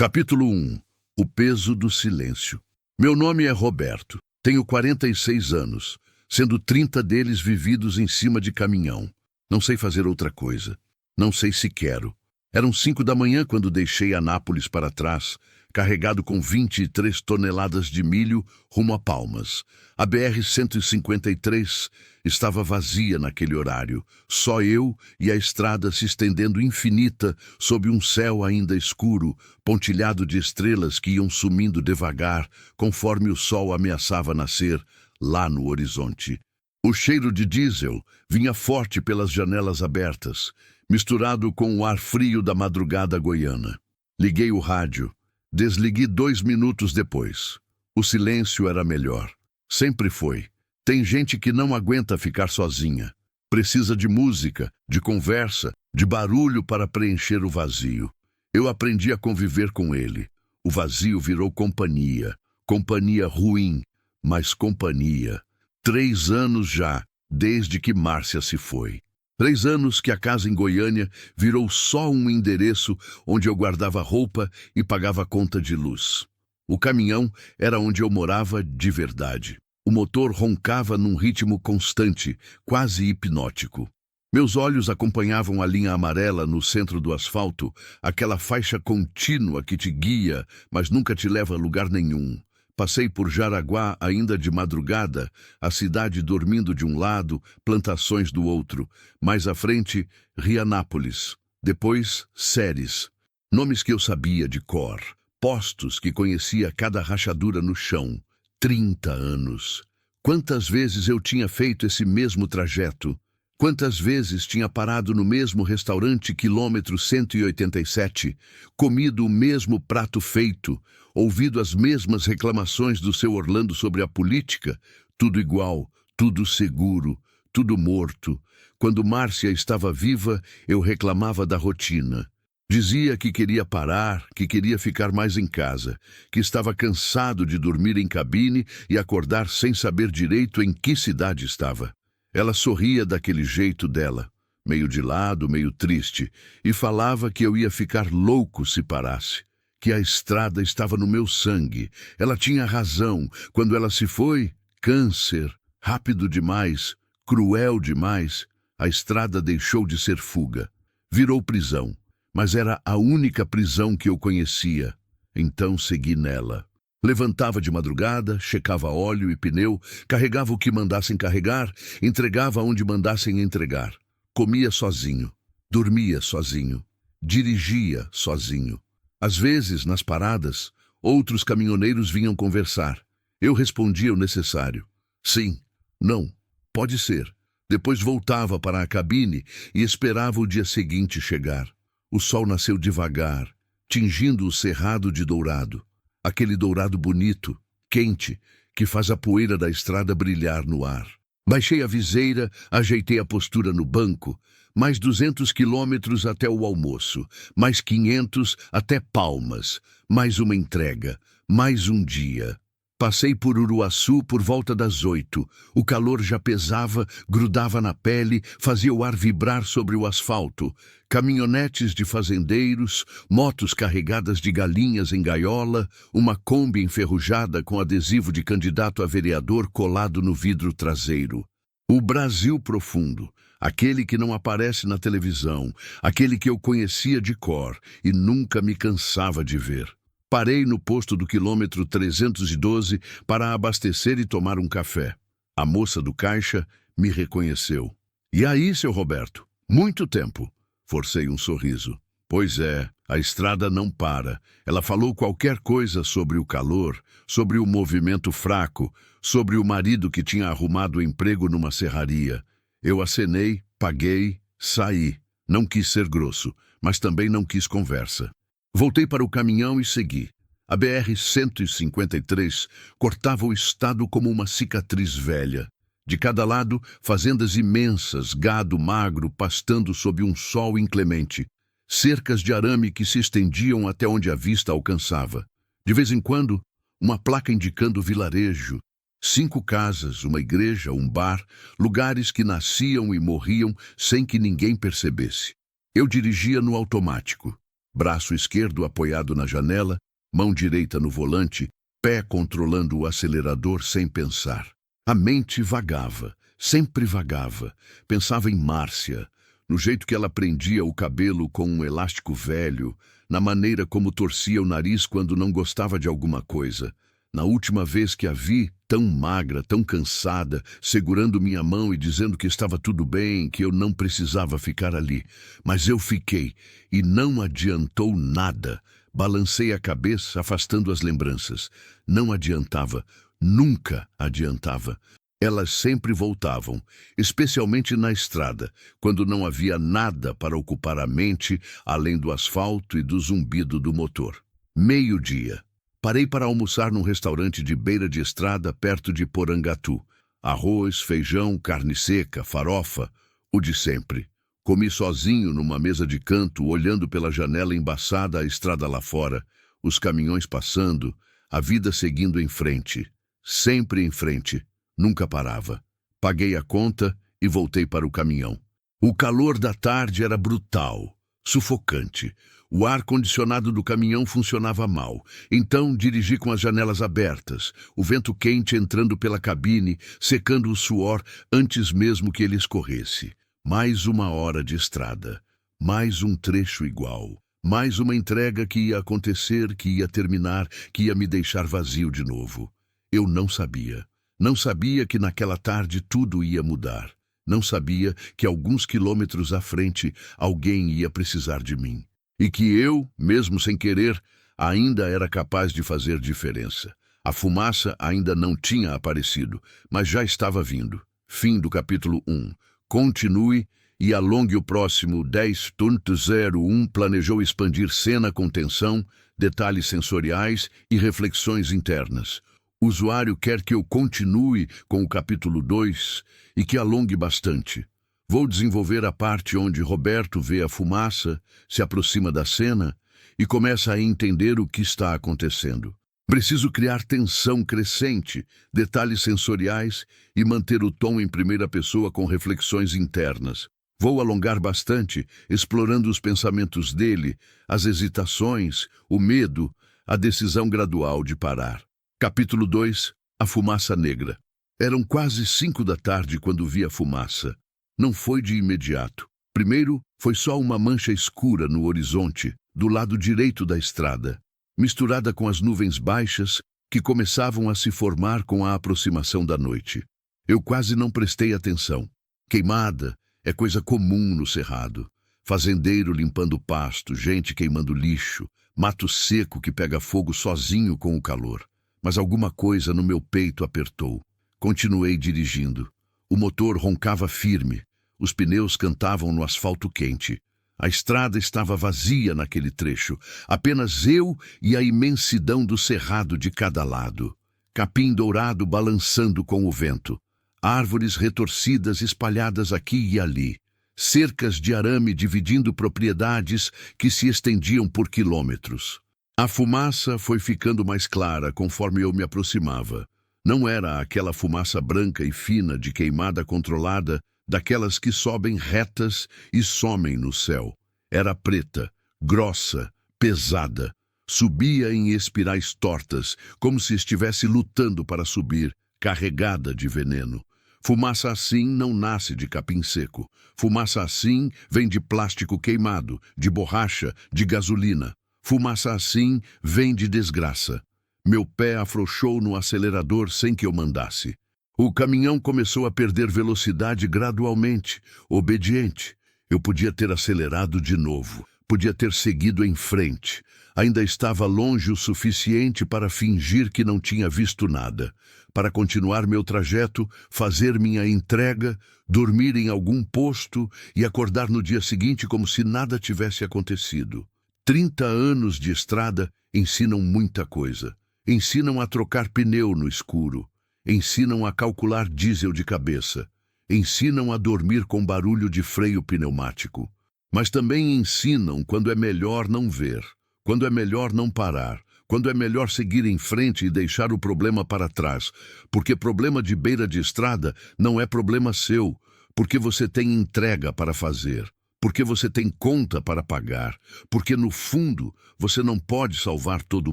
Capítulo 1. O peso do silêncio. Meu nome é Roberto. Tenho 46 anos, sendo 30 deles vividos em cima de caminhão. Não sei fazer outra coisa. Não sei se quero. Eram 5 da manhã quando deixei Anápolis para trás, carregado com 23 toneladas de milho rumo a Palmas. A BR-153 estava vazia naquele horário, só eu e a estrada se estendendo infinita sob um céu ainda escuro, pontilhado de estrelas que iam sumindo devagar, conforme o sol ameaçava nascer lá no horizonte. O cheiro de diesel vinha forte pelas janelas abertas, misturado com o ar frio da madrugada goiana. Liguei o rádio. Desliguei 2 minutos depois. O silêncio era melhor. Sempre foi. Tem gente que não aguenta ficar sozinha. Precisa de música, de conversa, de barulho para preencher o vazio. Eu aprendi a conviver com ele. O vazio virou companhia. Companhia ruim, mas companhia. 3 anos já, desde que Márcia se foi. 3 anos que a casa em Goiânia virou só um endereço onde eu guardava roupa e pagava conta de luz. O caminhão era onde eu morava de verdade. O motor roncava num ritmo constante, quase hipnótico. Meus olhos acompanhavam a linha amarela no centro do asfalto, aquela faixa contínua que te guia, mas nunca te leva a lugar nenhum. Passei por Jaraguá ainda de madrugada, a cidade dormindo de um lado, plantações do outro. Mais à frente, Rianápolis. Depois, Ceres. Nomes que eu sabia de cor. Postos que conhecia cada rachadura no chão. 30 anos. Quantas vezes eu tinha feito esse mesmo trajeto? Quantas vezes tinha parado no mesmo restaurante quilômetro 187, comido o mesmo prato feito, ouvido as mesmas reclamações do seu Orlando sobre a política? Tudo igual, tudo seguro, tudo morto. Quando Márcia estava viva, eu reclamava da rotina. Dizia que queria parar, que queria ficar mais em casa, que estava cansado de dormir em cabine e acordar sem saber direito em que cidade estava. Ela sorria daquele jeito dela, meio de lado, meio triste, e falava que eu ia ficar louco se parasse, que a estrada estava no meu sangue. Ela tinha razão. Quando ela se foi, câncer, rápido demais, cruel demais, a estrada deixou de ser fuga. Virou prisão, mas era a única prisão que eu conhecia. Então segui nela. Levantava de madrugada, checava óleo e pneu, carregava o que mandassem carregar, entregava onde mandassem entregar. Comia sozinho, dormia sozinho, dirigia sozinho. Às vezes, nas paradas, outros caminhoneiros vinham conversar. Eu respondia o necessário. Sim, não, pode ser. Depois voltava para a cabine e esperava o dia seguinte chegar. O sol nasceu devagar, tingindo o cerrado de dourado. Aquele dourado bonito, quente, que faz a poeira da estrada brilhar no ar. Baixei a viseira, ajeitei a postura no banco. Mais 200 quilômetros até o almoço, mais 500 até Palmas, mais uma entrega, mais um dia. Passei por Uruaçu por volta das 8. O calor já pesava, grudava na pele, fazia o ar vibrar sobre o asfalto. Caminhonetes de fazendeiros, motos carregadas de galinhas em gaiola, uma Kombi enferrujada com adesivo de candidato a vereador colado no vidro traseiro. O Brasil profundo, aquele que não aparece na televisão, aquele que eu conhecia de cor e nunca me cansava de ver. Parei no posto do quilômetro 312 para abastecer e tomar um café. A moça do caixa me reconheceu. E aí, seu Roberto? Muito tempo. Forcei um sorriso. Pois é, a estrada não para. Ela falou qualquer coisa sobre o calor, sobre o movimento fraco, sobre o marido que tinha arrumado emprego numa serraria. Eu acenei, paguei, saí. Não quis ser grosso, mas também não quis conversa. Voltei para o caminhão e segui. A BR-153 cortava o estado como uma cicatriz velha. De cada lado, fazendas imensas, gado magro pastando sob um sol inclemente. Cercas de arame que se estendiam até onde a vista alcançava. De vez em quando, uma placa indicando vilarejo. 5 casas, uma igreja, um bar, lugares que nasciam e morriam sem que ninguém percebesse. Eu dirigia no automático. braço esquerdo apoiado na janela, mão direita no volante, pé controlando o acelerador sem pensar. A mente vagava, sempre vagava. Pensava em Márcia, no jeito que ela prendia o cabelo com um elástico velho, na maneira como torcia o nariz quando não gostava de alguma coisa. Na última vez que a vi, tão magra, tão cansada, segurando minha mão e dizendo que estava tudo bem, que eu não precisava ficar ali. Mas eu fiquei, e não adiantou nada. Balancei a cabeça, afastando as lembranças. Não adiantava, nunca adiantava. Elas sempre voltavam, especialmente na estrada, quando não havia nada para ocupar a mente, além do asfalto e do zumbido do motor. 12:00. Parei para almoçar num restaurante de beira de estrada perto de Porangatu. Arroz, feijão, carne seca, farofa, o de sempre. Comi sozinho numa mesa de canto, olhando pela janela embaçada a estrada lá fora, os caminhões passando, a vida seguindo em frente. Sempre em frente. Nunca parava. Paguei a conta e voltei para o caminhão. O calor da tarde era brutal, sufocante. O ar-condicionado do caminhão funcionava mal, então dirigi com as janelas abertas, o vento quente entrando pela cabine, secando o suor antes mesmo que ele escorresse. Mais 1 hora de estrada, mais um trecho igual, mais uma entrega que ia acontecer, que ia terminar, que ia me deixar vazio de novo. Eu não sabia. Não sabia que naquela tarde tudo ia mudar. Não sabia que alguns quilômetros à frente alguém ia precisar de mim. E que eu, mesmo sem querer, ainda era capaz de fazer diferença. A fumaça ainda não tinha aparecido, mas já estava vindo. Fim do capítulo 1. Continue e alongue o próximo 10.01. Planejou expandir cena com tensão, detalhes sensoriais e reflexões internas. O usuário quer que eu continue com o capítulo 2 e que alongue bastante. Vou desenvolver a parte onde Roberto vê a fumaça, se aproxima da cena e começa a entender o que está acontecendo. Preciso criar tensão crescente, detalhes sensoriais e manter o tom em primeira pessoa com reflexões internas. Vou alongar bastante, explorando os pensamentos dele, as hesitações, o medo, a decisão gradual de parar. Capítulo 2. A fumaça negra. Eram quase 5 da tarde quando vi a fumaça. Não foi de imediato. Primeiro, foi só uma mancha escura no horizonte, do lado direito da estrada, misturada com as nuvens baixas que começavam a se formar com a aproximação da noite. Eu quase não prestei atenção. Queimada é coisa comum no cerrado. Fazendeiro limpando pasto, gente queimando lixo, mato seco que pega fogo sozinho com o calor. Mas alguma coisa no meu peito apertou. Continuei dirigindo. O motor roncava firme. Os pneus cantavam no asfalto quente. A estrada estava vazia naquele trecho. Apenas eu e a imensidão do cerrado de cada lado. Capim dourado balançando com o vento. Árvores retorcidas espalhadas aqui e ali. Cercas de arame dividindo propriedades que se estendiam por quilômetros. A fumaça foi ficando mais clara conforme eu me aproximava. Não era aquela fumaça branca e fina de queimada controlada, daquelas que sobem retas e somem no céu. Era preta, grossa, pesada. Subia em espirais tortas, como se estivesse lutando para subir, carregada de veneno. Fumaça assim não nasce de capim seco. Fumaça assim vem de plástico queimado, de borracha, de gasolina. Fumaça assim vem de desgraça. Meu pé afrouxou no acelerador sem que eu mandasse. O caminhão começou a perder velocidade gradualmente, obediente. Eu podia ter acelerado de novo, podia ter seguido em frente. Ainda estava longe o suficiente para fingir que não tinha visto nada, para continuar meu trajeto, fazer minha entrega, dormir em algum posto e acordar no dia seguinte como se nada tivesse acontecido. 30 anos de estrada ensinam muita coisa. Ensinam a trocar pneu no escuro. Ensinam a calcular diesel de cabeça. Ensinam a dormir com barulho de freio pneumático. Mas também ensinam quando é melhor não ver, quando é melhor não parar, quando é melhor seguir em frente e deixar o problema para trás, porque problema de beira de estrada não é problema seu, porque você tem entrega para fazer. porque você tem conta para pagar, porque no fundo você não pode salvar todo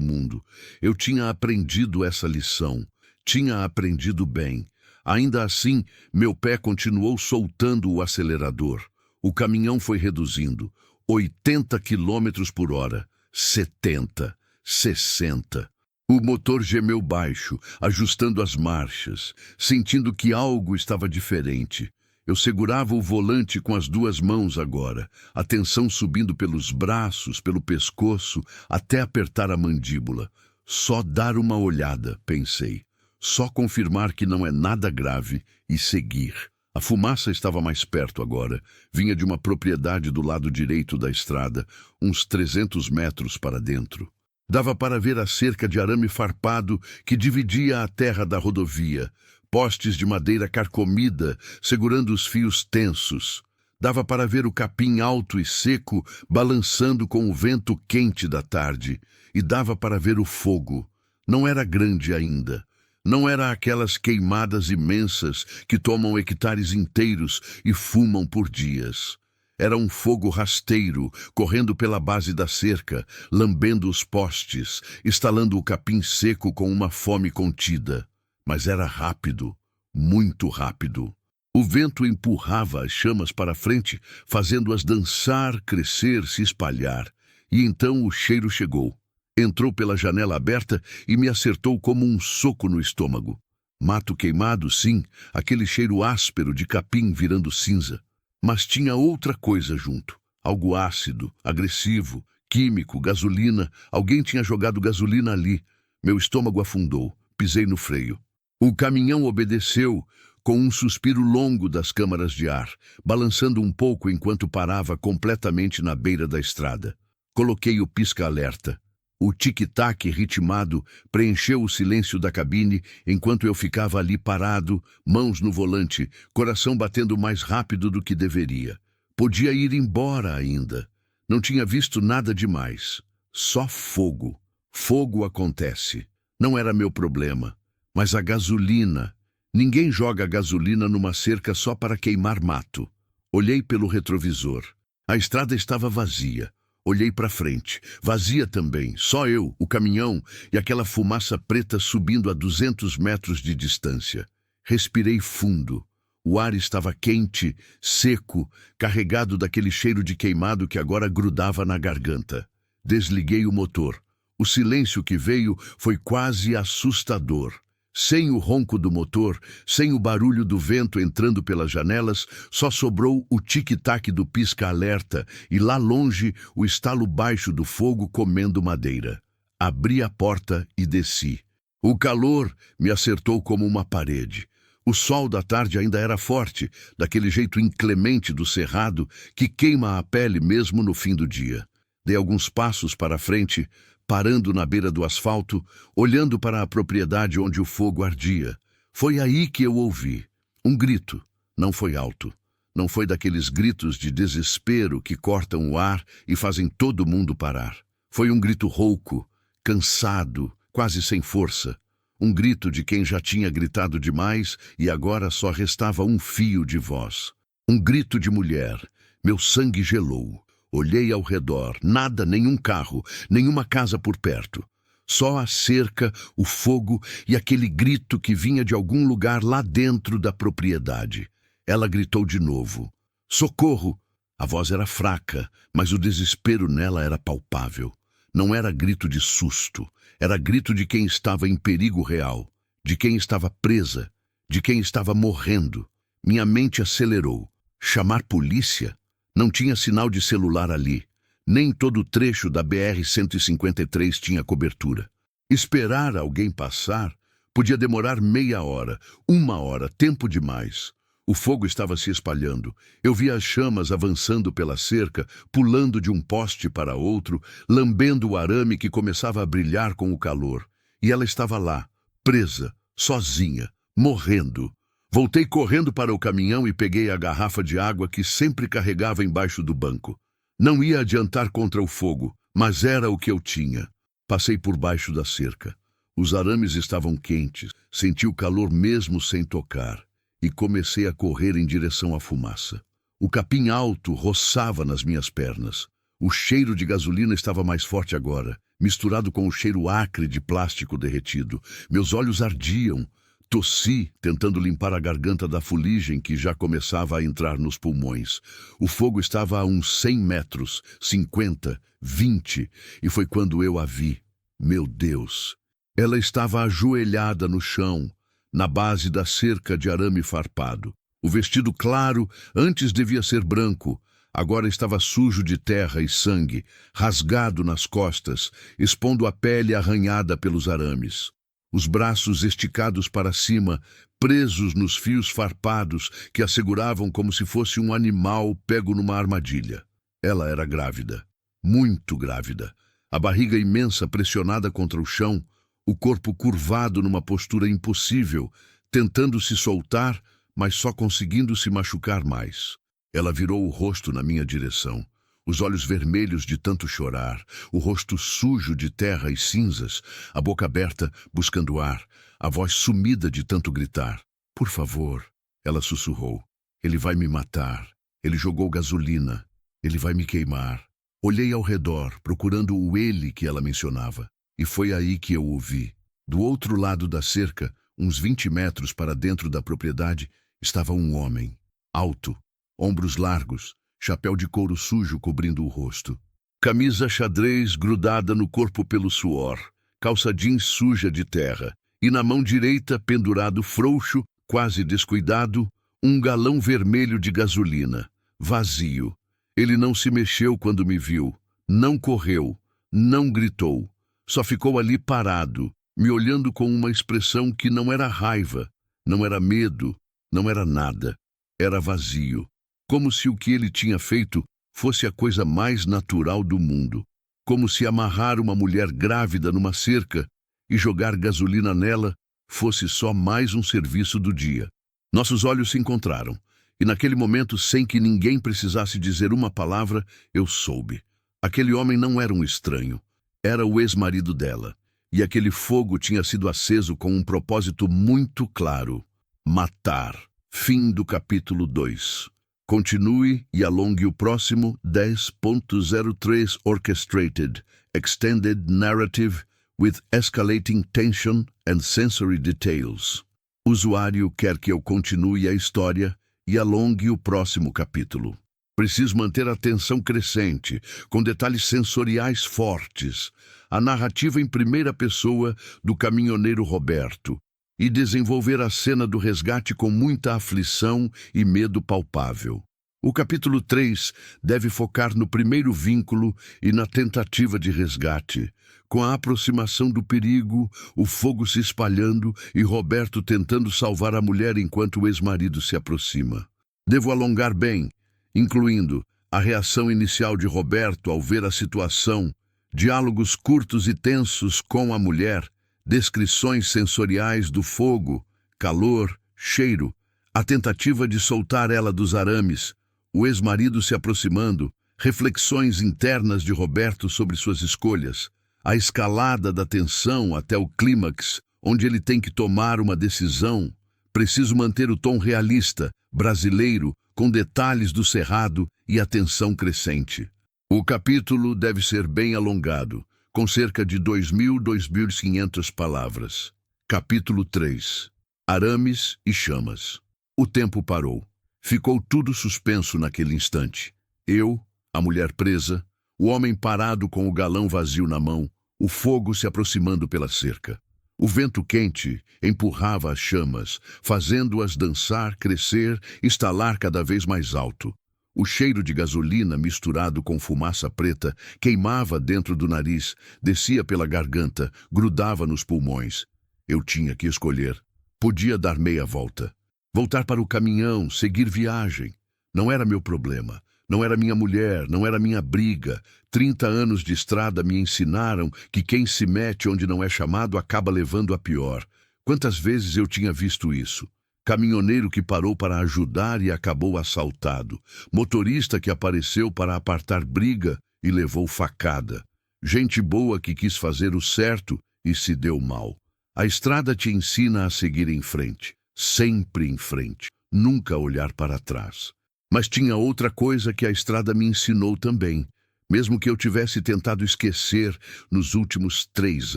mundo. Eu tinha aprendido essa lição, tinha aprendido bem. Ainda assim, meu pé continuou soltando o acelerador. O caminhão foi reduzindo, 80 quilômetros por hora, 70, 60. O motor gemeu baixo, ajustando as marchas, sentindo que algo estava diferente. Eu segurava o volante com as duas mãos agora, a tensão subindo pelos braços, pelo pescoço, até apertar a mandíbula. Só dar uma olhada, pensei. Só confirmar que não é nada grave e seguir. A fumaça estava mais perto agora. Vinha de uma propriedade do lado direito da estrada, uns 300 metros para dentro. Dava para ver a cerca de arame farpado que dividia a terra da rodovia. Postes de madeira carcomida, segurando os fios tensos. Dava para ver o capim alto e seco, balançando com o vento quente da tarde. E dava para ver o fogo. Não era grande ainda. Não era aquelas queimadas imensas que tomam hectares inteiros e fumam por dias. Era um fogo rasteiro, correndo pela base da cerca, lambendo os postes, estalando o capim seco com uma fome contida. Mas era rápido, muito rápido. O vento empurrava as chamas para frente, fazendo-as dançar, crescer, se espalhar. E então o cheiro chegou. Entrou pela janela aberta e me acertou como um soco no estômago. Mato queimado, sim, aquele cheiro áspero de capim virando cinza. Mas tinha outra coisa junto. Algo ácido, agressivo, químico, gasolina. Alguém tinha jogado gasolina ali. Meu estômago afundou. Pisei no freio. O caminhão obedeceu, com um suspiro longo das câmaras de ar, balançando um pouco enquanto parava completamente na beira da estrada. Coloquei o pisca-alerta. O tic-tac ritmado preencheu o silêncio da cabine enquanto eu ficava ali parado, mãos no volante, coração batendo mais rápido do que deveria. Podia ir embora ainda. Não tinha visto nada demais. Só fogo. Fogo acontece. Não era meu problema. Mas a gasolina... Ninguém joga gasolina numa cerca só para queimar mato. Olhei pelo retrovisor. A estrada estava vazia. Olhei para frente. Vazia também. Só eu, o caminhão e aquela fumaça preta subindo a 200 metros de distância. Respirei fundo. O ar estava quente, seco, carregado daquele cheiro de queimado que agora grudava na garganta. Desliguei o motor. O silêncio que veio foi quase assustador. Sem o ronco do motor, sem o barulho do vento entrando pelas janelas, só sobrou o tic-tac do pisca-alerta e lá longe o estalo baixo do fogo comendo madeira. Abri a porta e desci. O calor me acertou como uma parede. O sol da tarde ainda era forte, daquele jeito inclemente do cerrado que queima a pele mesmo no fim do dia. Dei alguns passos para frente, parando na beira do asfalto, olhando para a propriedade onde o fogo ardia. Foi aí que eu ouvi um grito. Não foi alto. Não foi daqueles gritos de desespero que cortam o ar e fazem todo mundo parar. Foi um grito rouco, cansado, quase sem força. Um grito de quem já tinha gritado demais e agora só restava um fio de voz. Um grito de mulher. Meu sangue gelou. Olhei ao redor, nada, nenhum carro, nenhuma casa por perto. Só a cerca, o fogo e aquele grito que vinha de algum lugar lá dentro da propriedade. Ela gritou de novo. Socorro! A voz era fraca, mas o desespero nela era palpável. Não era grito de susto, era grito de quem estava em perigo real, de quem estava presa, de quem estava morrendo. Minha mente acelerou. Chamar polícia? Não tinha sinal de celular ali. Nem todo o trecho da BR-153 tinha cobertura. Esperar alguém passar podia demorar meia hora, 1 hora, tempo demais. O fogo estava se espalhando. Eu via as chamas avançando pela cerca, pulando de um poste para outro, lambendo o arame que começava a brilhar com o calor. E ela estava lá, presa, sozinha, morrendo. Voltei correndo para o caminhão e peguei a garrafa de água que sempre carregava embaixo do banco. Não ia adiantar contra o fogo, mas era o que eu tinha. Passei por baixo da cerca. Os arames estavam quentes, senti o calor mesmo sem tocar, e comecei a correr em direção à fumaça. O capim alto roçava nas minhas pernas. O cheiro de gasolina estava mais forte agora, misturado com o cheiro acre de plástico derretido. Meus olhos ardiam. Tossi, tentando limpar a garganta da fuligem que já começava a entrar nos pulmões. O fogo estava a uns 100 metros, 50, 20, e foi quando eu a vi. Meu Deus! Ela estava ajoelhada no chão, na base da cerca de arame farpado. O vestido claro antes devia ser branco, agora estava sujo de terra e sangue, rasgado nas costas, expondo a pele arranhada pelos arames. Os braços esticados para cima, presos nos fios farpados que a seguravam como se fosse um animal pego numa armadilha. Ela era grávida, muito grávida. A barriga imensa pressionada contra o chão, o corpo curvado numa postura impossível, tentando se soltar, mas só conseguindo se machucar mais. Ela virou o rosto na minha direção. Os olhos vermelhos de tanto chorar, o rosto sujo de terra e cinzas, a boca aberta buscando ar, a voz sumida de tanto gritar. Por favor, ela sussurrou. Ele vai me matar. Ele jogou gasolina. Ele vai me queimar. Olhei ao redor, procurando o ele que ela mencionava. E foi aí que eu o vi. Do outro lado da cerca, uns 20 metros para dentro da propriedade, estava um homem. Alto, ombros largos, chapéu de couro sujo cobrindo o rosto. Camisa xadrez grudada no corpo pelo suor, calça jeans suja de terra, e na mão direita, pendurado frouxo, quase descuidado, um galão vermelho de gasolina, vazio. Ele não se mexeu quando me viu, não correu, não gritou, só ficou ali parado, me olhando com uma expressão que não era raiva, não era medo, não era nada, era vazio. Como se o que ele tinha feito fosse a coisa mais natural do mundo. Como se amarrar uma mulher grávida numa cerca e jogar gasolina nela fosse só mais um serviço do dia. Nossos olhos se encontraram, e naquele momento, sem que ninguém precisasse dizer uma palavra, eu soube. Aquele homem não era um estranho, era o ex-marido dela, e aquele fogo tinha sido aceso com um propósito muito claro: matar. Fim do capítulo 2. Continue e alongue o próximo 10.03 Orchestrated, Extended Narrative with Escalating Tension and Sensory Details. O usuário quer que eu continue a história e alongue o próximo capítulo. Preciso manter a tensão crescente, com detalhes sensoriais fortes, a narrativa em primeira pessoa do caminhoneiro Roberto, e desenvolver a cena do resgate com muita aflição e medo palpável. O capítulo 3 deve focar no primeiro vínculo e na tentativa de resgate, com a aproximação do perigo, o fogo se espalhando e Roberto tentando salvar a mulher enquanto o ex-marido se aproxima. Devo alongar bem, incluindo a reação inicial de Roberto ao ver a situação, diálogos curtos e tensos com a mulher, descrições sensoriais do fogo, calor, cheiro, a tentativa de soltar ela dos arames, o ex-marido se aproximando, reflexões internas de Roberto sobre suas escolhas, a escalada da tensão até o clímax, onde ele tem que tomar uma decisão. Preciso manter o tom realista, brasileiro, com detalhes do cerrado e a tensão crescente. O capítulo deve ser bem alongado, com cerca de 2.500 palavras. Capítulo 3. Arames e chamas. O tempo parou. Ficou tudo suspenso naquele instante. Eu, a mulher presa, o homem parado com o galão vazio na mão, o fogo se aproximando pela cerca. O vento quente empurrava as chamas, fazendo-as dançar, crescer, estalar cada vez mais alto. O cheiro de gasolina misturado com fumaça preta queimava dentro do nariz, descia pela garganta, grudava nos pulmões. Eu tinha que escolher. Podia dar meia volta. Voltar para o caminhão, seguir viagem. Não era meu problema. Não era minha mulher, não era minha briga. 30 anos de estrada me ensinaram que quem se mete onde não é chamado acaba levando a pior. Quantas vezes eu tinha visto isso? Caminhoneiro que parou para ajudar e acabou assaltado. Motorista que apareceu para apartar briga e levou facada. Gente boa que quis fazer o certo e se deu mal. A estrada te ensina a seguir em frente. Sempre em frente. Nunca olhar para trás. Mas tinha outra coisa que a estrada me ensinou também, mesmo que eu tivesse tentado esquecer nos últimos 3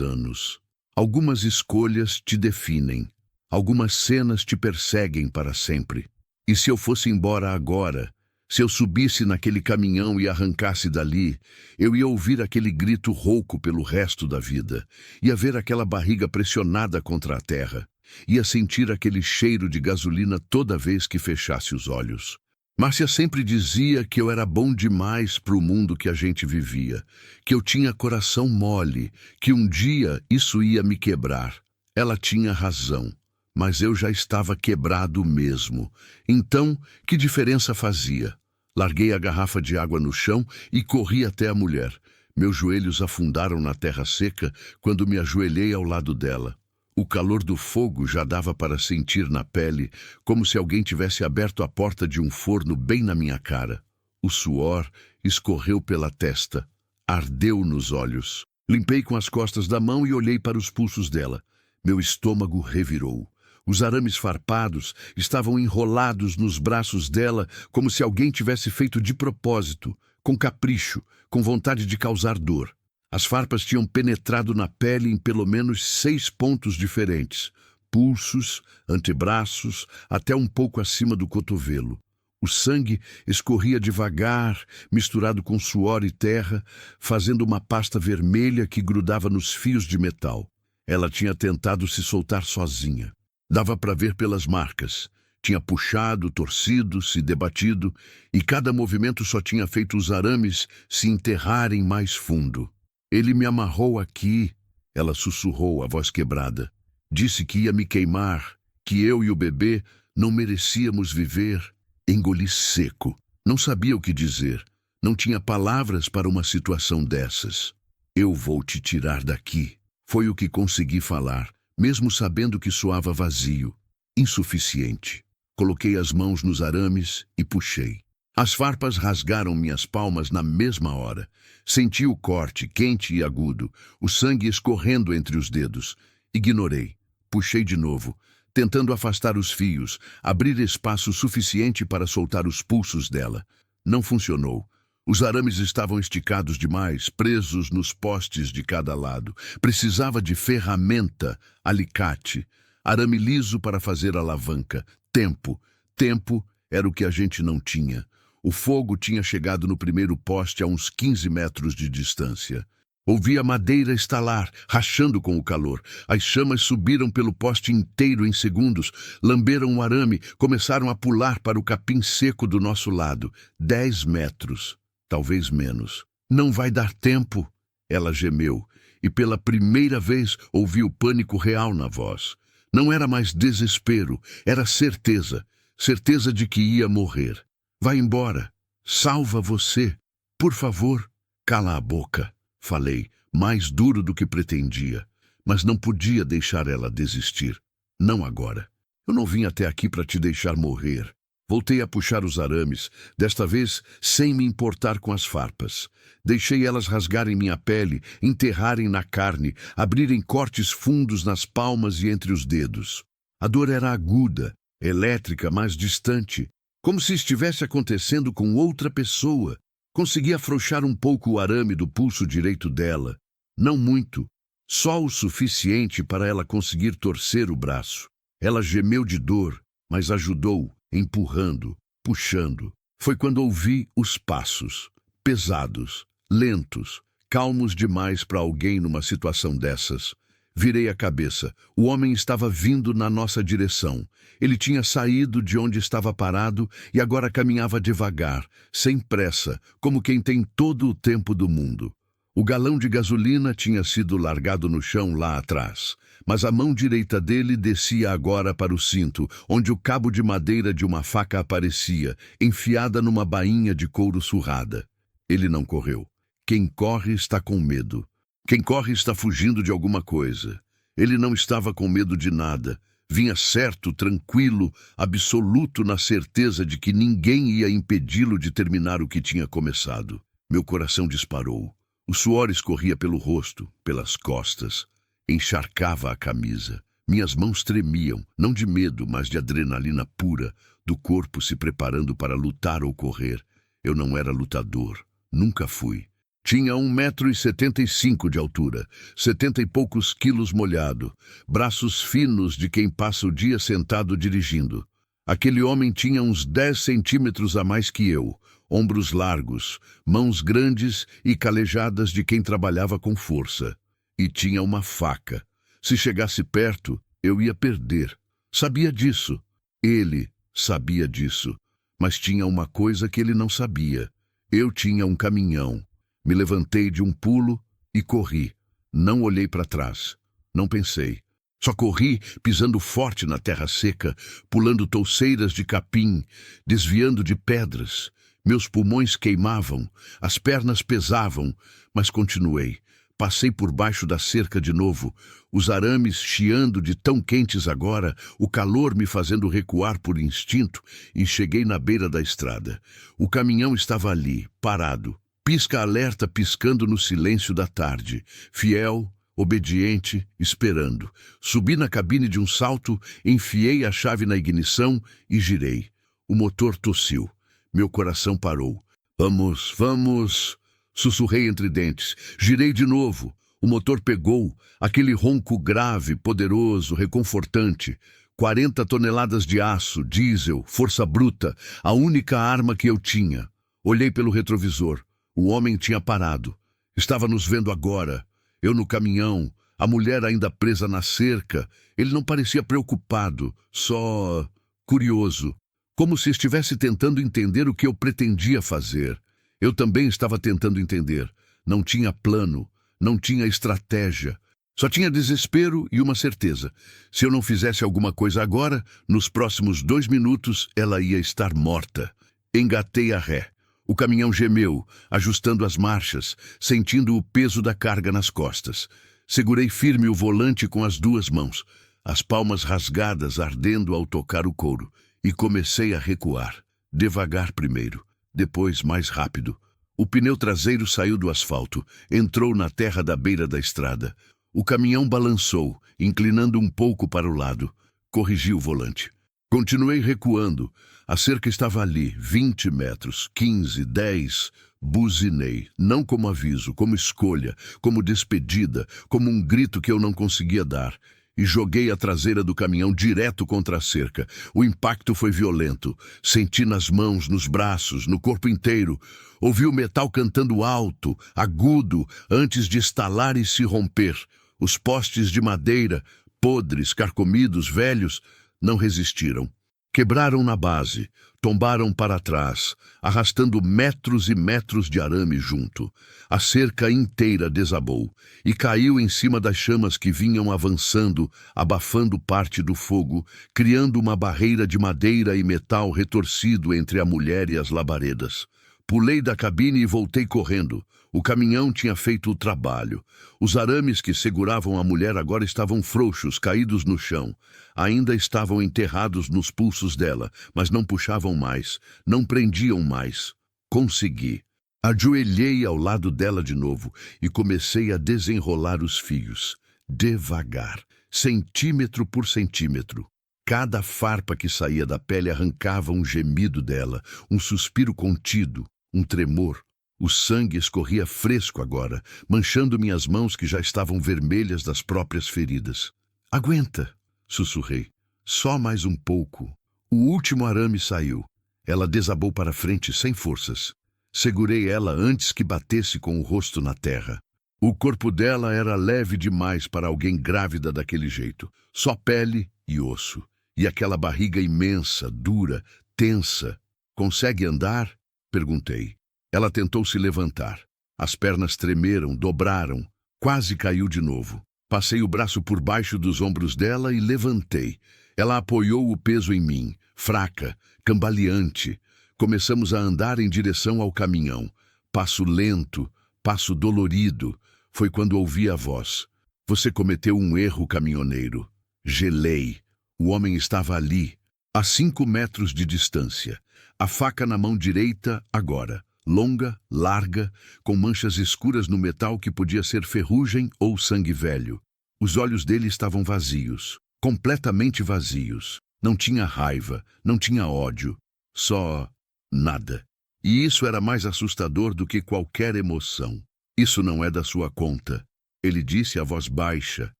anos. Algumas escolhas te definem. Algumas cenas te perseguem para sempre. E se eu fosse embora agora, se eu subisse naquele caminhão e arrancasse dali, eu ia ouvir aquele grito rouco pelo resto da vida. Ia ver aquela barriga pressionada contra a terra. Ia sentir aquele cheiro de gasolina toda vez que fechasse os olhos. Márcia sempre dizia que eu era bom demais para o mundo que a gente vivia, que eu tinha coração mole, que um dia isso ia me quebrar. Ela tinha razão, mas eu já estava quebrado mesmo. Então, que diferença fazia? Larguei a garrafa de água no chão e corri até a mulher. Meus joelhos afundaram na terra seca quando me ajoelhei ao lado dela. O calor do fogo já dava para sentir na pele, como se alguém tivesse aberto a porta de um forno bem na minha cara. O suor escorreu pela testa, ardeu nos olhos. Limpei com as costas da mão e olhei para os pulsos dela. Meu estômago revirou. Os arames farpados estavam enrolados nos braços dela, como se alguém tivesse feito de propósito, com capricho, com vontade de causar dor. As farpas tinham penetrado na pele em pelo menos 6 pontos diferentes. Pulsos, antebraços, até um pouco acima do cotovelo. O sangue escorria devagar, misturado com suor e terra, fazendo uma pasta vermelha que grudava nos fios de metal. Ela tinha tentado se soltar sozinha. Dava para ver pelas marcas. Tinha puxado, torcido, se debatido, e cada movimento só tinha feito os arames se enterrarem mais fundo. Ele me amarrou aqui, ela sussurrou, a voz quebrada. Disse que ia me queimar, que eu e o bebê não merecíamos viver. Engoli seco. Não sabia o que dizer. Não tinha palavras para uma situação dessas. Eu vou te tirar daqui. Foi o que consegui falar, mesmo sabendo que soava vazio, insuficiente. Coloquei as mãos nos arames e puxei. As farpas rasgaram minhas palmas na mesma hora. Senti o corte, quente e agudo, o sangue escorrendo entre os dedos. Ignorei. Puxei de novo, tentando afastar os fios, abrir espaço suficiente para soltar os pulsos dela. Não funcionou. Os arames estavam esticados demais, presos nos postes de cada lado. Precisava de ferramenta, alicate, arame liso para fazer alavanca. Tempo. Tempo era o que a gente não tinha. O fogo tinha chegado no primeiro poste a uns 15 metros de distância. Ouvi a madeira estalar, rachando com o calor. As chamas subiram pelo poste inteiro em segundos, lamberam o arame, começaram a pular para o capim seco do nosso lado. 10 metros, talvez menos. Não vai dar tempo, ela gemeu, e pela primeira vez ouvi o pânico real na voz. Não era mais desespero, era certeza. Certeza de que ia morrer. Vai embora. Salva você. Por favor, cala a boca. Falei, mais duro do que pretendia. Mas não podia deixar ela desistir. Não agora. Eu não vim até aqui para te deixar morrer. Voltei a puxar os arames, desta vez sem me importar com as farpas. Deixei elas rasgarem minha pele, enterrarem na carne, abrirem cortes fundos nas palmas e entre os dedos. A dor era aguda, elétrica, mas distante, como se estivesse acontecendo com outra pessoa. Consegui afrouxar um pouco o arame do pulso direito dela. Não muito, só o suficiente para ela conseguir torcer o braço. Ela gemeu de dor, mas ajudou, empurrando, puxando. Foi quando ouvi os passos, pesados, lentos, calmos demais para alguém numa situação dessas. Virei a cabeça. O homem estava vindo na nossa direção. Ele tinha saído de onde estava parado e agora caminhava devagar, sem pressa, como quem tem todo o tempo do mundo. O galão de gasolina tinha sido largado no chão lá atrás, mas a mão direita dele descia agora para o cinto, onde o cabo de madeira de uma faca aparecia, enfiada numa bainha de couro surrada. Ele não correu. Quem corre está com medo. Quem corre está fugindo de alguma coisa. Ele não estava com medo de nada. Vinha certo, tranquilo, absoluto na certeza de que ninguém ia impedi-lo de terminar o que tinha começado. Meu coração disparou. O suor escorria pelo rosto, pelas costas. Encharcava a camisa. Minhas mãos tremiam, não de medo, mas de adrenalina pura, do corpo se preparando para lutar ou correr. Eu não era lutador, nunca fui. Tinha 1,75 m de altura, 70 e poucos quilos molhado, braços finos de quem passa o dia sentado dirigindo. Aquele homem tinha uns 10 centímetros a mais que eu, ombros largos, mãos grandes e calejadas de quem trabalhava com força. E tinha uma faca. Se chegasse perto, eu ia perder. Sabia disso. Ele sabia disso. Mas tinha uma coisa que ele não sabia. Eu tinha um caminhão. Me levantei de um pulo e corri. Não olhei para trás. Não pensei. Só corri, pisando forte na terra seca, pulando touceiras de capim, desviando de pedras. Meus pulmões queimavam, as pernas pesavam, mas continuei. Passei por baixo da cerca de novo, os arames chiando de tão quentes agora, o calor me fazendo recuar por instinto, e cheguei na beira da estrada. O caminhão estava ali, parado, pisca-alerta piscando no silêncio da tarde, fiel, obediente, esperando. Subi na cabine de um salto, enfiei a chave na ignição e girei. O motor tossiu. Meu coração parou. Vamos, vamos! Sussurrei entre dentes. Girei de novo. O motor pegou, aquele ronco grave, poderoso, reconfortante. 40 toneladas de aço, diesel, força bruta, a única arma que eu tinha. Olhei pelo retrovisor. O homem tinha parado. Estava nos vendo agora. Eu no caminhão, a mulher ainda presa na cerca. Ele não parecia preocupado, só curioso. Como se estivesse tentando entender o que eu pretendia fazer. Eu também estava tentando entender. Não tinha plano, não tinha estratégia. Só tinha desespero e uma certeza. Se eu não fizesse alguma coisa agora, nos próximos 2 minutos ela ia estar morta. Engatei a ré. O caminhão gemeu, ajustando as marchas, sentindo o peso da carga nas costas. Segurei firme o volante com as 2 mãos, as palmas rasgadas ardendo ao tocar o couro, e comecei a recuar. Devagar primeiro, depois mais rápido. O pneu traseiro saiu do asfalto, entrou na terra da beira da estrada. O caminhão balançou, inclinando um pouco para o lado. Corrigi o volante. Continuei recuando. A cerca estava ali, 20 metros, 15, 10. Buzinei, não como aviso, como escolha, como despedida, como um grito que eu não conseguia dar. E joguei a traseira do caminhão direto contra a cerca. O impacto foi violento. Senti nas mãos, nos braços, no corpo inteiro. Ouvi o metal cantando alto, agudo, antes de estalar e se romper. Os postes de madeira, podres, carcomidos, velhos, não resistiram. Quebraram na base, tombaram para trás, arrastando metros e metros de arame junto. A cerca inteira desabou e caiu em cima das chamas que vinham avançando, abafando parte do fogo, criando uma barreira de madeira e metal retorcido entre a mulher e as labaredas. Pulei da cabine e voltei correndo. O caminhão tinha feito o trabalho. Os arames que seguravam a mulher agora estavam frouxos, caídos no chão. Ainda estavam enterrados nos pulsos dela, mas não puxavam mais, não prendiam mais. Consegui. Ajoelhei ao lado dela de novo e comecei a desenrolar os fios. Devagar, centímetro por centímetro. Cada farpa que saía da pele arrancava um gemido dela, um suspiro contido, um tremor. O sangue escorria fresco agora, manchando minhas mãos que já estavam vermelhas das próprias feridas. Aguenta, sussurrei. Só mais um pouco. O último arame saiu. Ela desabou para frente sem forças. Segurei ela antes que batesse com o rosto na terra. O corpo dela era leve demais para alguém grávida daquele jeito. Só pele e osso. E aquela barriga imensa, dura, tensa. Consegue andar? Perguntei. Ela tentou se levantar. As pernas tremeram, dobraram. Quase caiu de novo. Passei o braço por baixo dos ombros dela e levantei. Ela apoiou o peso em mim, fraca, cambaleante. Começamos a andar em direção ao caminhão. Passo lento, passo dolorido. Foi quando ouvi a voz. Você cometeu um erro, caminhoneiro. Gelei. O homem estava ali, a 5 metros de distância. A faca na mão direita, agora. Longa, larga, com manchas escuras no metal que podia ser ferrugem ou sangue velho. Os olhos dele estavam vazios. completamente vazios. Não tinha raiva, não tinha ódio, só nada. E isso era mais assustador do que qualquer emoção. Isso não é da sua conta, ele disse a voz baixa,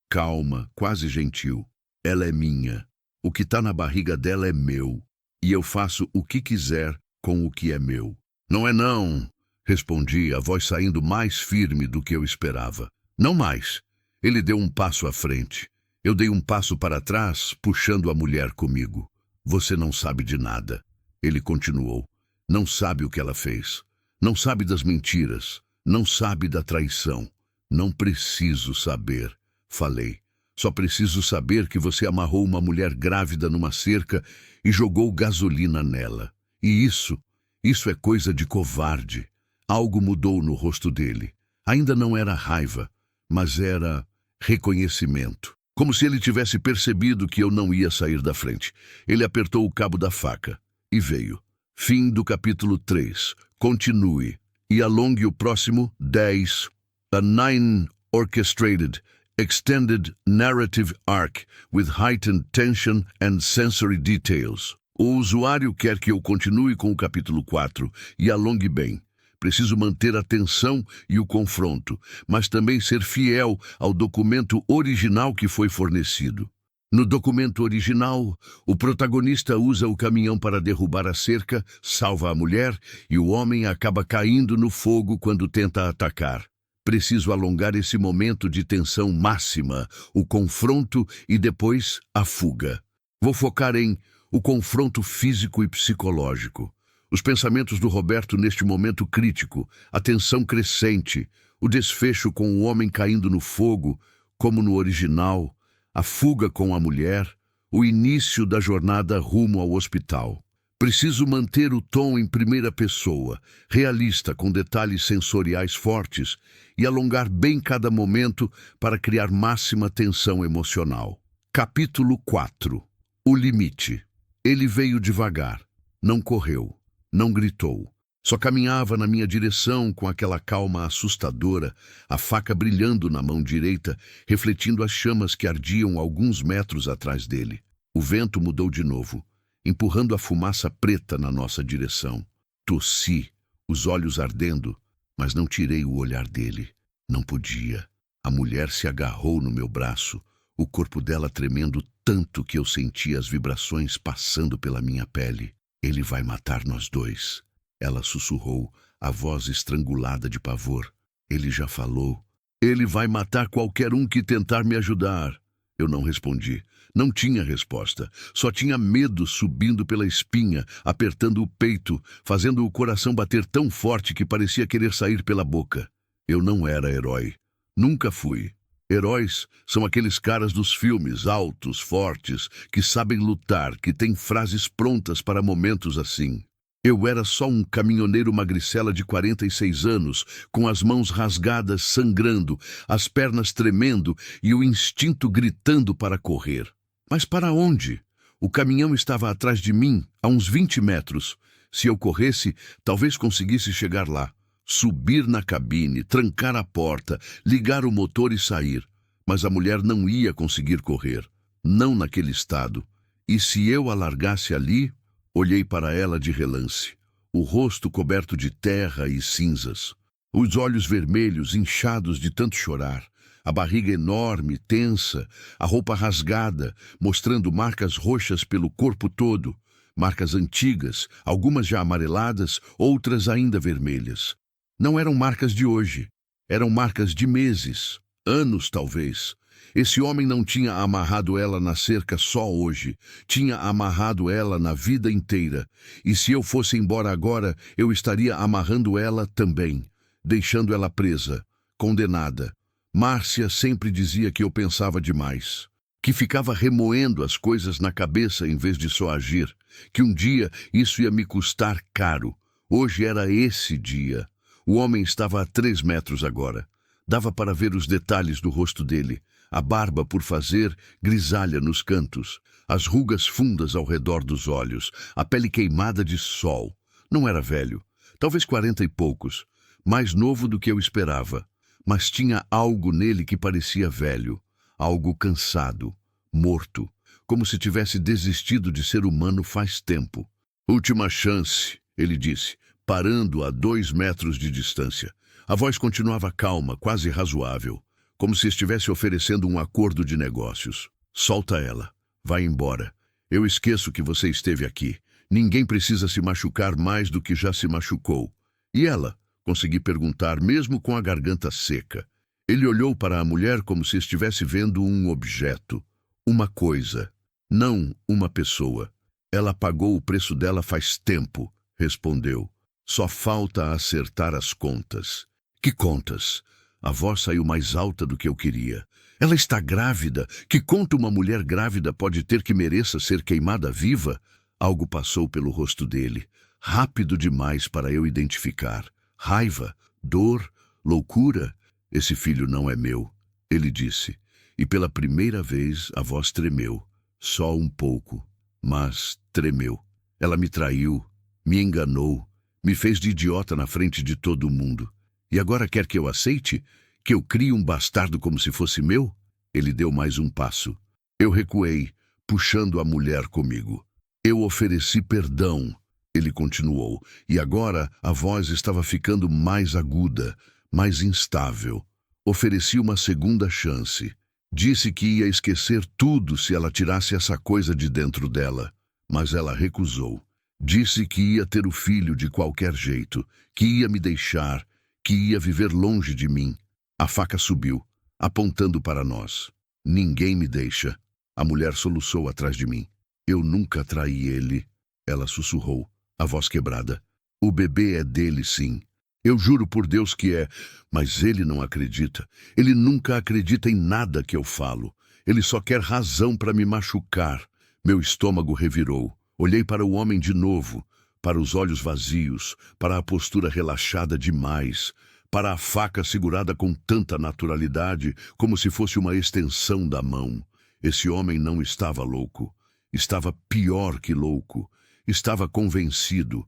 calma, quase gentil. Ela é minha. O que está na barriga dela é meu. E eu faço o que quiser com o que é meu. Não é não, respondi, a voz saindo mais firme do que eu esperava. Não mais. Ele deu um passo à frente. Eu dei um passo para trás, puxando a mulher comigo. Você não sabe de nada. Ele continuou. Não sabe o que ela fez. Não sabe das mentiras. Não sabe da traição. Não preciso saber, falei. Só preciso saber que você amarrou uma mulher grávida numa cerca e jogou gasolina nela. E isso é coisa de covarde. Algo mudou no rosto dele. Ainda não era raiva, mas era reconhecimento. Como se ele tivesse percebido que eu não ia sair da frente. Ele apertou o cabo da faca e veio. Fim do capítulo 3. Continue e alongue o próximo 10. A 9 orchestrated, extended narrative arc with heightened tension and sensory details. O usuário quer que eu continue com o capítulo 4 e alongue bem. Preciso manter a tensão e o confronto, mas também ser fiel ao documento original que foi fornecido. No documento original, o protagonista usa o caminhão para derrubar a cerca, salva a mulher e o homem acaba caindo no fogo quando tenta atacar. Preciso alongar esse momento de tensão máxima, o confronto e depois a fuga. Vou focar em o confronto físico e psicológico. Os pensamentos do Roberto neste momento crítico, a tensão crescente, o desfecho com o homem caindo no fogo, como no original, a fuga com a mulher, o início da jornada rumo ao hospital. Preciso manter o tom em primeira pessoa, realista, com detalhes sensoriais fortes, e alongar bem cada momento para criar máxima tensão emocional. Capítulo 4. O limite. Ele veio devagar, não correu. Não gritou. Só caminhava na minha direção com aquela calma assustadora, a faca brilhando na mão direita, refletindo as chamas que ardiam alguns metros atrás dele. O vento mudou de novo, empurrando a fumaça preta na nossa direção. Tossi, os olhos ardendo, mas não tirei o olhar dele. Não podia. A mulher se agarrou no meu braço, o corpo dela tremendo tanto que eu sentia as vibrações passando pela minha pele. Ele vai matar nós dois. Ela sussurrou, a voz estrangulada de pavor. Ele já falou. Ele vai matar qualquer um que tentar me ajudar. Eu não respondi. Não tinha resposta. Só tinha medo subindo pela espinha, apertando o peito, fazendo o coração bater tão forte que parecia querer sair pela boca. Eu não era herói. Nunca fui. Heróis são aqueles caras dos filmes, altos, fortes, que sabem lutar, que têm frases prontas para momentos assim. Eu era só um caminhoneiro magricela de 46 anos, com as mãos rasgadas, sangrando, as pernas tremendo e o instinto gritando para correr. Mas para onde? O caminhão estava atrás de mim, a uns 20 metros. Se eu corresse, talvez conseguisse chegar lá. Subir na cabine, trancar a porta, ligar o motor e sair. Mas a mulher não ia conseguir correr. Não naquele estado. E se eu a largasse ali, olhei para ela de relance. O rosto coberto de terra e cinzas. Os olhos vermelhos, inchados de tanto chorar. A barriga enorme, tensa, a roupa rasgada, mostrando marcas roxas pelo corpo todo. Marcas antigas, algumas já amareladas, outras ainda vermelhas. Não eram marcas de hoje, eram marcas de meses, anos talvez. Esse homem não tinha amarrado ela na cerca só hoje, tinha amarrado ela na vida inteira. E se eu fosse embora agora, eu estaria amarrando ela também, deixando ela presa, condenada. Márcia sempre dizia que eu pensava demais, que ficava remoendo as coisas na cabeça em vez de só agir, que um dia isso ia me custar caro. Hoje era esse dia. O homem estava a 3 metros agora. Dava para ver os detalhes do rosto dele, a barba por fazer, grisalha nos cantos, as rugas fundas ao redor dos olhos, a pele queimada de sol. Não era velho, talvez 40 e poucos, mais novo do que eu esperava, mas tinha algo nele que parecia velho, algo cansado, morto, como se tivesse desistido de ser humano faz tempo. Última chance, ele disse, parando a 2 metros de distância. A voz continuava calma, quase razoável, como se estivesse oferecendo um acordo de negócios. Solta ela. Vai embora. Eu esqueço que você esteve aqui. Ninguém precisa se machucar mais do que já se machucou. E ela? Consegui perguntar, mesmo com a garganta seca. Ele olhou para a mulher como se estivesse vendo um objeto, uma coisa, não uma pessoa. Ela pagou o preço dela faz tempo, respondeu. Só falta acertar as contas. Que contas? A voz saiu mais alta do que eu queria. Ela está grávida. Que conta uma mulher grávida pode ter que mereça ser queimada viva? Algo passou pelo rosto dele, rápido demais para eu identificar. Raiva, dor, loucura. Esse filho não é meu, ele disse. E pela primeira vez a voz tremeu. Só um pouco, mas tremeu. Ela me traiu, me enganou, me fez de idiota na frente de todo mundo. E agora quer que eu aceite? Que eu crie um bastardo como se fosse meu? Ele deu mais um passo. Eu recuei, puxando a mulher comigo. Eu ofereci perdão, ele continuou, e agora a voz estava ficando mais aguda, mais instável. Ofereci uma segunda chance. Disse que ia esquecer tudo se ela tirasse essa coisa de dentro dela, mas ela recusou. Disse que ia ter o filho de qualquer jeito, que ia me deixar, que ia viver longe de mim. A faca subiu, apontando para nós. Ninguém me deixa. A mulher soluçou atrás de mim. Eu nunca traí ele, ela sussurrou, a voz quebrada. O bebê é dele, sim. Eu juro por Deus que é, mas ele não acredita. Ele nunca acredita em nada que eu falo. Ele só quer razão para me machucar. Meu estômago revirou. Olhei para o homem de novo, para os olhos vazios, para a postura relaxada demais, para a faca segurada com tanta naturalidade, como se fosse uma extensão da mão. Esse homem não estava louco. Estava pior que louco. Estava convencido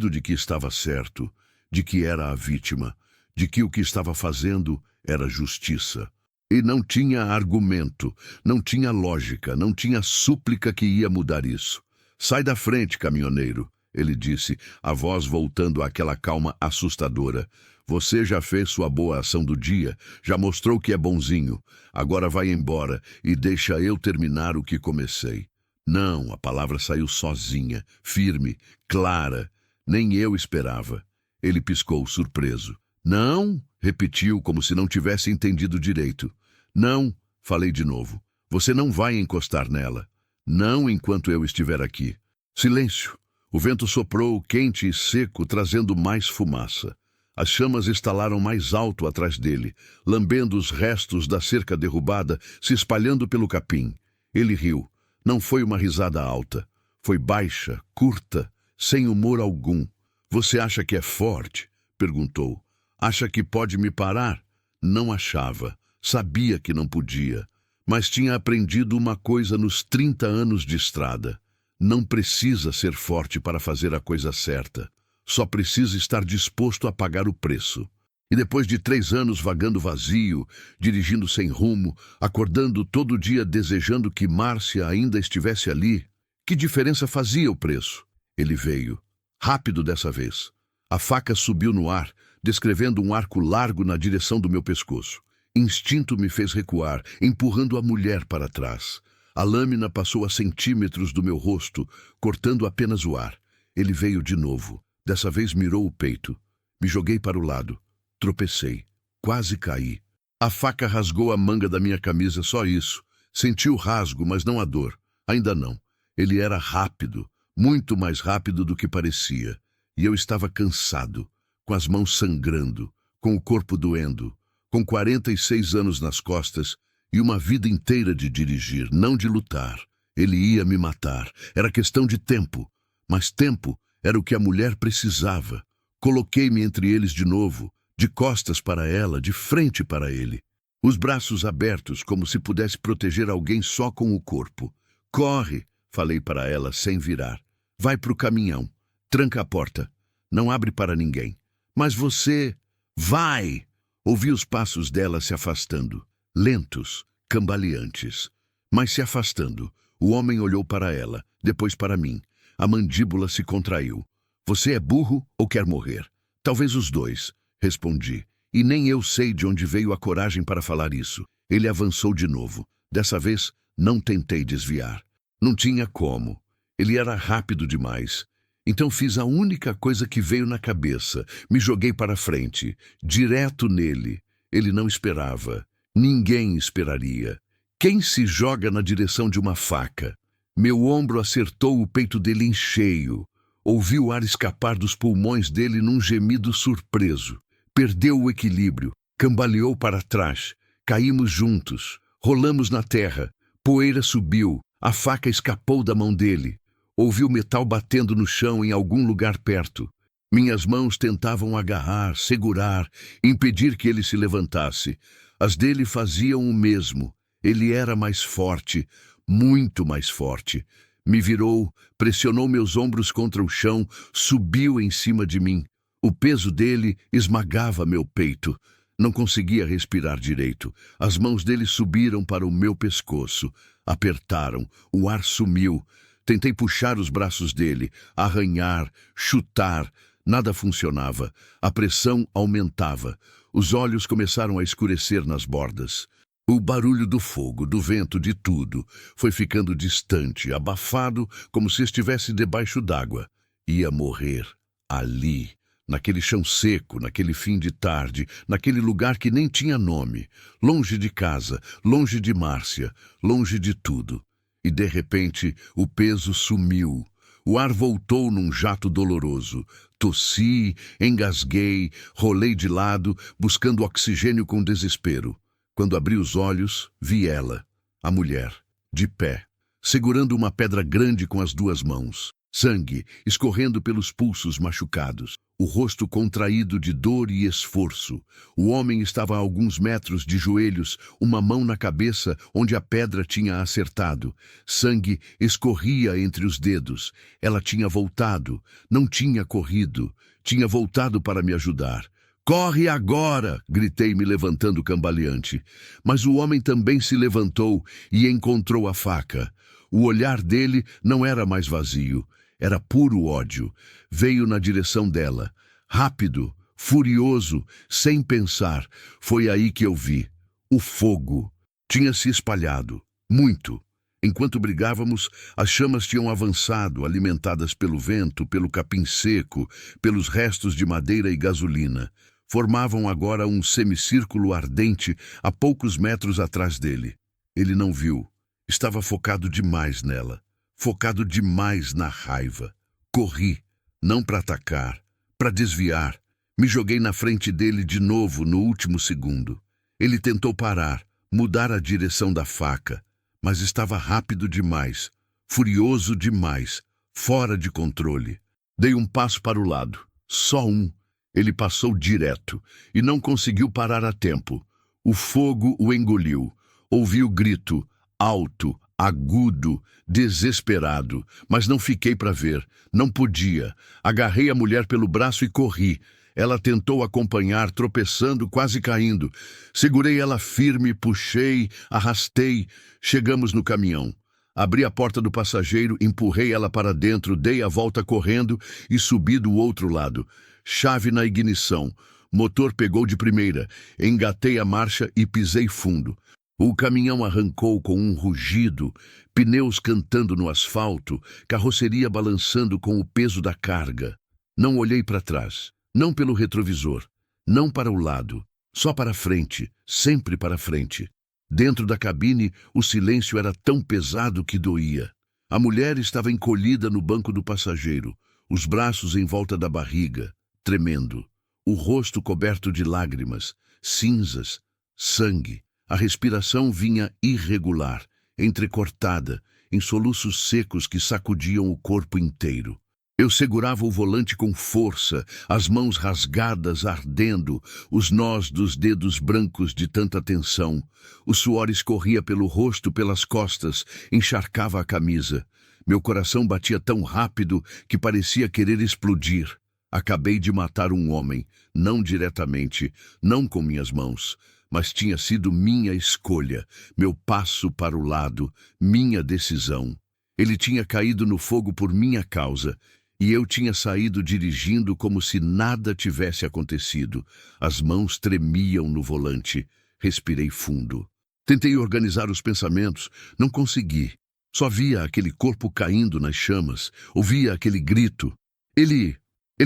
de que estava certo, de que era a vítima, de que o que estava fazendo era justiça. E não tinha argumento, não tinha lógica, não tinha súplica que ia mudar isso. Sai da frente, caminhoneiro, ele disse, a voz voltando àquela calma assustadora. Você já fez sua boa ação do dia, já mostrou que é bonzinho. Agora vai embora e deixa eu terminar o que comecei. Não, a palavra saiu sozinha, firme, clara. Nem eu esperava. Ele piscou, surpreso. Não, repetiu como se não tivesse entendido direito. Não, falei de novo. Você não vai encostar nela. Não enquanto eu estiver aqui. Silêncio. O vento soprou, quente e seco, trazendo mais fumaça. As chamas estalaram mais alto atrás dele, lambendo os restos da cerca derrubada, se espalhando pelo capim. Ele riu. Não foi uma risada alta. Foi baixa, curta, sem humor algum. Você acha que é forte? Perguntou. Acha que pode me parar? Não achava. Sabia que não podia. Mas tinha aprendido uma coisa nos 30 anos de estrada. Não precisa ser forte para fazer a coisa certa. Só precisa estar disposto a pagar o preço. E depois de 3 anos vagando vazio, dirigindo sem rumo, acordando todo dia desejando que Márcia ainda estivesse ali, que diferença fazia o preço? Ele veio. Rápido dessa vez. A faca subiu no ar, descrevendo um arco largo na direção do meu pescoço. Instinto me fez recuar, empurrando a mulher para trás. A lâmina passou a centímetros do meu rosto, cortando apenas o ar. Ele veio de novo. Dessa vez mirou o peito. Me joguei para o lado. Tropecei. Quase caí. A faca rasgou a manga da minha camisa, só isso. Senti o rasgo, mas não a dor. Ainda não. Ele era rápido, muito mais rápido do que parecia. E eu estava cansado, com as mãos sangrando, com o corpo doendo, com 46 anos nas costas e uma vida inteira de dirigir, não de lutar. Ele ia me matar. Era questão de tempo. Mas tempo era o que a mulher precisava. Coloquei-me entre eles de novo, de costas para ela, de frente para ele. Os braços abertos, como se pudesse proteger alguém só com o corpo. Corre, falei para ela sem virar. Vai pro caminhão. Tranca a porta. Não abre para ninguém. Mas você... Vai! Ouvi os passos dela se afastando, lentos, cambaleantes. Mas se afastando, o homem olhou para ela, depois para mim. A mandíbula se contraiu. Você é burro ou quer morrer? Talvez os dois, respondi. E nem eu sei de onde veio a coragem para falar isso. Ele avançou de novo. Dessa vez, não tentei desviar. Não tinha como. Ele era rápido demais. Então fiz a única coisa que veio na cabeça. Me joguei para frente, direto nele. Ele não esperava. Ninguém esperaria. Quem se joga na direção de uma faca? Meu ombro acertou o peito dele em cheio. Ouvi o ar escapar dos pulmões dele num gemido surpreso. Perdeu o equilíbrio, cambaleou para trás. Caímos juntos, rolamos na terra. Poeira subiu, a faca escapou da mão dele. Ouvi o metal batendo no chão em algum lugar perto. Minhas mãos tentavam agarrar, segurar, impedir que ele se levantasse. As dele faziam o mesmo. Ele era mais forte, muito mais forte. Me virou, pressionou meus ombros contra o chão, subiu em cima de mim. O peso dele esmagava meu peito. Não conseguia respirar direito. As mãos dele subiram para o meu pescoço. Apertaram, o ar sumiu. Tentei puxar os braços dele, arranhar, chutar. Nada funcionava. A pressão aumentava. Os olhos começaram a escurecer nas bordas. O barulho do fogo, do vento, de tudo, foi ficando distante, abafado, como se estivesse debaixo d'água. Ia morrer ali, naquele chão seco, naquele fim de tarde, naquele lugar que nem tinha nome, longe de casa, longe de Márcia, longe de tudo. E de repente o peso sumiu. O ar voltou num jato doloroso. Tossi, engasguei, rolei de lado, buscando oxigênio com desespero. Quando abri os olhos, vi ela, a mulher, de pé, segurando uma pedra grande com as duas mãos. Sangue escorrendo pelos pulsos machucados. O rosto contraído de dor e esforço. O homem estava a alguns metros de joelhos, uma mão na cabeça onde a pedra tinha acertado. Sangue escorria entre os dedos. Ela tinha voltado, não tinha corrido. Tinha voltado para me ajudar. «Corre agora!» gritei, me levantando cambaleante. Mas o homem também se levantou e encontrou a faca. O olhar dele não era mais vazio. Era puro ódio. Veio na direção dela. Rápido, furioso, sem pensar. Foi aí que eu vi. O fogo tinha se espalhado. Muito. Enquanto brigávamos, as chamas tinham avançado, alimentadas pelo vento, pelo capim seco, pelos restos de madeira e gasolina. Formavam agora um semicírculo ardente a poucos metros atrás dele. Ele não viu. Estava focado demais nela. Focado demais na raiva. Corri, não para atacar, para desviar. Me joguei na frente dele de novo no último segundo. Ele tentou parar, mudar a direção da faca, mas estava rápido demais, furioso demais, fora de controle. Dei um passo para o lado, só um. Ele passou direto e não conseguiu parar a tempo. O fogo o engoliu. Ouvi o grito, alto, agudo, desesperado, mas não fiquei para ver. Não podia. Agarrei a mulher pelo braço e corri. Ela tentou acompanhar, tropeçando, quase caindo. Segurei ela firme, puxei, arrastei. Chegamos no caminhão. Abri a porta do passageiro, empurrei ela para dentro, dei a volta correndo e subi do outro lado. Chave na ignição. Motor pegou de primeira. Engatei a marcha e pisei fundo. O caminhão arrancou com um rugido, pneus cantando no asfalto, carroceria balançando com o peso da carga. Não olhei para trás, não pelo retrovisor, não para o lado, só para frente, sempre para frente. Dentro da cabine, o silêncio era tão pesado que doía. A mulher estava encolhida no banco do passageiro, os braços em volta da barriga, tremendo, o rosto coberto de lágrimas, cinzas, sangue. A respiração vinha irregular, entrecortada, em soluços secos que sacudiam o corpo inteiro. Eu segurava o volante com força, as mãos rasgadas, ardendo, os nós dos dedos brancos de tanta tensão. O suor escorria pelo rosto, pelas costas, encharcava a camisa. Meu coração batia tão rápido que parecia querer explodir. Acabei de matar um homem, não diretamente, não com minhas mãos, mas tinha sido minha escolha, meu passo para o lado, minha decisão. Ele tinha caído no fogo por minha causa, e eu tinha saído dirigindo como se nada tivesse acontecido. As mãos tremiam no volante. Respirei fundo. Tentei organizar os pensamentos, não consegui. Só via aquele corpo caindo nas chamas, ouvia aquele grito. Ele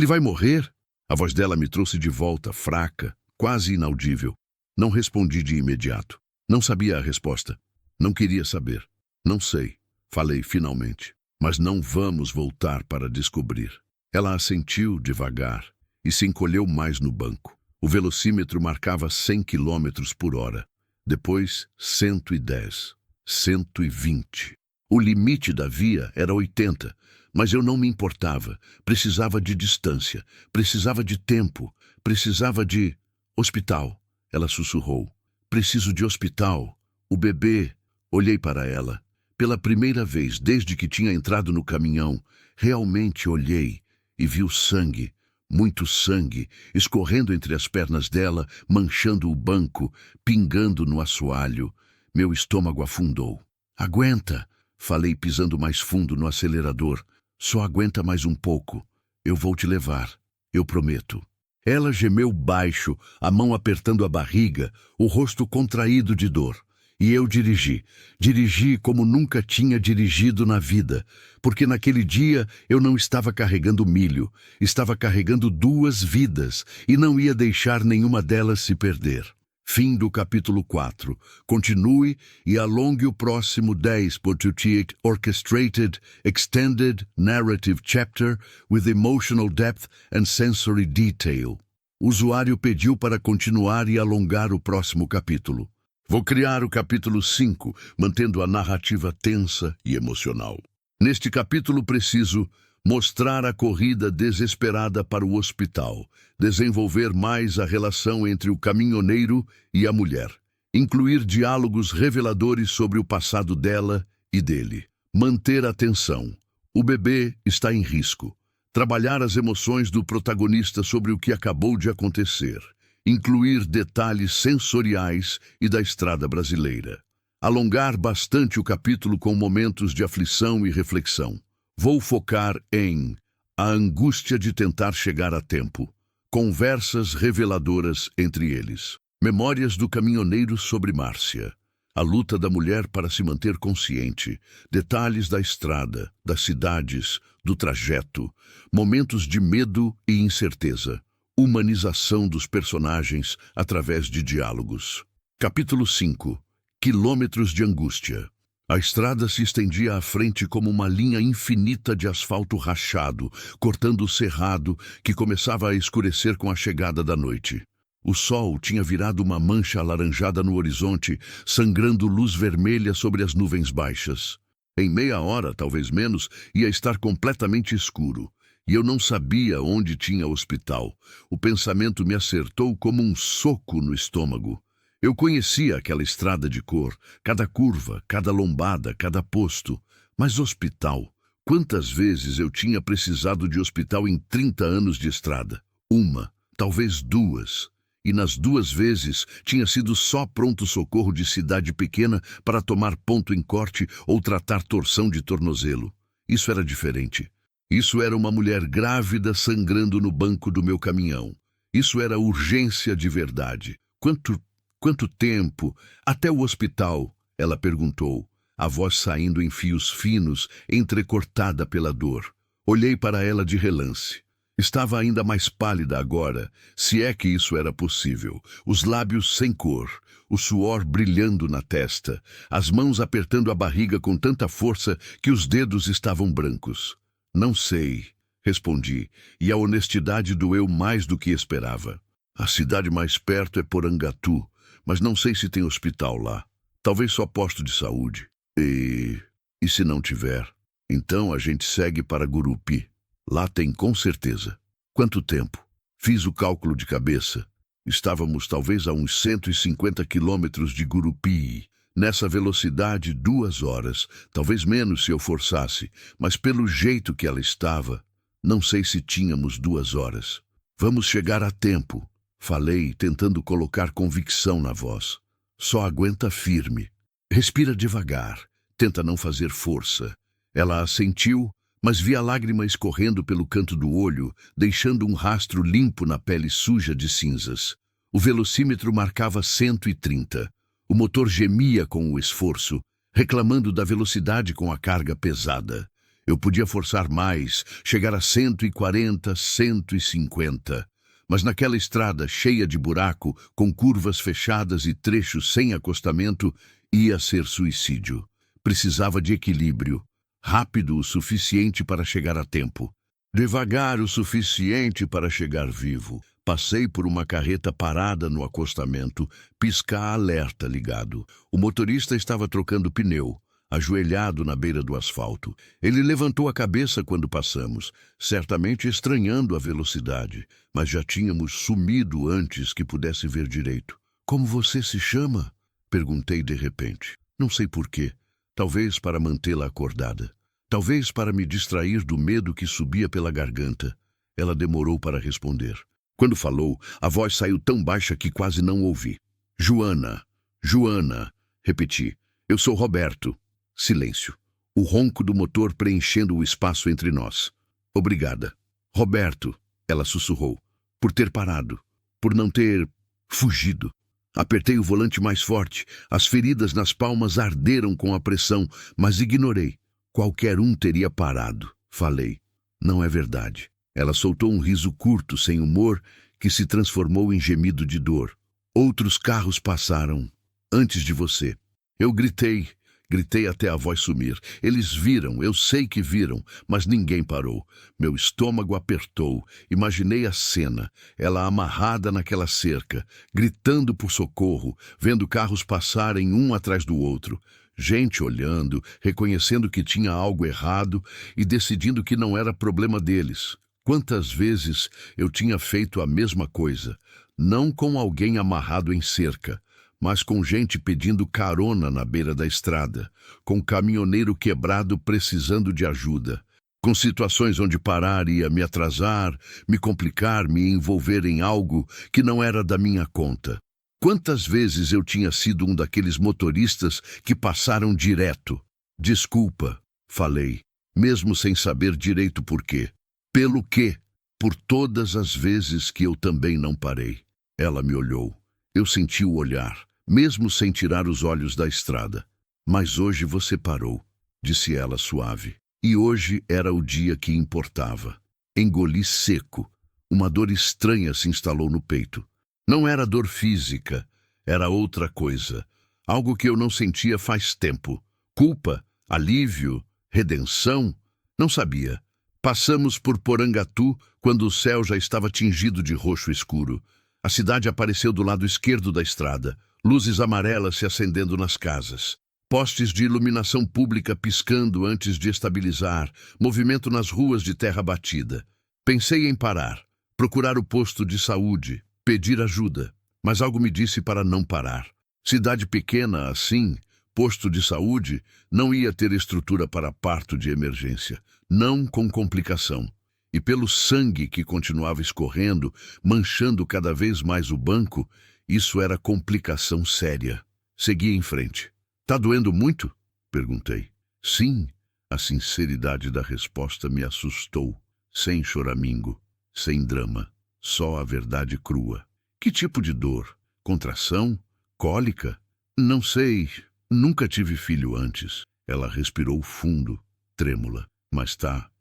vai morrer? A voz dela me trouxe de volta, fraca, quase inaudível. Não respondi de imediato. Não sabia a resposta. Não queria saber. Não sei, falei finalmente. Mas não vamos voltar para descobrir. Ela assentiu devagar e se encolheu mais no banco. O velocímetro marcava 100 quilômetros por hora. Depois, 110, 120. O limite da via era 80, mas eu não me importava. Precisava de distância, precisava de tempo, precisava de... Hospital, ela sussurrou. Preciso de hospital. O bebê... Olhei para ela. Pela primeira vez desde que tinha entrado no caminhão, realmente olhei e vi o sangue, muito sangue, escorrendo entre as pernas dela, manchando o banco, pingando no assoalho. Meu estômago afundou. Aguenta, falei pisando mais fundo no acelerador. Só aguenta mais um pouco. Eu vou te levar, eu prometo. Ela gemeu baixo, a mão apertando a barriga, o rosto contraído de dor. E eu dirigi como nunca tinha dirigido na vida, porque naquele dia eu não estava carregando milho, estava carregando 2 vidas e não ia deixar nenhuma delas se perder. Fim do capítulo 4. Continue e alongue o próximo 10.2 Orchestrated, Extended Narrative Chapter with Emotional Depth and Sensory Detail. O usuário pediu para continuar e alongar o próximo capítulo. Vou criar o capítulo 5, mantendo a narrativa tensa e emocional. Neste capítulo preciso mostrar a corrida desesperada para o hospital, desenvolver mais a relação entre o caminhoneiro e a mulher, incluir diálogos reveladores sobre o passado dela e dele, manter a tensão. O bebê está em risco. Trabalhar as emoções do protagonista sobre o que acabou de acontecer. Incluir detalhes sensoriais e da estrada brasileira. Alongar bastante o capítulo com momentos de aflição e reflexão. Vou focar em a angústia de tentar chegar a tempo. Conversas reveladoras entre eles. Memórias do caminhoneiro sobre Márcia. A luta da mulher para se manter consciente. Detalhes da estrada, das cidades, do trajeto. Momentos de medo e incerteza. Humanização dos personagens através de diálogos. Capítulo 5. Quilômetros de angústia. A estrada se estendia à frente como uma linha infinita de asfalto rachado, cortando o cerrado que começava a escurecer com a chegada da noite. O sol tinha virado uma mancha alaranjada no horizonte, sangrando luz vermelha sobre as nuvens baixas. Em meia hora, talvez menos, ia estar completamente escuro. E eu não sabia onde tinha hospital. O pensamento me acertou como um soco no estômago. Eu conhecia aquela estrada de cor, cada curva, cada lombada, cada posto. Mas hospital? Quantas vezes eu tinha precisado de hospital em 30 anos de estrada? 1, talvez 2. E nas 2 vezes tinha sido só pronto-socorro de cidade pequena para tomar ponto em corte ou tratar torção de tornozelo. Isso era diferente. Isso era uma mulher grávida sangrando no banco do meu caminhão. Isso era urgência de verdade. Quanto tempo? Até o hospital? Ela perguntou, a voz saindo em fios finos, entrecortada pela dor. Olhei para ela de relance. Estava ainda mais pálida agora, se é que isso era possível. Os lábios sem cor, o suor brilhando na testa, as mãos apertando a barriga com tanta força que os dedos estavam brancos. Não sei, respondi, e a honestidade doeu mais do que esperava. A cidade mais perto é Porangatu, mas não sei se tem hospital lá. Talvez só posto de saúde. E se não tiver? Então a gente segue para Gurupi. Lá tem com certeza. Quanto tempo? Fiz o cálculo de cabeça. Estávamos talvez a uns 150 quilômetros de Gurupi. Nessa velocidade, 2 horas, talvez menos se eu forçasse, mas pelo jeito que ela estava, não sei se tínhamos 2 horas. Vamos chegar a tempo, Falei, tentando colocar convicção na voz. Só aguenta firme. Respira devagar. Tenta não fazer força. Ela assentiu, mas vi a lágrima escorrendo pelo canto do olho, deixando um rastro limpo na pele suja de cinzas. O velocímetro marcava 130. O motor gemia com o esforço, reclamando da velocidade com a carga pesada. Eu podia forçar mais, chegar a 140, 150. Mas naquela estrada cheia de buraco, com curvas fechadas e trechos sem acostamento, ia ser suicídio. Precisava de equilíbrio, rápido o suficiente para chegar a tempo, devagar o suficiente para chegar vivo. Passei por uma carreta parada no acostamento, pisca-alerta ligado. O motorista estava trocando pneu, ajoelhado na beira do asfalto. Ele levantou a cabeça quando passamos, certamente estranhando a velocidade, mas já tínhamos sumido antes que pudesse ver direito. Como você se chama? Perguntei de repente. Não sei porquê. Talvez para mantê-la acordada. Talvez para me distrair do medo que subia pela garganta. Ela demorou para responder. Quando falou, a voz saiu tão baixa que quase não ouvi. Joana, Joana, repeti. Eu sou Roberto. Silêncio. O ronco do motor preenchendo o espaço entre nós. Obrigada. Roberto, ela sussurrou, por ter parado, por não ter fugido. Apertei o volante mais forte. As feridas nas palmas arderam com a pressão, mas ignorei. Qualquer um teria parado. Falei. Não é verdade. Ela soltou um riso curto, sem humor, que se transformou em gemido de dor. Outros carros passaram antes de você. Eu gritei. Gritei até a voz sumir. Eles viram, eu sei que viram, mas ninguém parou. Meu estômago apertou. Imaginei a cena, ela amarrada naquela cerca, gritando por socorro, vendo carros passarem um atrás do outro. Gente olhando, reconhecendo que tinha algo errado e decidindo que não era problema deles. Quantas vezes eu tinha feito a mesma coisa, não com alguém amarrado em cerca, mas com gente pedindo carona na beira da estrada, com caminhoneiro quebrado precisando de ajuda, com situações onde parar ia me atrasar, me complicar, me envolver em algo que não era da minha conta. Quantas vezes eu tinha sido um daqueles motoristas que passaram direto? Desculpa, falei, mesmo sem saber direito por quê. Pelo quê? Por todas as vezes que eu também não parei. Ela me olhou. Eu senti o olhar, mesmo sem tirar os olhos da estrada. Mas hoje você parou, disse ela suave. E hoje era o dia que importava. Engoli seco. Uma dor estranha se instalou no peito. Não era dor física, era outra coisa. Algo que eu não sentia faz tempo. Culpa, alívio, redenção? Não sabia. Passamos por Porangatu quando o céu já estava tingido de roxo escuro. A cidade apareceu do lado esquerdo da estrada, luzes amarelas se acendendo nas casas. Postes de iluminação pública piscando antes de estabilizar, movimento nas ruas de terra batida. Pensei em parar, procurar o posto de saúde, pedir ajuda, mas algo me disse para não parar. Cidade pequena assim, posto de saúde, não ia ter estrutura para parto de emergência, não com complicação. E pelo sangue que continuava escorrendo, manchando cada vez mais o banco, isso era complicação séria. Segui em frente. Tá doendo muito? Perguntei. Sim, a sinceridade da resposta me assustou. Sem choramingo, sem drama, só a verdade crua. Que tipo de dor? Contração? Cólica? Não sei, nunca tive filho antes. Ela respirou fundo, trêmula. Mas tá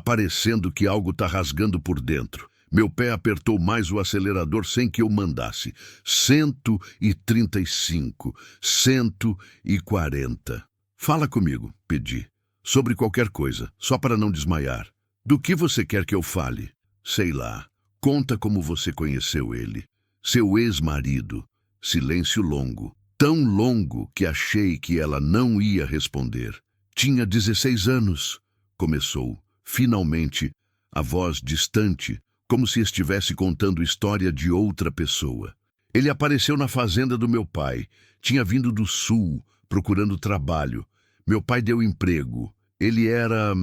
parecendo que algo tá rasgando por dentro. Meu pé apertou mais o acelerador sem que eu mandasse. 135, 140. Fala comigo, pedi. Sobre qualquer coisa, só para não desmaiar. Do que você quer que eu fale? Sei lá. Conta como você conheceu ele. Seu ex-marido. Silêncio longo. Tão longo que achei que ela não ia responder. Tinha 16 anos. Começou, finalmente, a voz distante, como se estivesse contando história de outra pessoa. Ele apareceu na fazenda do meu pai. Tinha vindo do sul, procurando trabalho. Meu pai deu emprego. Ele era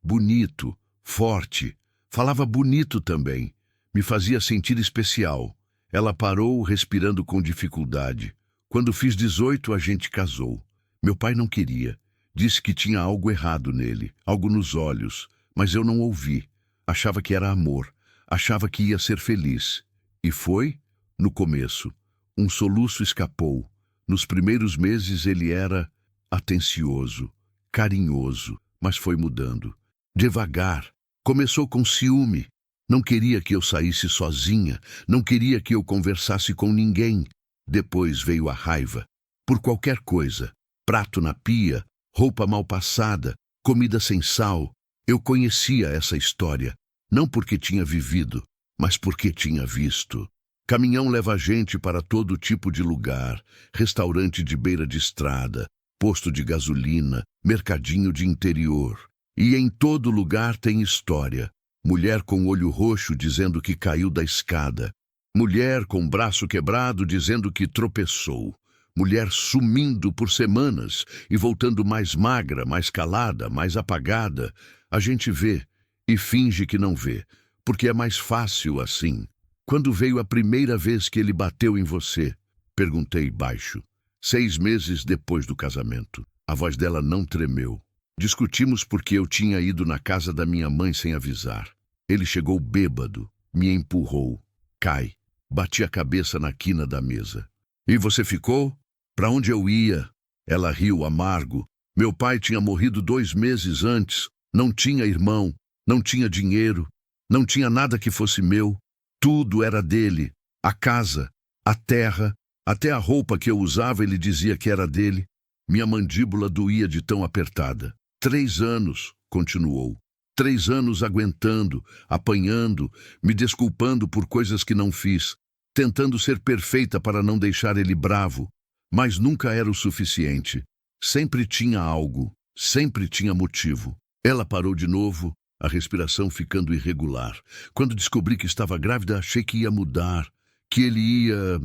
bonito, forte. Falava bonito também. Me fazia sentir especial. Ela parou, respirando com dificuldade. Quando fiz 18, a gente casou. Meu pai não queria. Disse que tinha algo errado nele, algo nos olhos, mas eu não ouvi. Achava que era amor. Achava que ia ser feliz. E foi? No começo. Um soluço escapou. Nos primeiros meses ele era atencioso, carinhoso, mas foi mudando. Devagar. Começou com ciúme. Não queria que eu saísse sozinha, não queria que eu conversasse com ninguém. Depois veio a raiva. Por qualquer coisa. Prato na pia, roupa mal passada, comida sem sal. Eu conhecia essa história. Não porque tinha vivido, mas porque tinha visto. Caminhão leva a gente para todo tipo de lugar. Restaurante de beira de estrada, posto de gasolina, mercadinho de interior. E em todo lugar tem história. Mulher com olho roxo dizendo que caiu da escada. Mulher com braço quebrado dizendo que tropeçou. Mulher sumindo por semanas e voltando mais magra, mais calada, mais apagada. A gente vê e finge que não vê, porque é mais fácil assim. Quando veio a primeira vez que ele bateu em você? Perguntei baixo. 6 meses depois do casamento. A voz dela não tremeu. Discutimos porque eu tinha ido na casa da minha mãe sem avisar. Ele chegou bêbado, me empurrou. Cai. Bati a cabeça na quina da mesa. E você ficou? Para onde eu ia? Ela riu amargo. Meu pai tinha morrido 2 meses antes. Não tinha irmão, não tinha dinheiro, não tinha nada que fosse meu. Tudo era dele. A casa, a terra, até a roupa que eu usava ele dizia que era dele. Minha mandíbula doía de tão apertada. 3 anos, continuou. 3 anos aguentando, apanhando, me desculpando por coisas que não fiz, tentando ser perfeita para não deixar ele bravo, mas nunca era o suficiente. Sempre tinha algo, sempre tinha motivo. Ela parou de novo, a respiração ficando irregular. Quando descobri que estava grávida, achei que ia mudar, que ele ia,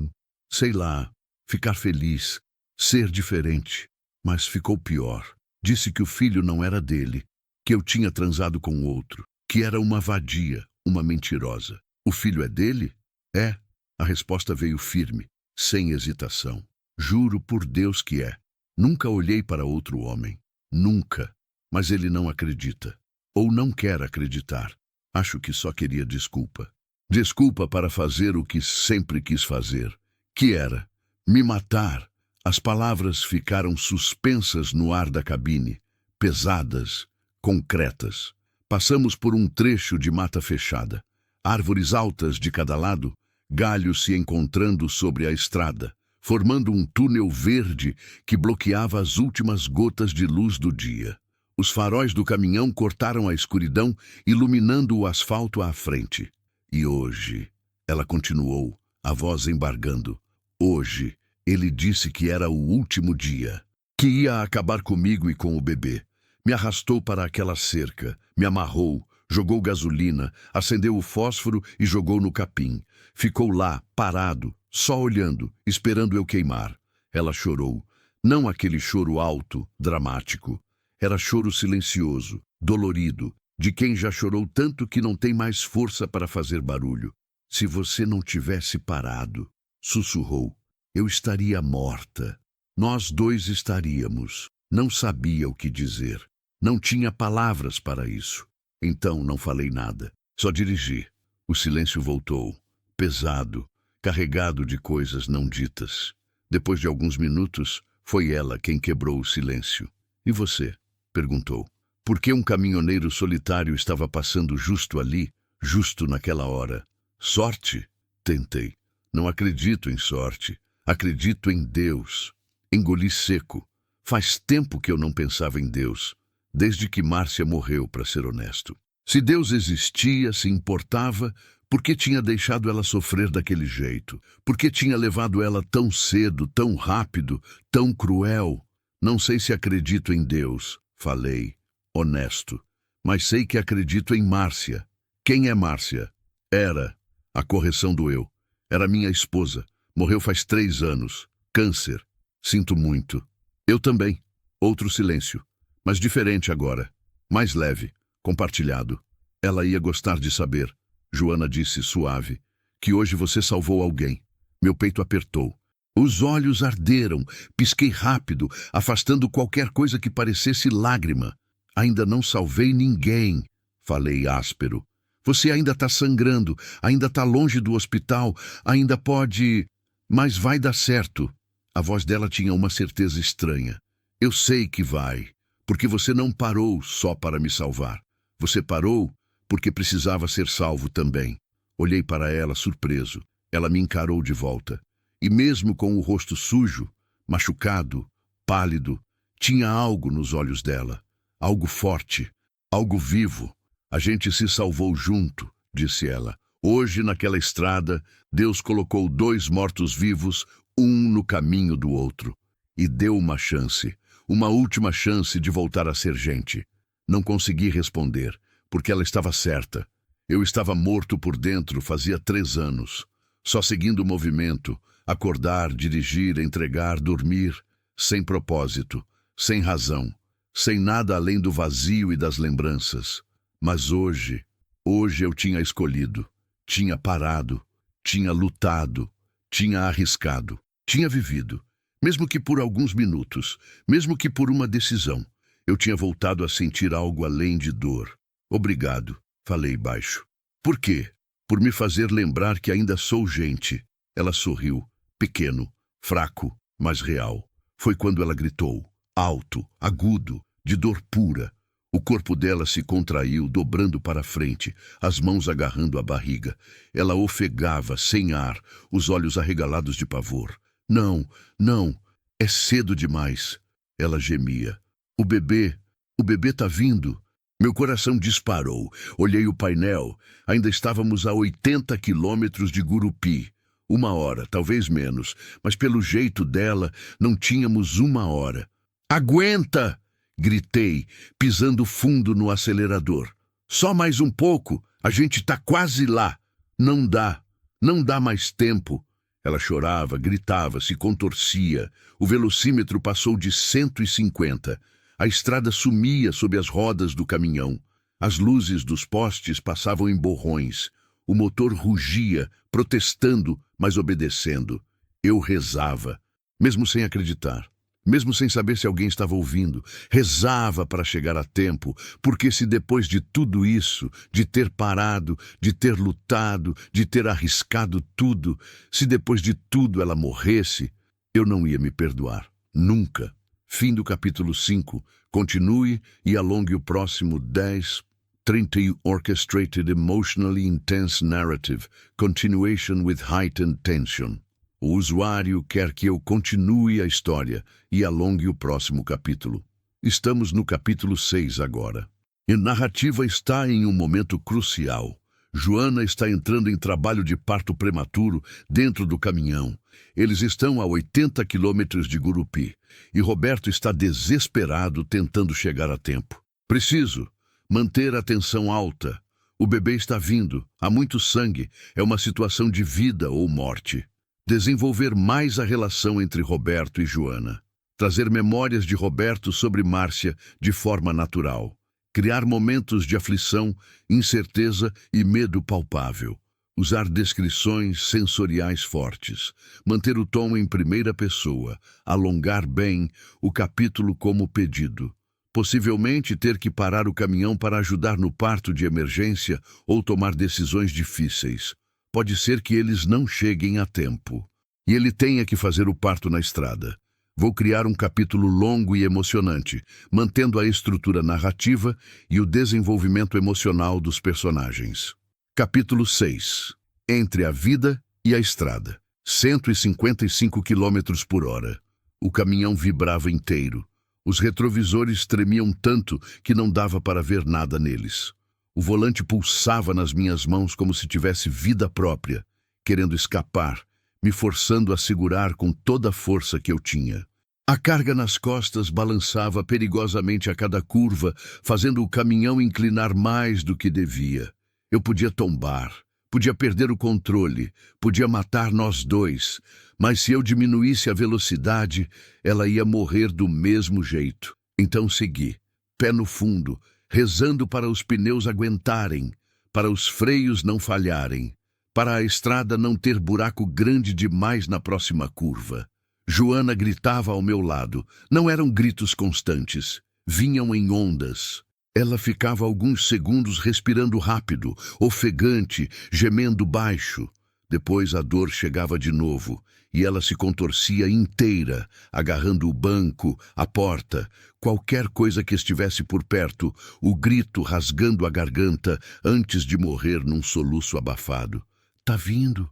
sei lá, ficar feliz, ser diferente. Mas ficou pior. Disse que o filho não era dele, que eu tinha transado com outro, que era uma vadia, uma mentirosa. O filho é dele? É. A resposta veio firme, sem hesitação. Juro por Deus que é. Nunca olhei para outro homem. Nunca. Mas ele não acredita. Ou não quer acreditar. Acho que só queria desculpa. Desculpa para fazer o que sempre quis fazer. Que era me matar. As palavras ficaram suspensas no ar da cabine, pesadas, concretas. Passamos por um trecho de mata fechada. Árvores altas de cada lado, galhos se encontrando sobre a estrada, formando um túnel verde que bloqueava as últimas gotas de luz do dia. Os faróis do caminhão cortaram a escuridão, iluminando o asfalto à frente. E hoje, ela continuou, a voz embargando. Hoje, ele disse que era o último dia, que ia acabar comigo e com o bebê. Me arrastou para aquela cerca, me amarrou, jogou gasolina, acendeu o fósforo e jogou no capim. Ficou lá, parado, só olhando, esperando eu queimar. Ela chorou. Não aquele choro alto, dramático. Era choro silencioso, dolorido, de quem já chorou tanto que não tem mais força para fazer barulho. Se você não tivesse parado, sussurrou, eu estaria morta. Nós dois estaríamos. Não sabia o que dizer. Não tinha palavras para isso. Então não falei nada. Só dirigi. O silêncio voltou, pesado, carregado de coisas não ditas. Depois de alguns minutos, foi ela quem quebrou o silêncio. E você? Perguntou. Por que um caminhoneiro solitário estava passando justo ali, justo naquela hora? Sorte? Tentei. Não acredito em sorte. Acredito em Deus. Engoli seco. Faz tempo que eu não pensava em Deus. Desde que Márcia morreu, para ser honesto. Se Deus existia, se importava, por que tinha deixado ela sofrer daquele jeito? Por que tinha levado ela tão cedo, tão rápido, tão cruel? Não sei se acredito em Deus, falei, honesto. Mas sei que acredito em Márcia. Quem é Márcia? Era. A correção doeu. Era minha esposa. Morreu faz 3 anos. Câncer. Sinto muito. Eu também. Outro silêncio. Mas diferente agora. Mais leve. Compartilhado. Ela ia gostar de saber. Joana disse suave. que hoje você salvou alguém. Meu peito apertou. Os olhos arderam, pisquei rápido, afastando qualquer coisa que parecesse lágrima. Ainda não salvei ninguém, falei áspero. Você ainda está sangrando, ainda está longe do hospital, ainda pode... Mas vai dar certo. A voz dela tinha uma certeza estranha. Eu sei que vai, porque você não parou só para me salvar. Você parou porque precisava ser salvo também. Olhei para ela, surpreso. Ela me encarou de volta. E mesmo com o rosto sujo, machucado, pálido, tinha algo nos olhos dela. Algo forte, algo vivo. A gente se salvou junto, disse ela. Hoje, naquela estrada, Deus colocou 2 mortos-vivos, um no caminho do outro. E deu uma chance, uma última chance de voltar a ser gente. Não consegui responder, porque ela estava certa. Eu estava morto por dentro fazia 3 anos. Só seguindo o movimento, acordar, dirigir, entregar, dormir, sem propósito, sem razão, sem nada além do vazio e das lembranças. Mas hoje eu tinha escolhido, tinha parado, tinha lutado, tinha arriscado, tinha vivido. Mesmo que por alguns minutos, mesmo que por uma decisão, eu tinha voltado a sentir algo além de dor. Obrigado, falei baixo. Por quê? Por me fazer lembrar que ainda sou gente. Ela sorriu, pequeno, fraco, mas real. Foi quando ela gritou, alto, agudo, de dor pura. O corpo dela se contraiu, dobrando para frente, as mãos agarrando a barriga. Ela ofegava, sem ar, os olhos arregalados de pavor. Não, não, é cedo demais. Ela gemia. O bebê tá vindo. Meu coração disparou. Olhei o painel. Ainda estávamos a 80 quilômetros de Gurupi. 1 hora, talvez menos, mas pelo jeito dela, não tínhamos 1 hora. Aguenta! Gritei, pisando fundo no acelerador. Só mais um pouco, a gente tá quase lá. Não dá mais tempo. Ela chorava, gritava, se contorcia. O velocímetro passou de 150. A estrada sumia sob as rodas do caminhão. As luzes dos postes passavam em borrões. O motor rugia, protestando, mas obedecendo. Eu rezava, mesmo sem acreditar. Mesmo sem saber se alguém estava ouvindo, rezava para chegar a tempo, porque se depois de tudo isso, de ter parado, de ter lutado, de ter arriscado tudo, se depois de tudo ela morresse, eu não ia me perdoar. Nunca. Fim do capítulo 5. Continue e alongue o próximo 10. 30 Orchestrated Emotionally Intense Narrative. Continuation with Heightened Tension. O usuário quer que eu continue a história e alongue o próximo capítulo. Estamos no capítulo 6 agora. E a narrativa está em um momento crucial. Joana está entrando em trabalho de parto prematuro dentro do caminhão. Eles estão a 80 quilômetros de Gurupi. E Roberto está desesperado tentando chegar a tempo. Preciso manter a tensão alta. O bebê está vindo. Há muito sangue. É uma situação de vida ou morte. Desenvolver mais a relação entre Roberto e Joana. Trazer memórias de Roberto sobre Márcia de forma natural. Criar momentos de aflição, incerteza e medo palpável. Usar descrições sensoriais fortes. Manter o tom em primeira pessoa. Alongar bem o capítulo como pedido. Possivelmente ter que parar o caminhão para ajudar no parto de emergência ou tomar decisões difíceis. Pode ser que eles não cheguem a tempo. E ele tenha que fazer o parto na estrada. Vou criar um capítulo longo e emocionante, mantendo a estrutura narrativa e o desenvolvimento emocional dos personagens. Capítulo 6. Entre a vida e a estrada. 155 km/h. O caminhão vibrava inteiro. Os retrovisores tremiam tanto que não dava para ver nada neles. O volante pulsava nas minhas mãos como se tivesse vida própria, querendo escapar, me forçando a segurar com toda a força que eu tinha. A carga nas costas balançava perigosamente a cada curva, fazendo o caminhão inclinar mais do que devia. Eu podia tombar, podia perder o controle, podia matar nós dois, mas se eu diminuísse a velocidade, ela ia morrer do mesmo jeito. Então segui, pé no fundo, rezando para os pneus aguentarem, para os freios não falharem. para a estrada não ter buraco grande demais na próxima curva. Joana gritava ao meu lado. Não eram gritos constantes. Vinham em ondas. Ela ficava alguns segundos respirando rápido, ofegante, gemendo baixo. Depois a dor chegava de novo, e ela se contorcia inteira, agarrando o banco, a porta, qualquer coisa que estivesse por perto, o grito rasgando a garganta antes de morrer num soluço abafado. Tá vindo,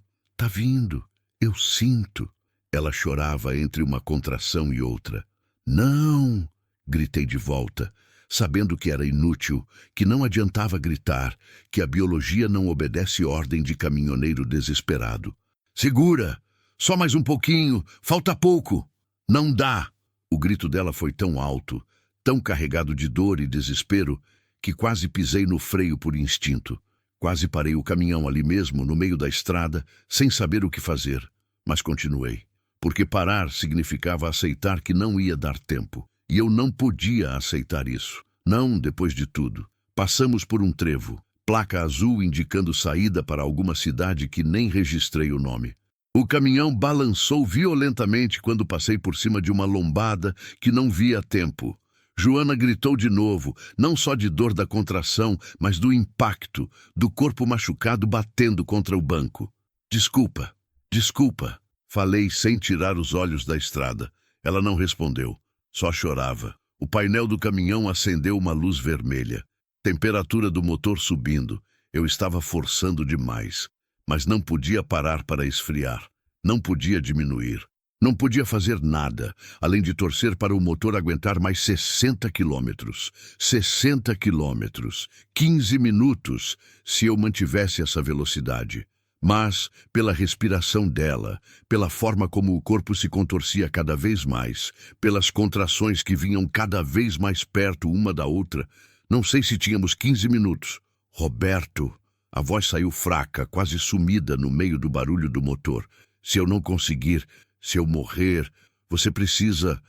eu sinto. Ela chorava entre uma contração e outra. Não! Gritei de volta, sabendo que era inútil, que não adiantava gritar, que a biologia não obedece ordem de caminhoneiro desesperado. Segura! Só mais um pouquinho! Falta pouco! Não dá! O grito dela foi tão alto, tão carregado de dor e desespero, que quase pisei no freio por instinto. Quase parei o caminhão ali mesmo, no meio da estrada, sem saber o que fazer. Mas continuei, porque parar significava aceitar que não ia dar tempo. E eu não podia aceitar isso. Não, depois de tudo. Passamos por um trevo, placa azul indicando saída para alguma cidade que nem registrei o nome. O caminhão balançou violentamente quando passei por cima de uma lombada que não via a tempo. Joana gritou de novo, não só de dor da contração, mas do impacto, do corpo machucado batendo contra o banco. Desculpa, desculpa, falei sem tirar os olhos da estrada. Ela não respondeu. Só chorava. O painel do caminhão acendeu uma luz vermelha. Temperatura do motor subindo. Eu estava forçando demais. Mas não podia parar para esfriar. Não podia diminuir. Não podia fazer nada, além de torcer para o motor aguentar mais 60 quilômetros. 60 quilômetros. 15 minutos, se eu mantivesse essa velocidade. Mas, pela respiração dela, pela forma como o corpo se contorcia cada vez mais, pelas contrações que vinham cada vez mais perto uma da outra, não sei se tínhamos 15 minutos. Roberto, a voz saiu fraca, quase sumida no meio do barulho do motor. Se eu não conseguir, se eu morrer, você precisa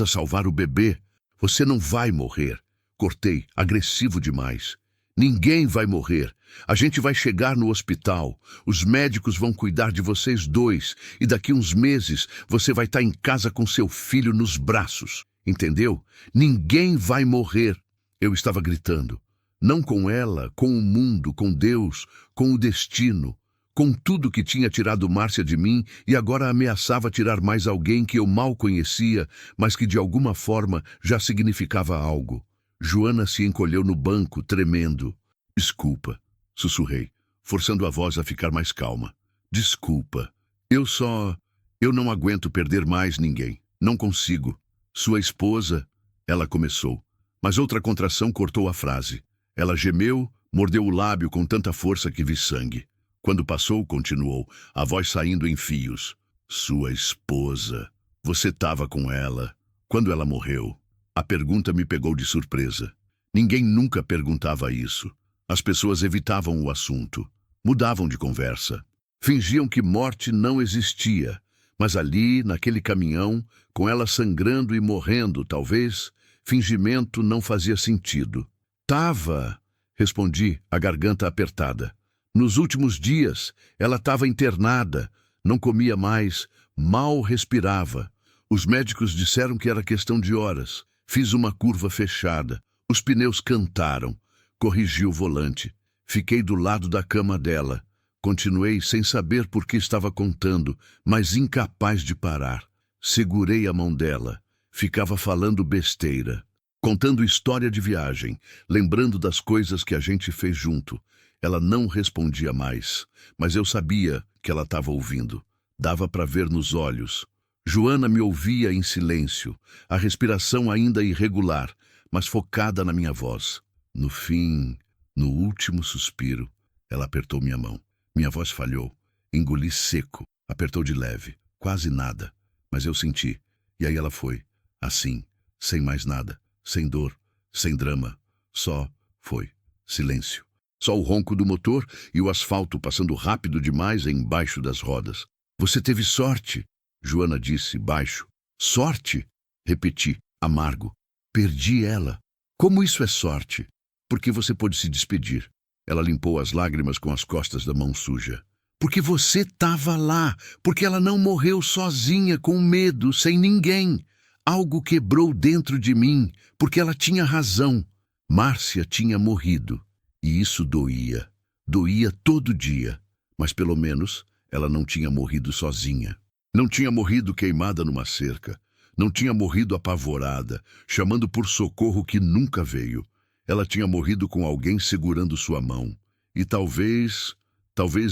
salvar o bebê. Você não vai morrer. Cortei, agressivo demais. Ninguém vai morrer. A gente vai chegar no hospital. Os médicos vão cuidar de vocês dois. E daqui uns meses você vai estar em casa com seu filho nos braços. Entendeu? Ninguém vai morrer. Eu estava gritando. Não com ela, com o mundo, com Deus, com o destino. Com tudo que tinha tirado Márcia de mim e agora ameaçava tirar mais alguém que eu mal conhecia, mas que de alguma forma já significava algo. Joana se encolheu no banco, tremendo. Desculpa, sussurrei, forçando a voz a ficar mais calma. Desculpa. Eu não aguento perder mais ninguém. Não consigo. Sua esposa... Ela começou, mas outra contração cortou a frase. Ela gemeu, mordeu o lábio com tanta força que vi sangue. Quando passou, continuou, a voz saindo em fios. Sua esposa. Você estava com ela. Quando ela morreu? A pergunta me pegou de surpresa. Ninguém nunca perguntava isso. As pessoas evitavam o assunto. Mudavam de conversa. Fingiam que morte não existia. Mas ali, naquele caminhão, com ela sangrando e morrendo, talvez, fingimento não fazia sentido. Tava, respondi, a garganta apertada. Nos últimos dias, ela estava internada, não comia mais, mal respirava. Os médicos disseram que era questão de horas. Fiz uma curva fechada. Os pneus cantaram. Corrigi o volante. Fiquei do lado da cama dela. Continuei sem saber por que estava contando, mas incapaz de parar. Segurei a mão dela. Ficava falando besteira. Contando história de viagem, lembrando das coisas que a gente fez junto. Ela não respondia mais, mas eu sabia que ela estava ouvindo. Dava para ver nos olhos. Joana me ouvia em silêncio, a respiração ainda irregular, mas focada na minha voz. No fim, no último suspiro, ela apertou minha mão. Minha voz falhou. Engoli seco. Apertou de leve. Quase nada. Mas eu senti. E aí ela foi. Assim. Sem mais nada. Sem dor. Sem drama. Só foi. Silêncio. Só o ronco do motor e o asfalto passando rápido demais embaixo das rodas. Você teve sorte, Joana disse, baixo. Sorte? Repeti, amargo. Perdi ela. Como isso é sorte? Porque você pôde se despedir. Ela limpou as lágrimas com as costas da mão suja. Porque você estava lá, porque ela não morreu sozinha, com medo, sem ninguém. Algo quebrou dentro de mim, porque ela tinha razão. Márcia tinha morrido, e isso doía. Doía todo dia, mas pelo menos ela não tinha morrido sozinha. Não tinha morrido queimada numa cerca. Não tinha morrido apavorada, chamando por socorro que nunca veio. Ela tinha morrido com alguém segurando sua mão. E talvez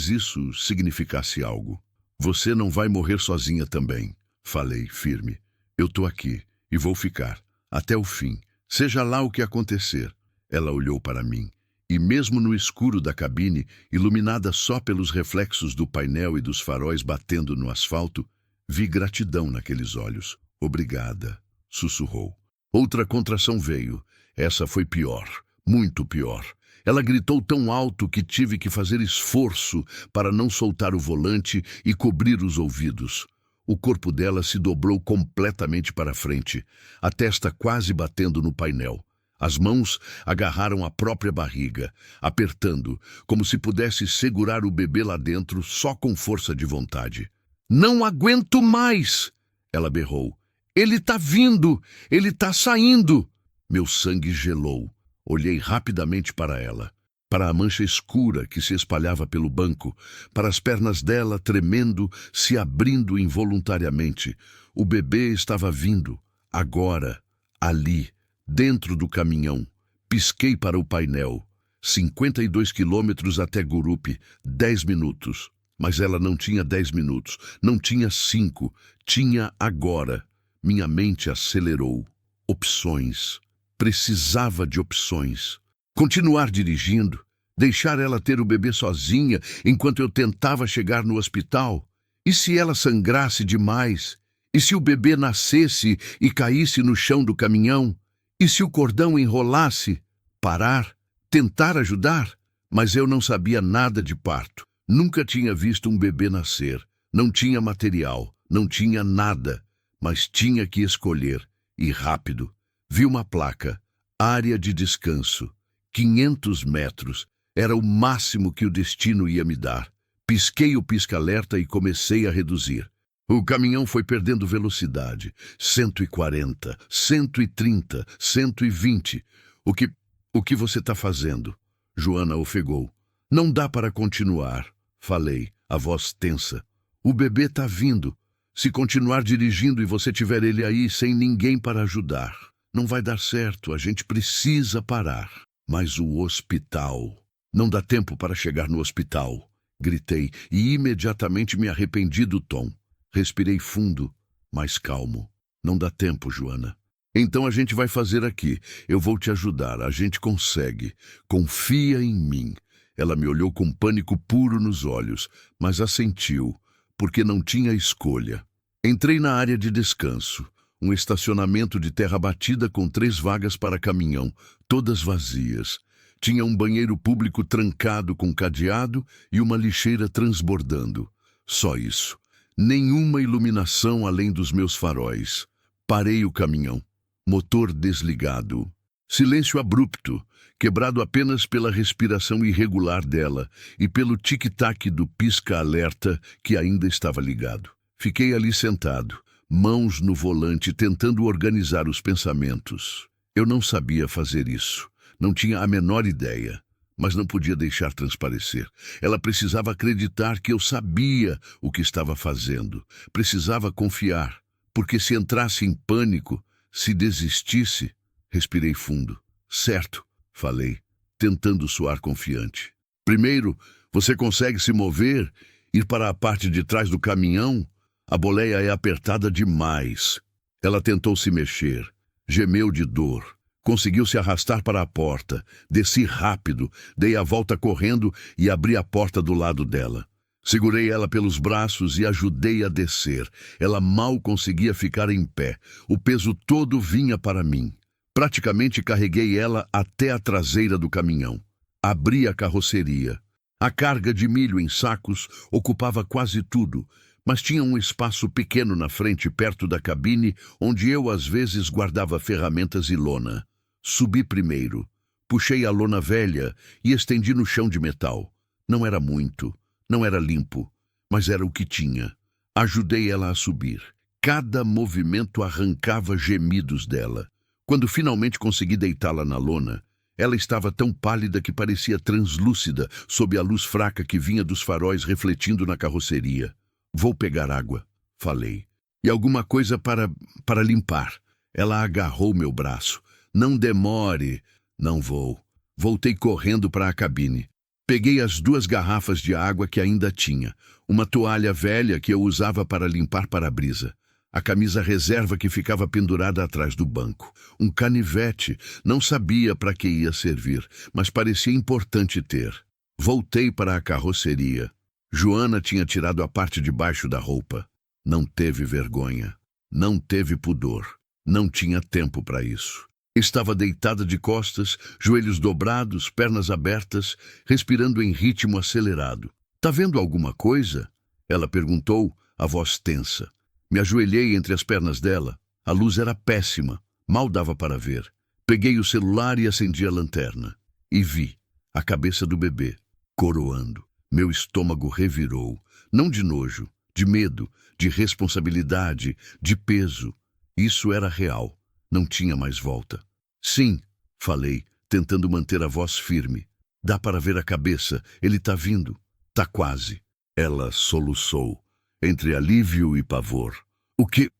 isso significasse algo. Você não vai morrer sozinha também, falei, firme. Eu tô aqui e vou ficar, até o fim, seja lá o que acontecer. Ela olhou para mim, e mesmo no escuro da cabine, iluminada só pelos reflexos do painel e dos faróis batendo no asfalto, vi gratidão naqueles olhos. Obrigada, sussurrou. Outra contração veio. Essa foi pior, muito pior. Ela gritou tão alto que tive que fazer esforço para não soltar o volante e cobrir os ouvidos. O corpo dela se dobrou completamente para frente, a testa quase batendo no painel. As mãos agarraram a própria barriga, apertando, como se pudesse segurar o bebê lá dentro só com força de vontade. Não aguento mais! Ela berrou. Ele tá vindo! Ele tá saindo! Meu sangue gelou. Olhei rapidamente para ela, para a mancha escura que se espalhava pelo banco, para as pernas dela tremendo, se abrindo involuntariamente. O bebê estava vindo, agora, ali, dentro do caminhão. Pisquei para o painel. 52 quilômetros até Gurupi, 10 minutos. Mas ela não tinha 10 minutos, não tinha 5, tinha agora. Minha mente acelerou. Opções. Precisava de opções. Continuar dirigindo, deixar ela ter o bebê sozinha enquanto eu tentava chegar no hospital. E se ela sangrasse demais? E se o bebê nascesse e caísse no chão do caminhão? E se o cordão enrolasse? Parar? Tentar ajudar? Mas eu não sabia nada de parto. Nunca tinha visto um bebê nascer. Não tinha material, não tinha nada. Mas tinha que escolher, e rápido. Vi uma placa, área de descanso, 500 metros, era o máximo que o destino ia me dar. Pisquei o pisca-alerta e comecei a reduzir. O caminhão foi perdendo velocidade, 140, 130, 120. O que você está fazendo? Joana ofegou. Não dá para continuar, falei, a voz tensa. O bebê está vindo. Se continuar dirigindo e você tiver ele aí sem ninguém para ajudar, não vai dar certo, a gente precisa parar. Mas o hospital... Não dá tempo para chegar no hospital, gritei e imediatamente me arrependi do tom. Respirei fundo, mas calmo. Não dá tempo, Joana. Então a gente vai fazer aqui. Eu vou te ajudar, a gente consegue. Confia em mim. Ela me olhou com pânico puro nos olhos, mas assentiu, porque não tinha escolha. Entrei na área de descanso. Um estacionamento de terra batida com 3 vagas para caminhão, todas vazias. Tinha um banheiro público trancado com cadeado e uma lixeira transbordando. Só isso. Nenhuma iluminação além dos meus faróis. Parei o caminhão. Motor desligado. Silêncio abrupto, quebrado apenas pela respiração irregular dela e pelo tic-tac do pisca-alerta que ainda estava ligado. Fiquei ali sentado, mãos no volante, tentando organizar os pensamentos. Eu não sabia fazer isso. Não tinha a menor ideia, mas não podia deixar transparecer. Ela precisava acreditar que eu sabia o que estava fazendo. Precisava confiar, porque se entrasse em pânico, se desistisse... Respirei fundo. Certo, falei, tentando soar confiante. Primeiro, você consegue se mover, ir para a parte de trás do caminhão? A boleia é apertada demais. Ela tentou se mexer, gemeu de dor. Conseguiu se arrastar para a porta. Desci rápido, dei a volta correndo e abri a porta do lado dela. Segurei ela pelos braços e ajudei a descer. Ela mal conseguia ficar em pé. O peso todo vinha para mim. Praticamente carreguei ela até a traseira do caminhão. Abri a carroceria. A carga de milho em sacos ocupava quase tudo, mas tinha um espaço pequeno na frente, perto da cabine, onde eu às vezes guardava ferramentas e lona. Subi primeiro. Puxei a lona velha e estendi no chão de metal. Não era muito. Não era limpo, mas era o que tinha. Ajudei ela a subir. Cada movimento arrancava gemidos dela. Quando finalmente consegui deitá-la na lona, ela estava tão pálida que parecia translúcida sob a luz fraca que vinha dos faróis refletindo na carroceria. Vou pegar água, falei. E alguma coisa para limpar. Ela agarrou meu braço. Não demore. Não vou. Voltei correndo para a cabine. Peguei as 2 garrafas de água que ainda tinha, uma toalha velha que eu usava para limpar para-brisa, a camisa reserva que ficava pendurada atrás do banco, um canivete, não sabia para que ia servir, mas parecia importante ter. Voltei para a carroceria. Joana tinha tirado a parte de baixo da roupa. Não teve vergonha, não teve pudor, não tinha tempo para isso. Estava deitada de costas, joelhos dobrados, pernas abertas, respirando em ritmo acelerado. Tá vendo alguma coisa? Ela perguntou, a voz tensa. Me ajoelhei entre as pernas dela. A luz era péssima, mal dava para ver. Peguei o celular e acendi a lanterna. E vi a cabeça do bebê, coroando. Meu estômago revirou, não de nojo, de medo, de responsabilidade, de peso. Isso era real. Não tinha mais volta. Sim, falei, tentando manter a voz firme. Dá para ver a cabeça, ele tá vindo. Tá quase. Ela soluçou, entre alívio e pavor. O que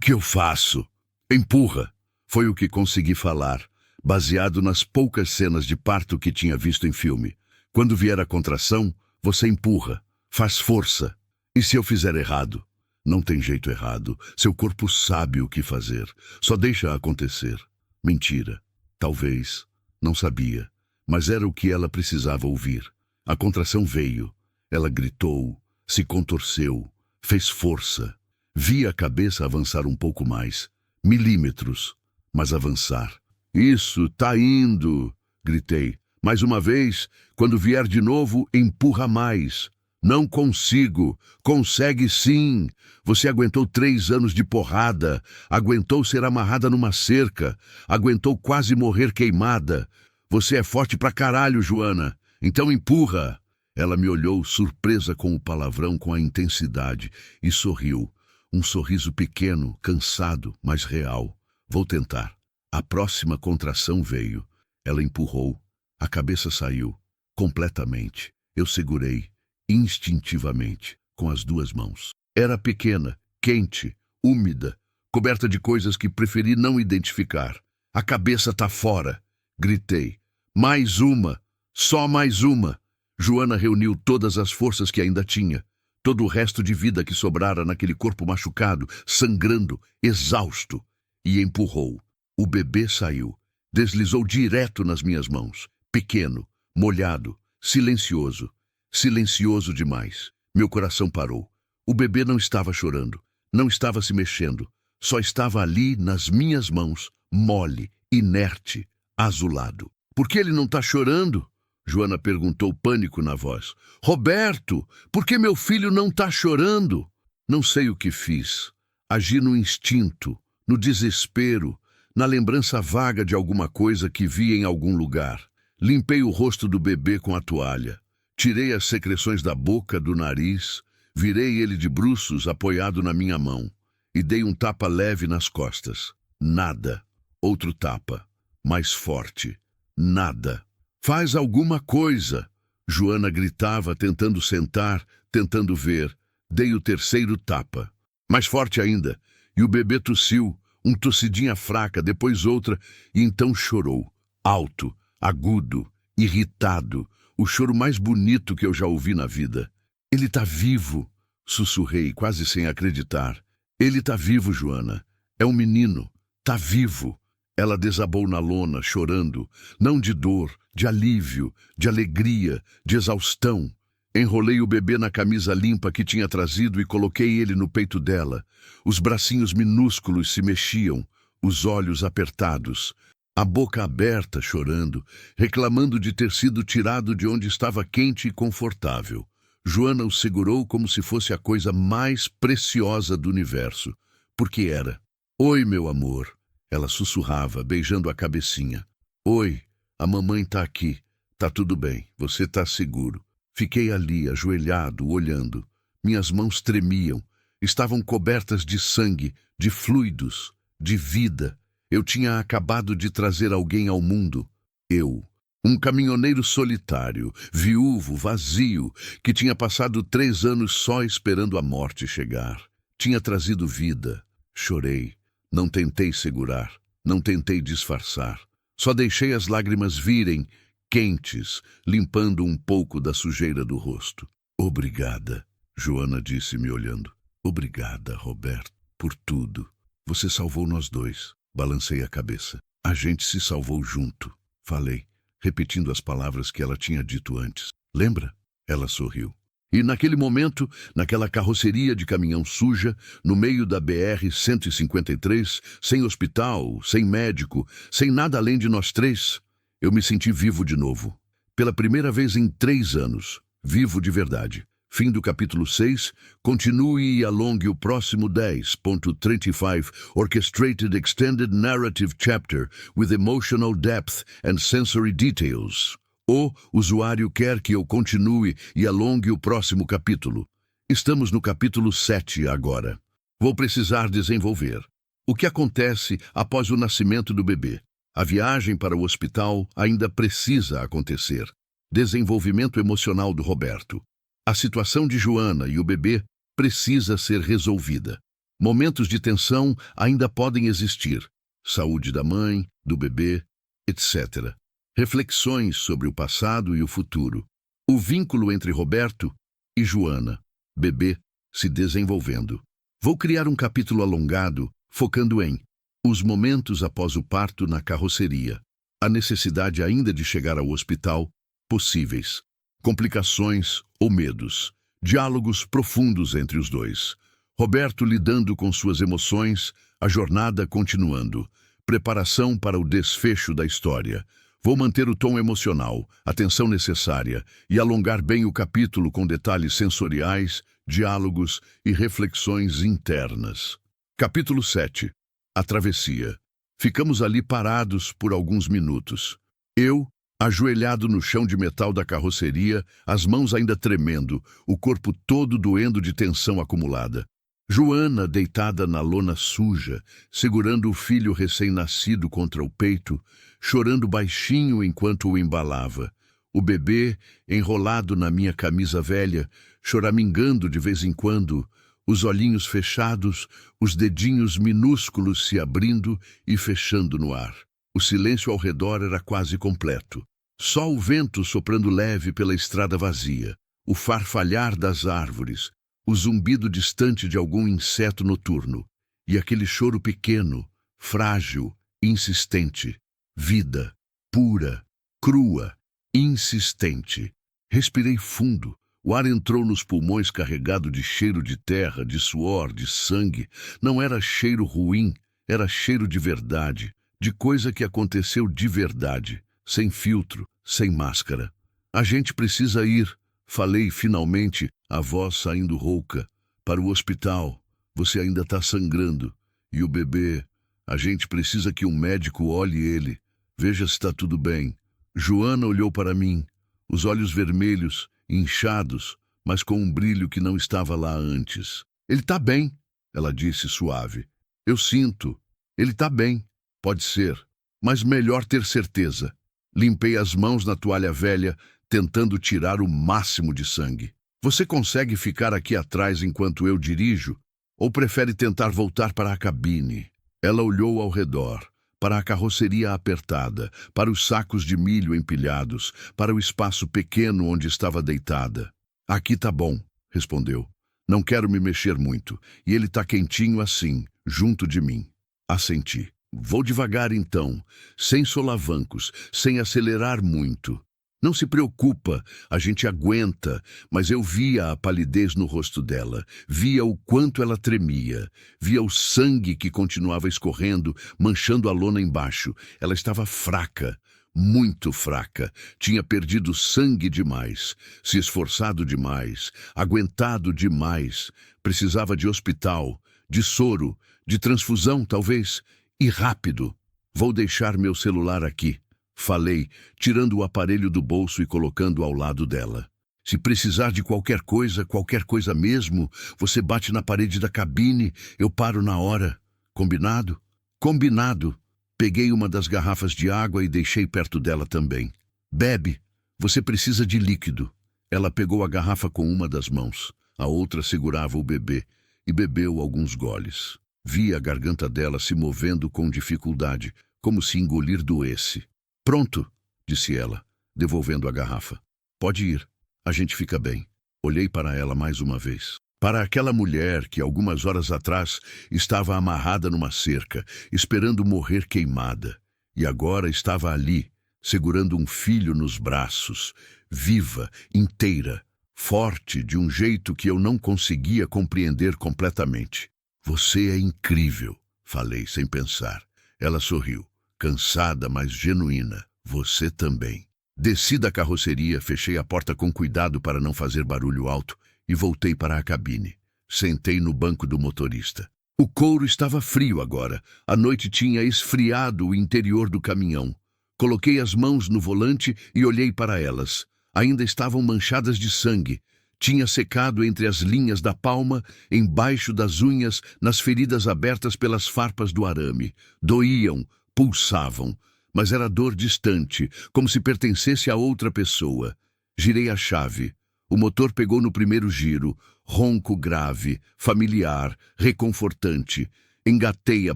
eu faço? Empurra. Foi o que consegui falar, baseado nas poucas cenas de parto que tinha visto em filme. Quando vier a contração, você empurra, faz força. E se eu fizer errado? Não tem jeito errado. Seu corpo sabe o que fazer. Só deixa acontecer. Mentira. Talvez. Não sabia. Mas era o que ela precisava ouvir. A contração veio. Ela gritou, se contorceu, fez força. Vi a cabeça avançar um pouco mais. Milímetros. Mas avançar. Isso, tá indo, gritei. Mais uma vez, quando vier de novo, empurra mais. Não consigo. Consegue sim. Você aguentou 3 anos de porrada. Aguentou ser amarrada numa cerca. Aguentou quase morrer queimada. Você é forte pra caralho, Joana. Então empurra. Ela me olhou surpresa com o palavrão, com a intensidade, e sorriu. Um sorriso pequeno, cansado, mas real. Vou tentar. A próxima contração veio. Ela empurrou. A cabeça saiu. Completamente. Eu segurei. Instintivamente, com as 2 mãos. Era pequena, quente, úmida, coberta de coisas que preferi não identificar. A cabeça tá fora, gritei. Mais uma, só mais uma. Joana reuniu todas as forças que ainda tinha, todo o resto de vida que sobrara naquele corpo machucado, sangrando, exausto, e empurrou. O bebê saiu, deslizou direto nas minhas mãos, pequeno, molhado, silencioso. Silencioso demais. Meu coração parou. O bebê não estava chorando, não estava se mexendo, só estava ali nas minhas mãos, mole, inerte, azulado. Por que ele não está chorando? Joana perguntou, pânico na voz. Roberto, por que meu filho não está chorando? Não sei o que fiz. Agi no instinto, no desespero, na lembrança vaga de alguma coisa que vi em algum lugar. Limpei o rosto do bebê com a toalha. Tirei as secreções da boca, do nariz, virei ele de bruços apoiado na minha mão e dei um tapa leve nas costas. Nada. Outro tapa, mais forte. Nada. Faz alguma coisa. Joana gritava, tentando sentar, tentando ver. Dei o 3º tapa. Mais forte ainda. E o bebê tossiu, tossidinha fraca, depois outra, e então chorou. Alto, agudo, irritado. O choro mais bonito que eu já ouvi na vida. Ele tá vivo, sussurrei, quase sem acreditar. Ele tá vivo, Joana. É um menino. Tá vivo. Ela desabou na lona, chorando. Não de dor, de alívio, de alegria, de exaustão. Enrolei o bebê na camisa limpa que tinha trazido e coloquei ele no peito dela. Os bracinhos minúsculos se mexiam, os olhos apertados. A boca aberta, chorando, reclamando de ter sido tirado de onde estava quente e confortável. Joana o segurou como se fosse a coisa mais preciosa do universo, porque era. Oi, meu amor, ela sussurrava, beijando a cabecinha. Oi, a mamãe tá aqui. Tá tudo bem, você tá seguro. Fiquei ali, ajoelhado, olhando. Minhas mãos tremiam. Estavam cobertas de sangue, de fluidos, de vida. Eu tinha acabado de trazer alguém ao mundo. Eu, um caminhoneiro solitário, viúvo, vazio, que tinha passado 3 anos só esperando a morte chegar. Tinha trazido vida. Chorei. Não tentei segurar. Não tentei disfarçar. Só deixei as lágrimas virem, quentes, limpando um pouco da sujeira do rosto. Obrigada, Joana disse me olhando. Obrigada, Roberto, por tudo. Você salvou nós dois. Balancei a cabeça. A gente se salvou junto. Falei, repetindo as palavras que ela tinha dito antes. Lembra? Ela sorriu. E naquele momento, naquela carroceria de caminhão suja, no meio da BR-153, sem hospital, sem médico, sem nada além de nós três, eu me senti vivo de novo. Pela primeira vez em 3 anos, vivo de verdade. Fim do capítulo 6, continue e alongue o próximo 10.35 Orchestrated Extended Narrative Chapter with Emotional Depth and Sensory Details. O usuário quer que eu continue e alongue o próximo capítulo. Estamos no capítulo 7 agora. Vou precisar desenvolver. O que acontece após o nascimento do bebê? A viagem para o hospital ainda precisa acontecer. Desenvolvimento emocional do Roberto. A situação de Joana e o bebê precisa ser resolvida. Momentos de tensão ainda podem existir. Saúde da mãe, do bebê, etc. Reflexões sobre o passado e o futuro. O vínculo entre Roberto e Joana, bebê, se desenvolvendo. Vou criar um capítulo alongado, focando em os momentos após o parto na carroceria. A necessidade ainda de chegar ao hospital, possíveis. Complicações ou medos. Diálogos profundos entre os dois. Roberto lidando com suas emoções, a jornada continuando. Preparação para o desfecho da história. Vou manter o tom emocional, a tensão necessária e alongar bem o capítulo com detalhes sensoriais, diálogos e reflexões internas. Capítulo 7. A travessia. Ficamos ali parados por alguns minutos. Eu, ajoelhado no chão de metal da carroceria, as mãos ainda tremendo, o corpo todo doendo de tensão acumulada. Joana deitada na lona suja, segurando o filho recém-nascido contra o peito, chorando baixinho enquanto o embalava. O bebê, enrolado na minha camisa velha, choramingando de vez em quando, os olhinhos fechados, os dedinhos minúsculos se abrindo e fechando no ar. O silêncio ao redor era quase completo. Só o vento soprando leve pela estrada vazia, o farfalhar das árvores, o zumbido distante de algum inseto noturno, e aquele choro pequeno, frágil, insistente. Vida, pura, crua, insistente. Respirei fundo. O ar entrou nos pulmões carregado de cheiro de terra, de suor, de sangue. Não era cheiro ruim, era cheiro de verdade. De coisa que aconteceu de verdade, sem filtro, sem máscara. A gente precisa ir, falei finalmente, a voz saindo rouca. Para o hospital, você ainda está sangrando. E o bebê, a gente precisa que um médico olhe ele, veja se está tudo bem. Joana olhou para mim, os olhos vermelhos, inchados, mas com um brilho que não estava lá antes. Ele está bem, ela disse suave. Eu sinto, ele está bem. Pode ser, mas melhor ter certeza. Limpei as mãos na toalha velha, tentando tirar o máximo de sangue. Você consegue ficar aqui atrás enquanto eu dirijo? Ou prefere tentar voltar para a cabine? Ela olhou ao redor, para a carroceria apertada, para os sacos de milho empilhados, para o espaço pequeno onde estava deitada. Aqui tá bom, respondeu. Não quero me mexer muito, e ele tá quentinho assim, junto de mim. Assenti. Vou devagar então, sem solavancos, sem acelerar muito. Não se preocupa, a gente aguenta, mas eu via a palidez no rosto dela, via o quanto ela tremia, via o sangue que continuava escorrendo, manchando a lona embaixo. Ela estava fraca, muito fraca, tinha perdido sangue demais, se esforçado demais, aguentado demais, precisava de hospital, de soro, de transfusão talvez. E rápido. Vou deixar meu celular aqui, falei, tirando o aparelho do bolso e colocando ao lado dela. Se precisar de qualquer coisa mesmo, você bate na parede da cabine, eu paro na hora. Combinado? Combinado. Peguei uma das garrafas de água e deixei perto dela também. Bebe, você precisa de líquido. Ela pegou a garrafa com uma das mãos, a outra segurava o bebê e bebeu alguns goles. Vi a garganta dela se movendo com dificuldade, como se engolir doesse. Pronto, disse ela, devolvendo a garrafa. Pode ir, a gente fica bem. Olhei para ela mais uma vez. Para aquela mulher que algumas horas atrás estava amarrada numa cerca, esperando morrer queimada, e agora estava ali, segurando um filho nos braços, viva, inteira, forte de um jeito que eu não conseguia compreender completamente. Você é incrível, falei sem pensar. Ela sorriu, cansada, mas genuína. Você também. Desci da carroceria, fechei a porta com cuidado para não fazer barulho alto e voltei para a cabine. Sentei no banco do motorista. O couro estava frio agora. A noite tinha esfriado o interior do caminhão. Coloquei as mãos no volante e olhei para elas. Ainda estavam manchadas de sangue. Tinha secado entre as linhas da palma, embaixo das unhas, nas feridas abertas pelas farpas do arame. Doíam, pulsavam, mas era dor distante, como se pertencesse a outra pessoa. Girei a chave. O motor pegou no primeiro giro, ronco grave, familiar, reconfortante. Engatei a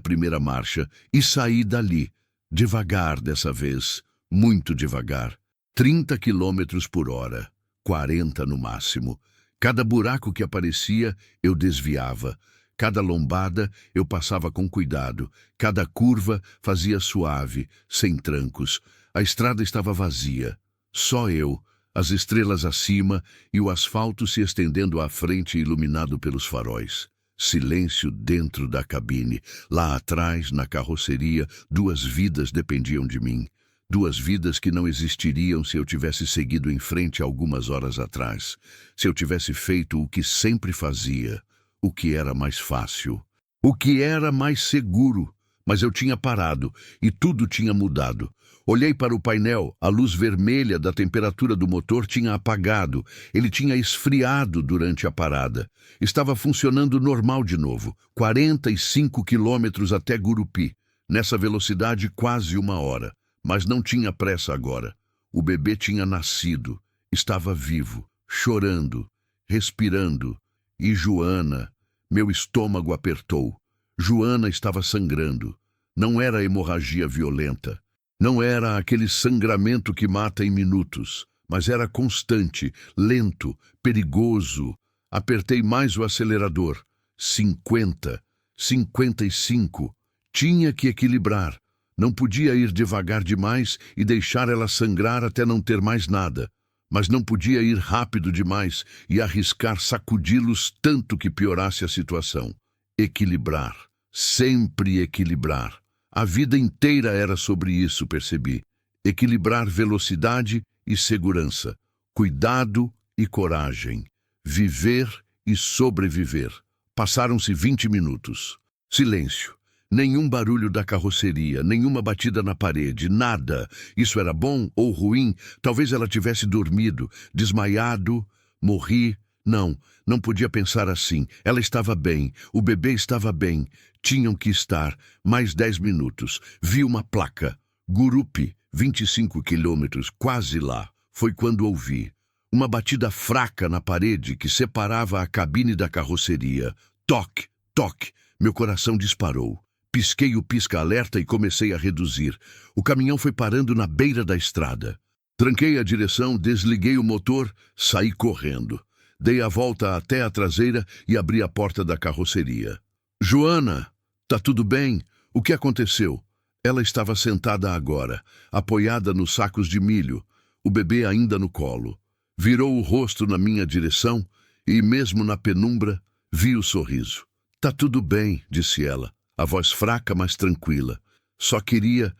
primeira marcha e saí dali. Devagar dessa vez, muito devagar. 30 quilômetros por hora, 40 no máximo. Cada buraco que aparecia, eu desviava. Cada lombada, eu passava com cuidado. Cada curva, fazia suave, sem trancos. A estrada estava vazia. Só eu, as estrelas acima e o asfalto se estendendo à frente iluminado pelos faróis. Silêncio dentro da cabine. Lá atrás, na carroceria, 2 vidas dependiam de mim. 2 vidas que não existiriam se eu tivesse seguido em frente algumas horas atrás. Se eu tivesse feito o que sempre fazia, o que era mais fácil, o que era mais seguro. Mas eu tinha parado e tudo tinha mudado. Olhei para o painel, a luz vermelha da temperatura do motor tinha apagado. Ele tinha esfriado durante a parada. Estava funcionando normal de novo. 45 quilômetros até Gurupi. Nessa velocidade, quase 1 hora. Mas não tinha pressa agora. O bebê tinha nascido. Estava vivo, chorando, respirando. E Joana, meu estômago apertou. Joana estava sangrando. Não era hemorragia violenta. Não era aquele sangramento que mata em minutos, mas era constante, lento, perigoso. Apertei mais o acelerador. 50, 55. Tinha que equilibrar. Não podia ir devagar demais e deixar ela sangrar até não ter mais nada. Mas não podia ir rápido demais e arriscar sacudi-los tanto que piorasse a situação. Equilibrar. Sempre equilibrar. A vida inteira era sobre isso, percebi. Equilibrar velocidade e segurança. Cuidado e coragem. Viver e sobreviver. Passaram-se 20 minutos. Silêncio. Nenhum barulho da carroceria, nenhuma batida na parede, nada. Isso era bom ou ruim? Talvez ela tivesse dormido, desmaiado, morri. Não podia pensar assim. Ela estava bem, o bebê estava bem. Tinham que estar. Mais 10 minutos. Vi uma placa. Gurupi, 25 quilômetros, quase lá. Foi quando ouvi. Uma batida fraca na parede que separava a cabine da carroceria. Toque, toque. Meu coração disparou. Pisquei o pisca-alerta e comecei a reduzir. O caminhão foi parando na beira da estrada. Tranquei a direção, desliguei o motor, saí correndo. Dei a volta até a traseira e abri a porta da carroceria. Joana, tá tudo bem? O que aconteceu? Ela estava sentada agora, apoiada nos sacos de milho, o bebê ainda no colo. Virou o rosto na minha direção e, mesmo na penumbra, vi o sorriso. Tá tudo bem, disse ela, a voz fraca, mas tranquila. Só queria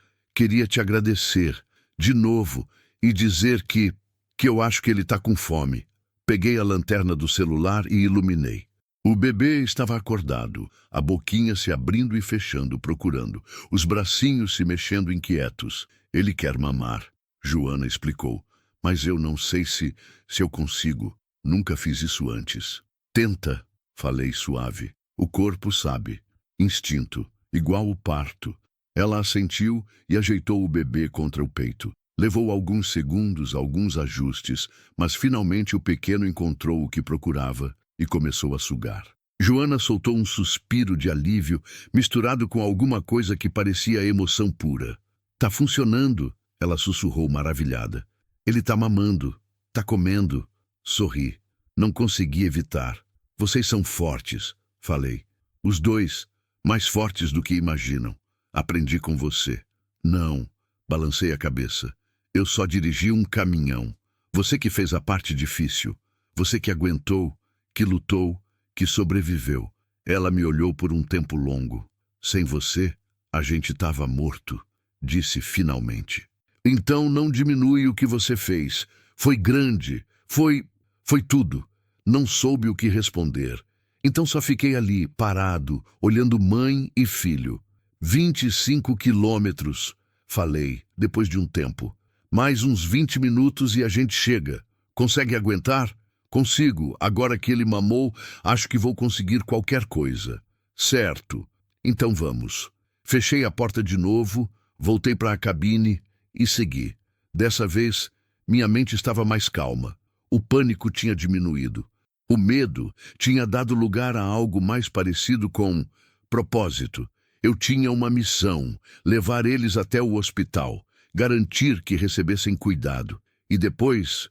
te agradecer, de novo, e dizer que eu acho que ele tá com fome. Peguei a lanterna do celular e iluminei. O bebê estava acordado, a boquinha se abrindo e fechando, procurando, os bracinhos se mexendo inquietos. Ele quer mamar, Joana explicou. mas eu não sei se eu consigo. Nunca fiz isso antes. Tenta, falei suave. O corpo sabe. Instinto, igual o parto. Ela assentiu e ajeitou o bebê contra o peito. Levou alguns segundos, alguns ajustes, mas finalmente o pequeno encontrou o que procurava e começou a sugar. Joana soltou um suspiro de alívio, misturado com alguma coisa que parecia emoção pura. Tá funcionando, ela sussurrou maravilhada. Ele tá mamando, tá comendo. Sorri. Não consegui evitar. Vocês são fortes, falei. Os dois, mais fortes do que imaginam. Aprendi com você. Não, balancei a cabeça. Eu só dirigi um caminhão. Você que fez a parte difícil. Você que aguentou, que lutou, que sobreviveu. Ela me olhou por um tempo longo. Sem você, a gente estava morto, disse finalmente. Então não diminui o que você fez. Foi grande, foi tudo. Não soube o que responder. Então só fiquei ali, parado, olhando mãe e filho. 25 quilômetros, falei, depois de um tempo. Mais uns 20 minutos e a gente chega. Consegue aguentar? Consigo. Agora que ele mamou, acho que vou conseguir qualquer coisa. Certo. Então vamos. Fechei a porta de novo, voltei para a cabine e segui. Dessa vez, minha mente estava mais calma. O pânico tinha diminuído. O medo tinha dado lugar a algo mais parecido com propósito. Eu tinha uma missão, levar eles até o hospital, garantir que recebessem cuidado. E depois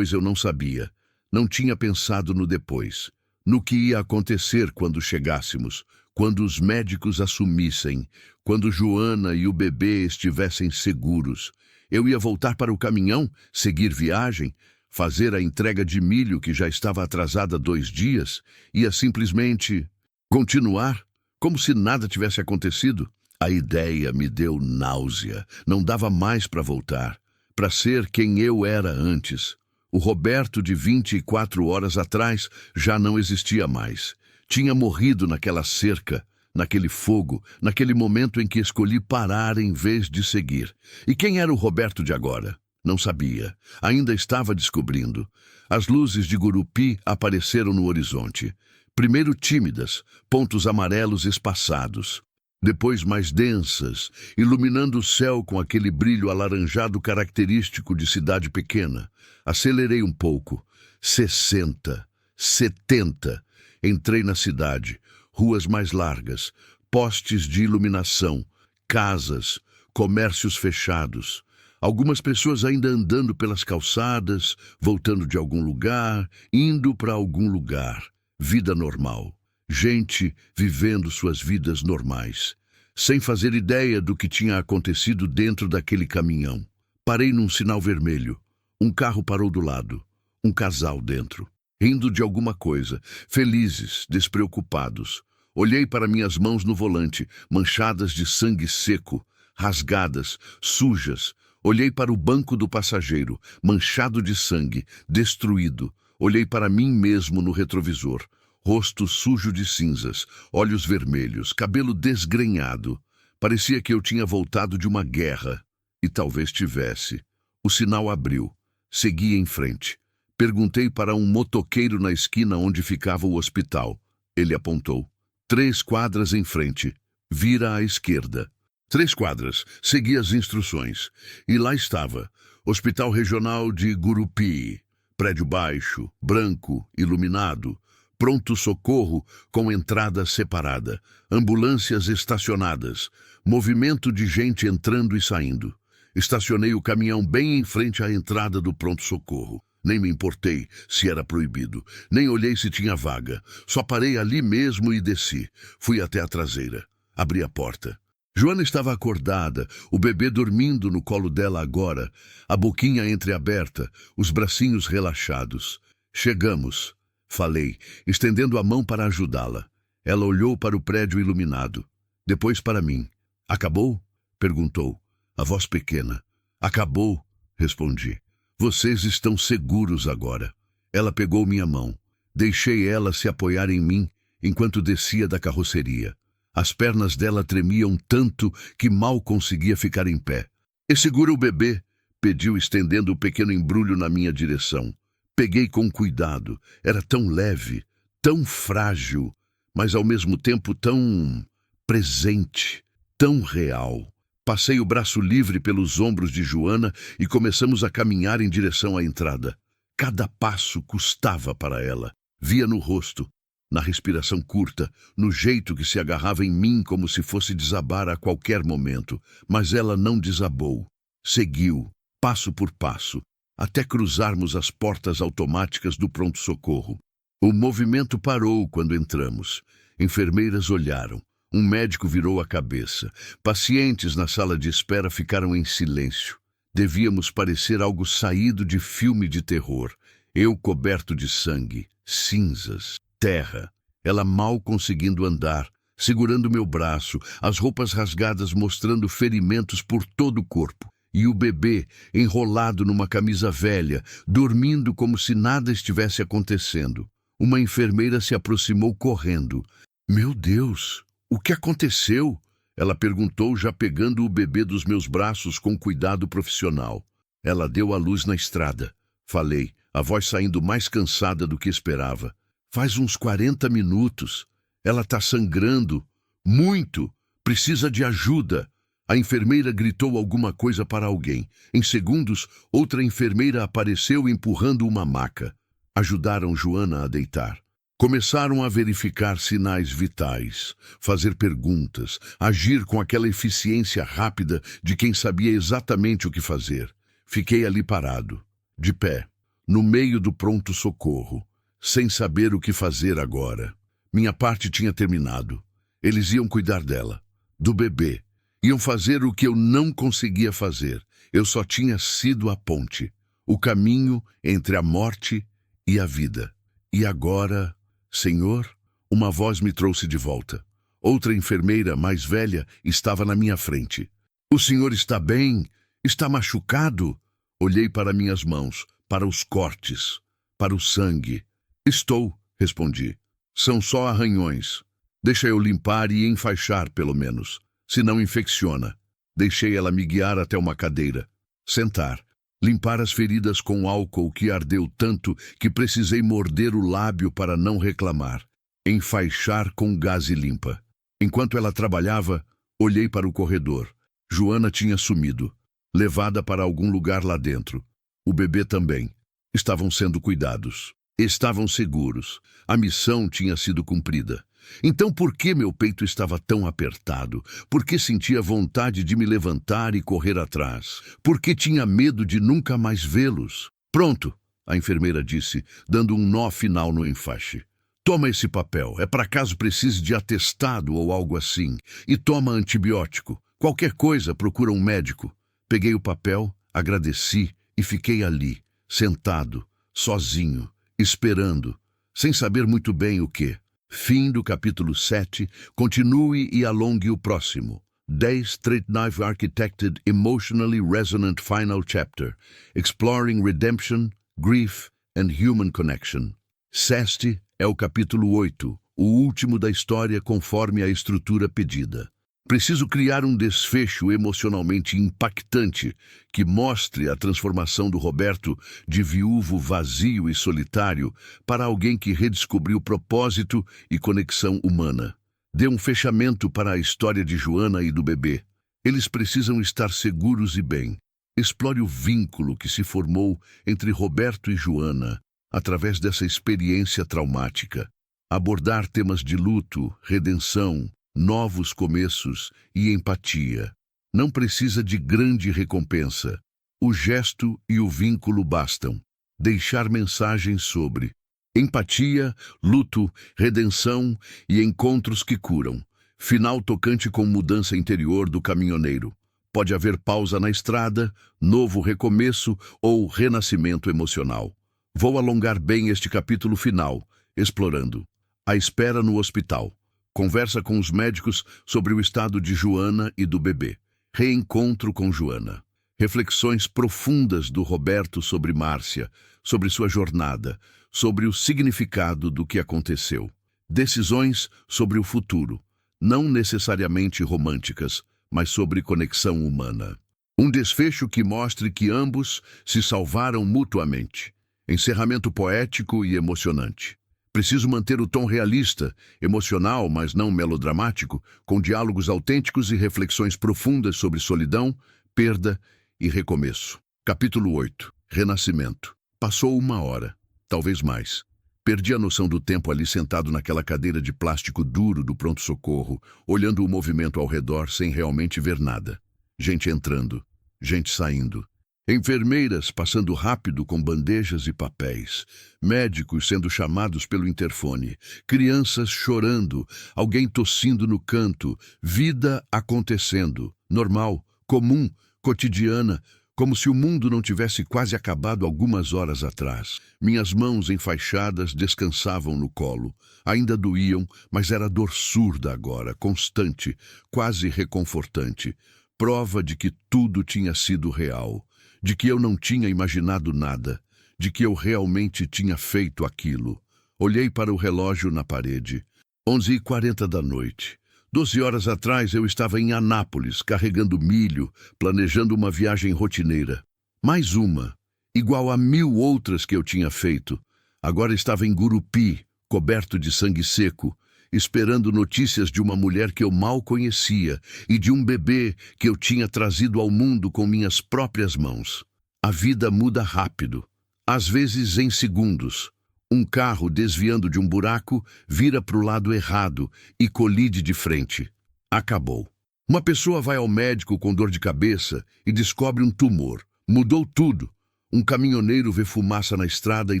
eu não sabia. Não tinha pensado no depois, no que ia acontecer quando chegássemos, quando os médicos assumissem, quando Joana e o bebê estivessem seguros. Eu ia voltar para o caminhão, seguir viagem, fazer a entrega de milho que já estava atrasada 2 dias, ia simplesmente continuar, como se nada tivesse acontecido. A ideia me deu náusea, não dava mais para voltar, para ser quem eu era antes. O Roberto de 24 horas atrás já não existia mais. Tinha morrido naquela cerca, naquele fogo, naquele momento em que escolhi parar em vez de seguir. E quem era o Roberto de agora? Não sabia. Ainda estava descobrindo. As luzes de Gurupi apareceram no horizonte. Primeiro tímidas, pontos amarelos espaçados. Depois mais densas, iluminando o céu com aquele brilho alaranjado característico de cidade pequena. Acelerei um pouco. 60, 70. Entrei na cidade. Ruas mais largas, postes de iluminação, casas, comércios fechados. Algumas pessoas ainda andando pelas calçadas, voltando de algum lugar, indo para algum lugar. Vida normal. Gente vivendo suas vidas normais, sem fazer ideia do que tinha acontecido dentro daquele caminhão. Parei num sinal vermelho. Um carro parou do lado. Um casal dentro, rindo de alguma coisa, felizes, despreocupados. Olhei para minhas mãos no volante, manchadas de sangue seco, rasgadas, sujas. Olhei para o banco do passageiro, manchado de sangue, destruído. Olhei para mim mesmo no retrovisor. Rosto sujo de cinzas, olhos vermelhos, cabelo desgrenhado. Parecia que eu tinha voltado de uma guerra. E talvez tivesse. O sinal abriu. Segui em frente. Perguntei para um motoqueiro na esquina onde ficava o hospital. Ele apontou. 3 quadras em frente. Vira à esquerda. 3 quadras. Segui as instruções. E lá estava. Hospital Regional de Gurupi. Prédio baixo, branco, iluminado. Pronto-socorro com entrada separada, ambulâncias estacionadas, movimento de gente entrando e saindo. Estacionei o caminhão bem em frente à entrada do pronto-socorro. Nem me importei se era proibido, nem olhei se tinha vaga. Só parei ali mesmo e desci. Fui até a traseira. Abri a porta. Joana estava acordada, o bebê dormindo no colo dela agora, a boquinha entreaberta, os bracinhos relaxados. Chegamos. Falei, estendendo a mão para ajudá-la. Ela olhou para o prédio iluminado. Depois para mim. Acabou? Perguntou. A voz pequena. Acabou, respondi. Vocês estão seguros agora. Ela pegou minha mão. Deixei ela se apoiar em mim enquanto descia da carroceria. As pernas dela tremiam tanto que mal conseguia ficar em pé. E segura o bebê, pediu, estendendo o pequeno embrulho na minha direção. Peguei com cuidado. Era tão leve, tão frágil, mas ao mesmo tempo tão presente, tão real. Passei o braço livre pelos ombros de Joana e começamos a caminhar em direção à entrada. Cada passo custava para ela. Via no rosto, na respiração curta, no jeito que se agarrava em mim como se fosse desabar a qualquer momento. Mas ela não desabou. Seguiu, passo por passo, até cruzarmos as portas automáticas do pronto-socorro. O movimento parou quando entramos. Enfermeiras olharam. Um médico virou a cabeça. Pacientes na sala de espera ficaram em silêncio. Devíamos parecer algo saído de filme de terror. Eu coberto de sangue, cinzas, terra. Ela mal conseguindo andar, segurando meu braço, as roupas rasgadas mostrando ferimentos por todo o corpo. E o bebê, enrolado numa camisa velha, dormindo como se nada estivesse acontecendo. Uma enfermeira se aproximou correndo. Meu Deus! O que aconteceu? Ela perguntou, já pegando o bebê dos meus braços com cuidado profissional. Ela deu à luz na estrada. Falei, a voz saindo mais cansada do que esperava. Faz uns 40 minutos. Ela está sangrando. Muito. Precisa de ajuda. A enfermeira gritou alguma coisa para alguém. Em segundos, outra enfermeira apareceu empurrando uma maca. Ajudaram Joana a deitar. Começaram a verificar sinais vitais, fazer perguntas, agir com aquela eficiência rápida de quem sabia exatamente o que fazer. Fiquei ali parado, de pé, no meio do pronto-socorro, sem saber o que fazer agora. Minha parte tinha terminado. Eles iam cuidar dela, do bebê. Iam fazer o que eu não conseguia fazer. Eu só tinha sido a ponte, o caminho entre a morte e a vida. E agora... Senhor, uma voz me trouxe de volta. Outra enfermeira, mais velha, estava na minha frente. O senhor está bem? Está machucado? Olhei para minhas mãos, para os cortes, para o sangue. Estou, respondi. São só arranhões. Deixa eu limpar e enfaixar, pelo menos. Senão infecciona. Deixei ela me guiar até uma cadeira. Sentar. Limpar as feridas com álcool que ardeu tanto que precisei morder o lábio para não reclamar. Enfaixar com gaze limpa. Enquanto ela trabalhava, olhei para o corredor. Joana tinha sumido, levada para algum lugar lá dentro. O bebê também. Estavam sendo cuidados. Estavam seguros. A missão tinha sido cumprida. Então por que meu peito estava tão apertado? Por que sentia vontade de me levantar e correr atrás? Por que tinha medo de nunca mais vê-los? Pronto, a enfermeira disse, dando um nó final no enfaixe. Toma esse papel, é para caso precise de atestado ou algo assim. E toma antibiótico. Qualquer coisa, procura um médico. Peguei o papel, agradeci e fiquei ali, sentado, sozinho, esperando, sem saber muito bem o que. Fim do capítulo 7. Continue e alongue o próximo. 10 Street Knife Architected Emotionally Resonant Final Chapter. Exploring Redemption, Grief and Human Connection. Este é o capítulo 8, o último da história conforme a estrutura pedida. Preciso criar um desfecho emocionalmente impactante que mostre a transformação do Roberto de viúvo vazio e solitário para alguém que redescobriu propósito e conexão humana. Dê um fechamento para a história de Joana e do bebê. Eles precisam estar seguros e bem. Explore o vínculo que se formou entre Roberto e Joana através dessa experiência traumática. Abordar temas de luto, redenção, novos começos e empatia. Não precisa de grande recompensa. O gesto e o vínculo bastam. Deixar mensagens sobre empatia, luto, redenção e encontros que curam. Final tocante com mudança interior do caminhoneiro. Pode haver pausa na estrada, novo recomeço ou renascimento emocional. Vou alongar bem este capítulo final, explorando a espera no hospital. Conversa com os médicos sobre o estado de Joana e do bebê. Reencontro com Joana. Reflexões profundas do Roberto sobre Márcia, sobre sua jornada, sobre o significado do que aconteceu. Decisões sobre o futuro, não necessariamente românticas, mas sobre conexão humana. Um desfecho que mostre que ambos se salvaram mutuamente. Encerramento poético e emocionante. Preciso manter o tom realista, emocional, mas não melodramático, com diálogos autênticos e reflexões profundas sobre solidão, perda e recomeço. Capítulo 8. Renascimento. Passou 1 hora, talvez mais. Perdi a noção do tempo ali sentado naquela cadeira de plástico duro do pronto-socorro, olhando o movimento ao redor sem realmente ver nada. Gente entrando, gente saindo. Enfermeiras passando rápido com bandejas e papéis. Médicos sendo chamados pelo interfone. Crianças chorando. Alguém tossindo no canto. Vida acontecendo. Normal, comum, cotidiana. Como se o mundo não tivesse quase acabado algumas horas atrás. Minhas mãos enfaixadas descansavam no colo. Ainda doíam, mas era dor surda agora, constante, quase reconfortante. Prova de que tudo tinha sido real. De que eu não tinha imaginado nada, de que eu realmente tinha feito aquilo. Olhei para o relógio na parede. 11h40 da noite. 12 horas atrás eu estava em Anápolis, carregando milho, planejando uma viagem rotineira. Mais uma, igual a 1000 outras que eu tinha feito. Agora estava em Gurupi, coberto de sangue seco, esperando notícias de uma mulher que eu mal conhecia e de um bebê que eu tinha trazido ao mundo com minhas próprias mãos. A vida muda rápido, às vezes em segundos. Um carro desviando de um buraco vira para o lado errado e colide de frente. Acabou. Uma pessoa vai ao médico com dor de cabeça e descobre um tumor. Mudou tudo. Um caminhoneiro vê fumaça na estrada e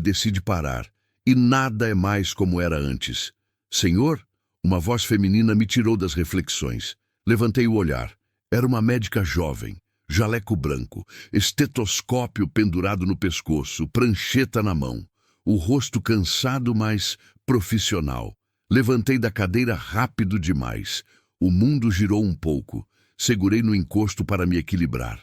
decide parar. E nada é mais como era antes. Senhor? Uma voz feminina me tirou das reflexões. Levantei o olhar. Era uma médica jovem, jaleco branco, estetoscópio pendurado no pescoço, prancheta na mão. O rosto cansado, mas profissional. Levantei da cadeira rápido demais. O mundo girou um pouco. Segurei no encosto para me equilibrar.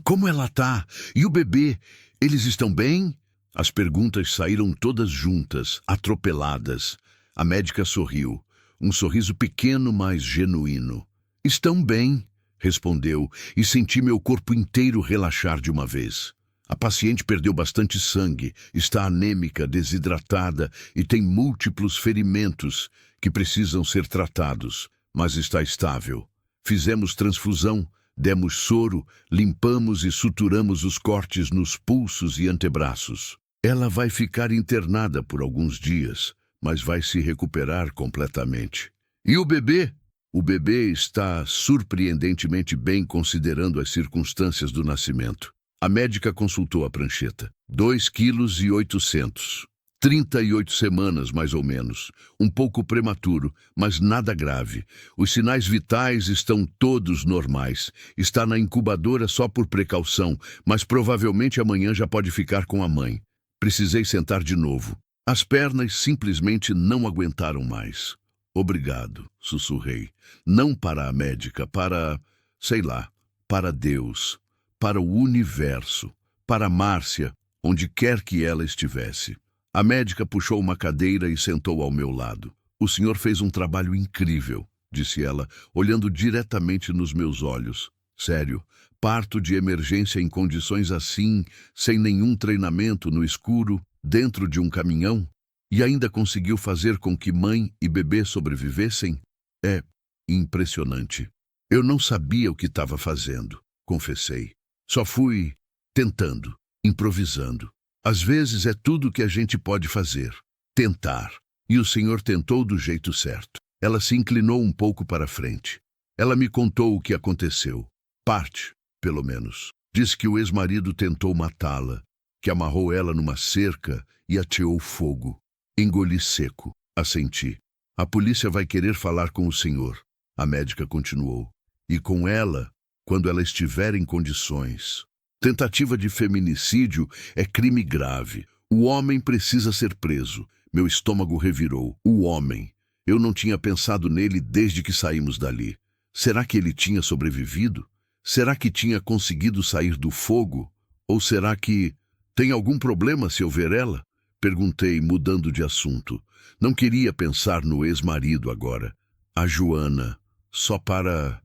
Como ela tá? E o bebê? Eles estão bem? As perguntas saíram todas juntas, atropeladas. A médica sorriu, um sorriso pequeno, mas genuíno. Estão bem, respondeu, e senti meu corpo inteiro relaxar de uma vez. A paciente perdeu bastante sangue, está anêmica, desidratada e tem múltiplos ferimentos que precisam ser tratados, mas está estável. Fizemos transfusão, demos soro, limpamos e suturamos os cortes nos pulsos e antebraços. Ela vai ficar internada por alguns dias, mas vai se recuperar completamente. E o bebê? O bebê está surpreendentemente bem considerando as circunstâncias do nascimento. A médica consultou a prancheta. 2,8 kg. 38 semanas, mais ou menos. Um pouco prematuro, mas nada grave. Os sinais vitais estão todos normais. Está na incubadora só por precaução, mas provavelmente amanhã já pode ficar com a mãe. Precisei sentar de novo. As pernas simplesmente não aguentaram mais. Obrigado, sussurrei. Não para a médica, para, sei lá, para Deus, para o universo, para Márcia, onde quer que ela estivesse. A médica puxou uma cadeira e sentou ao meu lado. O senhor fez um trabalho incrível, disse ela, olhando diretamente nos meus olhos. Sério, parto de emergência em condições assim, sem nenhum treinamento no escuro, dentro de um caminhão, e ainda conseguiu fazer com que mãe e bebê sobrevivessem? É impressionante. Eu não sabia o que estava fazendo, confessei. Só fui tentando, improvisando. Às vezes é tudo o que a gente pode fazer. Tentar. E o senhor tentou do jeito certo. Ela se inclinou um pouco para frente. Ela me contou o que aconteceu. Parte, pelo menos. Disse que o ex-marido tentou matá-la, que amarrou ela numa cerca e ateou fogo. Engoli seco. Assenti. A polícia vai querer falar com o senhor. A médica continuou. E com ela, quando ela estiver em condições. Tentativa de feminicídio é crime grave. O homem precisa ser preso. Meu estômago revirou. O homem. Eu não tinha pensado nele desde que saímos dali. Será que ele tinha sobrevivido? Será que tinha conseguido sair do fogo? Ou será que... Tem algum problema se eu ver ela? Perguntei, mudando de assunto. Não queria pensar no ex-marido agora. A Joana. Só para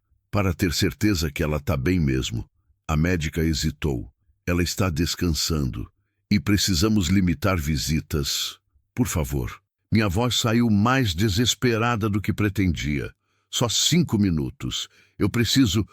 ter certeza que ela tá bem mesmo. A médica hesitou. Ela está descansando. E precisamos limitar visitas. Por favor. Minha voz saiu mais desesperada do que pretendia. Só 5 minutos. Eu preciso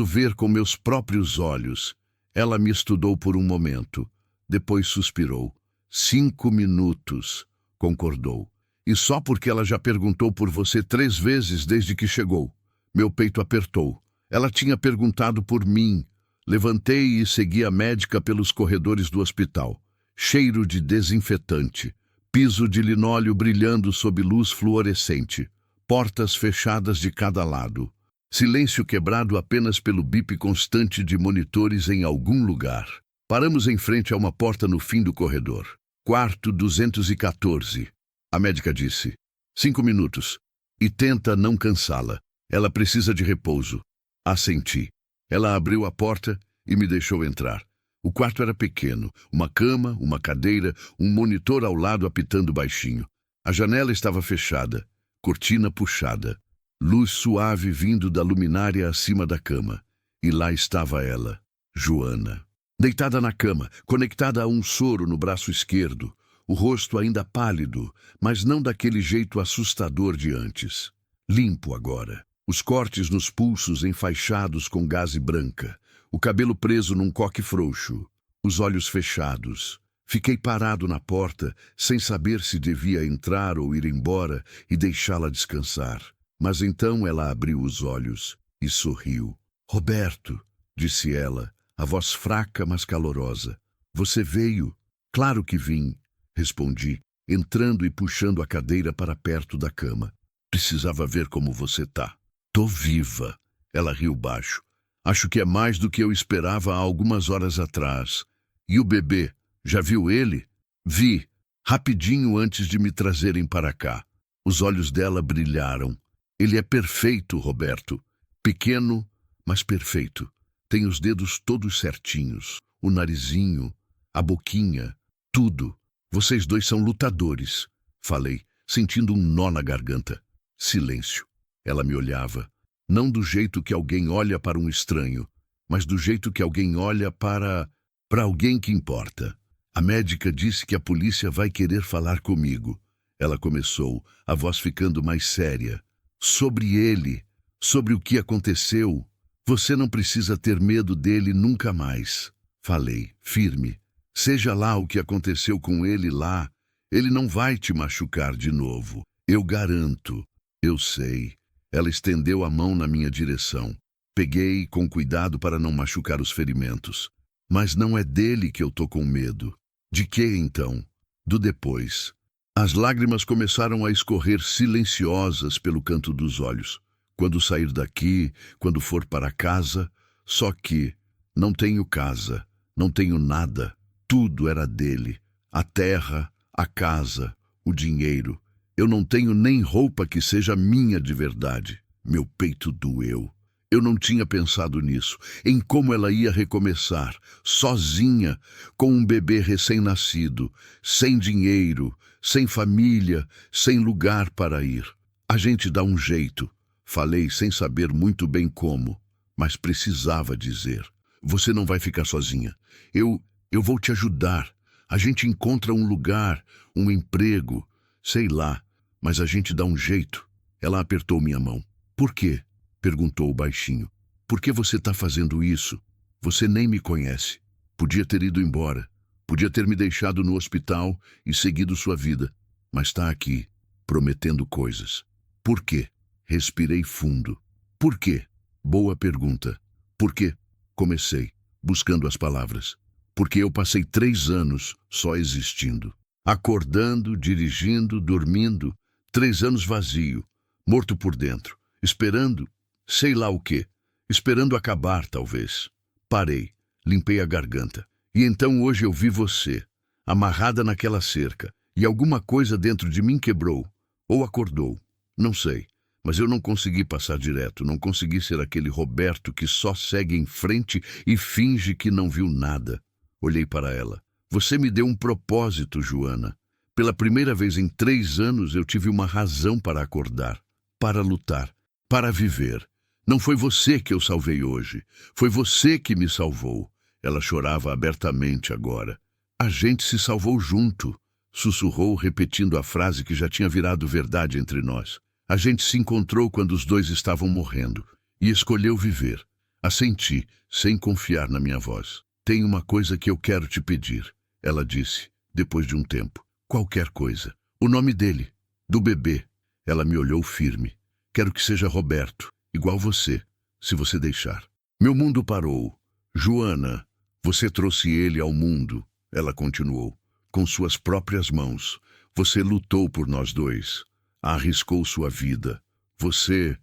ver com meus próprios olhos. Ela me estudou por um momento. Depois suspirou. 5 minutos, concordou. E só porque ela já perguntou por você 3 vezes desde que chegou. Meu peito apertou. Ela tinha perguntado por mim. Levantei e segui a médica pelos corredores do hospital. Cheiro de desinfetante. Piso de linóleo brilhando sob luz fluorescente. Portas fechadas de cada lado. Silêncio quebrado apenas pelo bip constante de monitores em algum lugar. Paramos em frente a uma porta no fim do corredor. Quarto 214. A médica disse. 5 minutos. E tenta não cansá-la. Ela precisa de repouso. Assenti. Ela abriu a porta e me deixou entrar. O quarto era pequeno. Uma cama, uma cadeira, um monitor ao lado apitando baixinho. A janela estava fechada. Cortina puxada. Luz suave vindo da luminária acima da cama. E lá estava ela, Joana. Deitada na cama, conectada a um soro no braço esquerdo. O rosto ainda pálido, mas não daquele jeito assustador de antes. Limpo agora. Os cortes nos pulsos enfaixados com gaze branca. O cabelo preso num coque frouxo. Os olhos fechados. Fiquei parado na porta, sem saber se devia entrar ou ir embora e deixá-la descansar. Mas então ela abriu os olhos e sorriu. Roberto, disse ela, a voz fraca mas calorosa. Você veio? Claro que vim, respondi, entrando e puxando a cadeira para perto da cama. Precisava ver como você tá. Tô viva. Ela riu baixo. Acho que é mais do que eu esperava há algumas horas atrás. E o bebê? Já viu ele? Vi, rapidinho antes de me trazerem para cá. Os olhos dela brilharam. Ele é perfeito, Roberto. Pequeno, mas perfeito. Tem os dedos todos certinhos. O narizinho, a boquinha, tudo. Vocês dois são lutadores, falei, sentindo um nó na garganta. Silêncio. Ela me olhava. Não do jeito que alguém olha para um estranho, mas do jeito que alguém olha para alguém que importa. A médica disse que a polícia vai querer falar comigo. Ela começou, a voz ficando mais séria. Sobre ele, sobre o que aconteceu. Você não precisa ter medo dele nunca mais. Falei, firme. Seja lá o que aconteceu com ele lá, ele não vai te machucar de novo. Eu garanto. Eu sei. Ela estendeu a mão na minha direção. Peguei com cuidado para não machucar os ferimentos. Mas não é dele que eu tô com medo. De que então? Do depois. As lágrimas começaram a escorrer silenciosas pelo canto dos olhos. Quando sair daqui, quando for para casa, só que não tenho casa, não tenho nada. Tudo era dele. A terra, a casa, o dinheiro. Eu não tenho nem roupa que seja minha de verdade. Meu peito doeu. Eu não tinha pensado nisso, em como ela ia recomeçar, sozinha, com um bebê recém-nascido, sem dinheiro, sem família, sem lugar para ir. A gente dá um jeito. Falei sem saber muito bem como, mas precisava dizer. Você não vai ficar sozinha. Eu vou te ajudar. A gente encontra um lugar, um emprego, sei lá, mas a gente dá um jeito. Ela apertou minha mão. Por quê? Perguntou baixinho. Por que você está fazendo isso? Você nem me conhece. Podia ter ido embora. Podia ter me deixado no hospital e seguido sua vida. Mas está aqui, prometendo coisas. Por quê? Respirei fundo. Por quê? Boa pergunta. Por quê? Comecei, buscando as palavras. Porque eu passei 3 anos só existindo. Acordando, dirigindo, dormindo. 3 anos vazio, morto por dentro. Esperando, sei lá o quê. Esperando acabar, talvez. Parei, limpei a garganta. E então hoje eu vi você, amarrada naquela cerca. E alguma coisa dentro de mim quebrou. Ou acordou. Não sei. Mas eu não consegui passar direto, não consegui ser aquele Roberto que só segue em frente e finge que não viu nada. Olhei para ela. Você me deu um propósito, Joana. Pela primeira vez em 3 anos eu tive uma razão para acordar, para lutar, para viver. Não foi você que eu salvei hoje. Foi você que me salvou. Ela chorava abertamente agora. A gente se salvou junto, sussurrou, repetindo a frase que já tinha virado verdade entre nós. A gente se encontrou quando os dois estavam morrendo e escolheu viver. Assenti, sem confiar na minha voz. Tem uma coisa que eu quero te pedir, ela disse, depois de um tempo. Qualquer coisa. O nome dele, do bebê. Ela me olhou firme. Quero que seja Roberto, igual você, se você deixar. Meu mundo parou. Joana, você trouxe ele ao mundo, ela continuou, com suas próprias mãos. Você lutou por nós dois. Arriscou sua vida. Você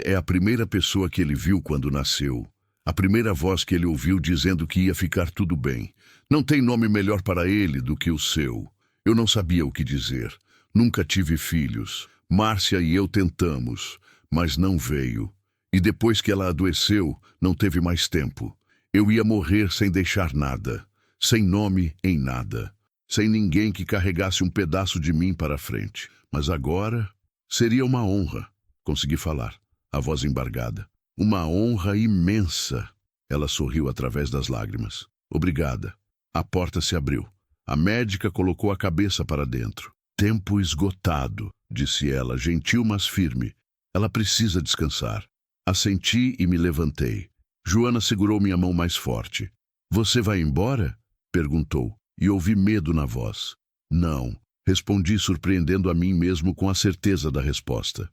é a primeira pessoa que ele viu quando nasceu. A primeira voz que ele ouviu dizendo que ia ficar tudo bem. Não tem nome melhor para ele do que o seu. Eu não sabia o que dizer. Nunca tive filhos. Márcia e eu tentamos, mas não veio. E depois que ela adoeceu, não teve mais tempo. Eu ia morrer sem deixar nada. Sem nome em nada. Sem ninguém que carregasse um pedaço de mim para frente. Mas agora seria uma honra. Consegui falar, a voz embargada. Uma honra imensa. Ela sorriu através das lágrimas. Obrigada. A porta se abriu. A médica colocou a cabeça para dentro. Tempo esgotado, disse ela, gentil mas firme. Ela precisa descansar. Assenti e me levantei. Joana segurou minha mão mais forte. Você vai embora? Perguntou, e ouvi medo na voz. Não, respondi, surpreendendo a mim mesmo com a certeza da resposta.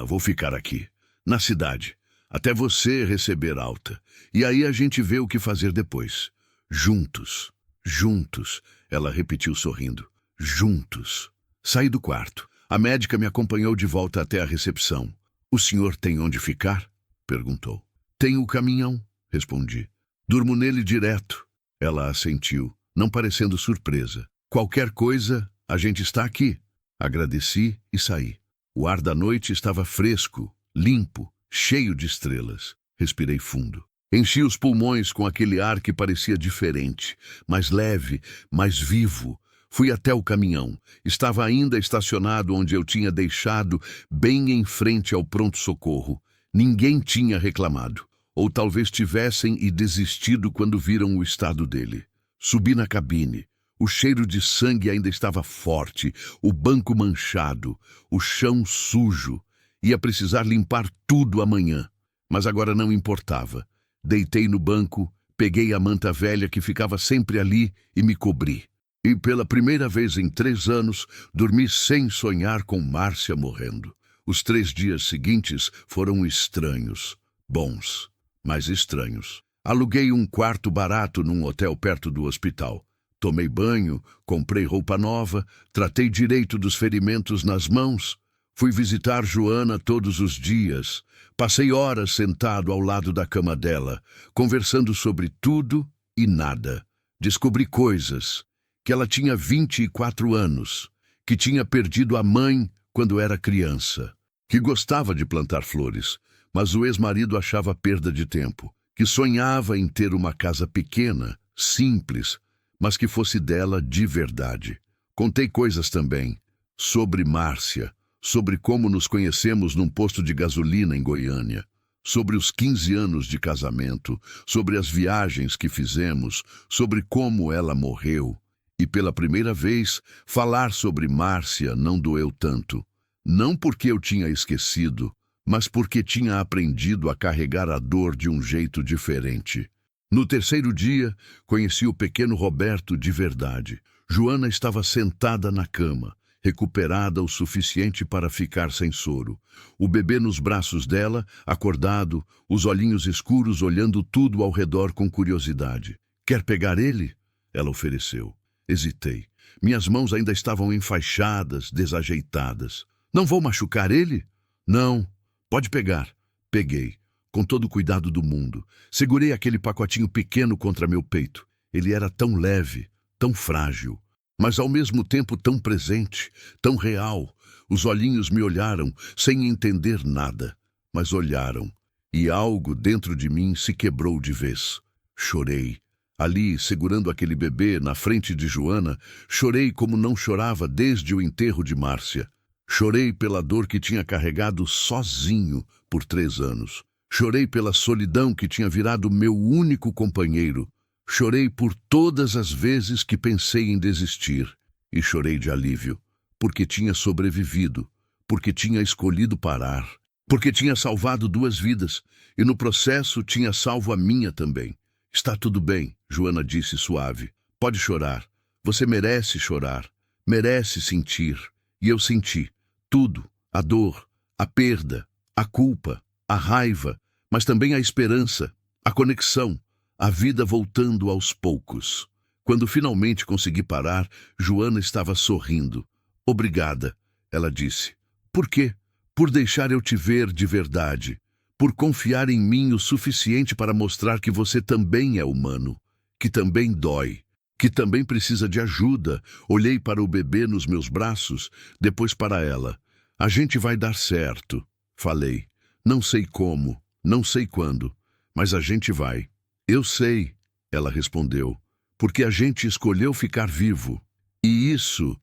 Vou ficar aqui, na cidade, até você receber alta. E aí a gente vê o que fazer depois. Juntos, juntos, ela repetiu sorrindo. Juntos. Saí do quarto. A médica me acompanhou de volta até a recepção. O senhor tem onde ficar? Perguntou. Tenho o caminhão, respondi. Durmo nele direto. Ela assentiu, não parecendo surpresa. Qualquer coisa, a gente está aqui. Agradeci e saí. O ar da noite estava fresco, limpo, cheio de estrelas. Respirei fundo. Enchi os pulmões com aquele ar que parecia diferente, mais leve, mais vivo. Fui até o caminhão. Estava ainda estacionado onde eu tinha deixado, bem em frente ao pronto-socorro. Ninguém tinha reclamado. Ou talvez tivessem e desistido quando viram o estado dele. Subi na cabine. O cheiro de sangue ainda estava forte, o banco manchado, o chão sujo. Ia precisar limpar tudo amanhã. Mas agora não importava. Deitei no banco, peguei a manta velha que ficava sempre ali e me cobri. E pela primeira vez em 3 anos, dormi sem sonhar com Márcia morrendo. Os 3 dias seguintes foram estranhos. Bons, mas estranhos. Aluguei um quarto barato num hotel perto do hospital. Tomei banho, comprei roupa nova, tratei direito dos ferimentos nas mãos. Fui visitar Joana todos os dias. Passei horas sentado ao lado da cama dela, conversando sobre tudo e nada. Descobri coisas. Que ela tinha 24 anos, que tinha perdido a mãe quando era criança, que gostava de plantar flores, mas o ex-marido achava perda de tempo, que sonhava em ter uma casa pequena, simples, mas que fosse dela de verdade. Contei coisas também sobre Márcia, sobre como nos conhecemos num posto de gasolina em Goiânia, sobre os 15 anos de casamento, sobre as viagens que fizemos, sobre como ela morreu. E pela primeira vez, falar sobre Márcia não doeu tanto. Não porque eu tinha esquecido, mas porque tinha aprendido a carregar a dor de um jeito diferente. No 3º dia, conheci o pequeno Roberto de verdade. Joana estava sentada na cama, recuperada o suficiente para ficar sem soro. O bebê nos braços dela, acordado, os olhinhos escuros olhando tudo ao redor com curiosidade. Quer pegar ele? Ela ofereceu. Hesitei. Minhas mãos ainda estavam enfaixadas, desajeitadas. Não vou machucar ele? Não. Pode pegar. Peguei, com todo o cuidado do mundo. Segurei aquele pacotinho pequeno contra meu peito. Ele era tão leve, tão frágil, mas ao mesmo tempo tão presente, tão real. Os olhinhos me olharam, sem entender nada, mas olharam. E algo dentro de mim se quebrou de vez. Chorei. Ali, segurando aquele bebê na frente de Joana, chorei como não chorava desde o enterro de Márcia. Chorei pela dor que tinha carregado sozinho por 3 anos. Chorei pela solidão que tinha virado meu único companheiro. Chorei por todas as vezes que pensei em desistir. E chorei de alívio, porque tinha sobrevivido, porque tinha escolhido parar, porque tinha salvado 2 vidas, e no processo tinha salvo a minha também. Está tudo bem, Joana disse suave. Pode chorar. Você merece chorar. Merece sentir. E eu senti. Tudo. A dor, a perda, a culpa, a raiva, mas também a esperança, a conexão, a vida voltando aos poucos. Quando finalmente consegui parar, Joana estava sorrindo. Obrigada, ela disse. Por quê? Por deixar eu te ver de verdade. Por confiar em mim o suficiente para mostrar que você também é humano, que também dói, que também precisa de ajuda. Olhei para o bebê nos meus braços, depois para ela. A gente vai dar certo, falei. Não sei como, não sei quando, mas a gente vai. Eu sei, ela respondeu, porque a gente escolheu ficar vivo. E isso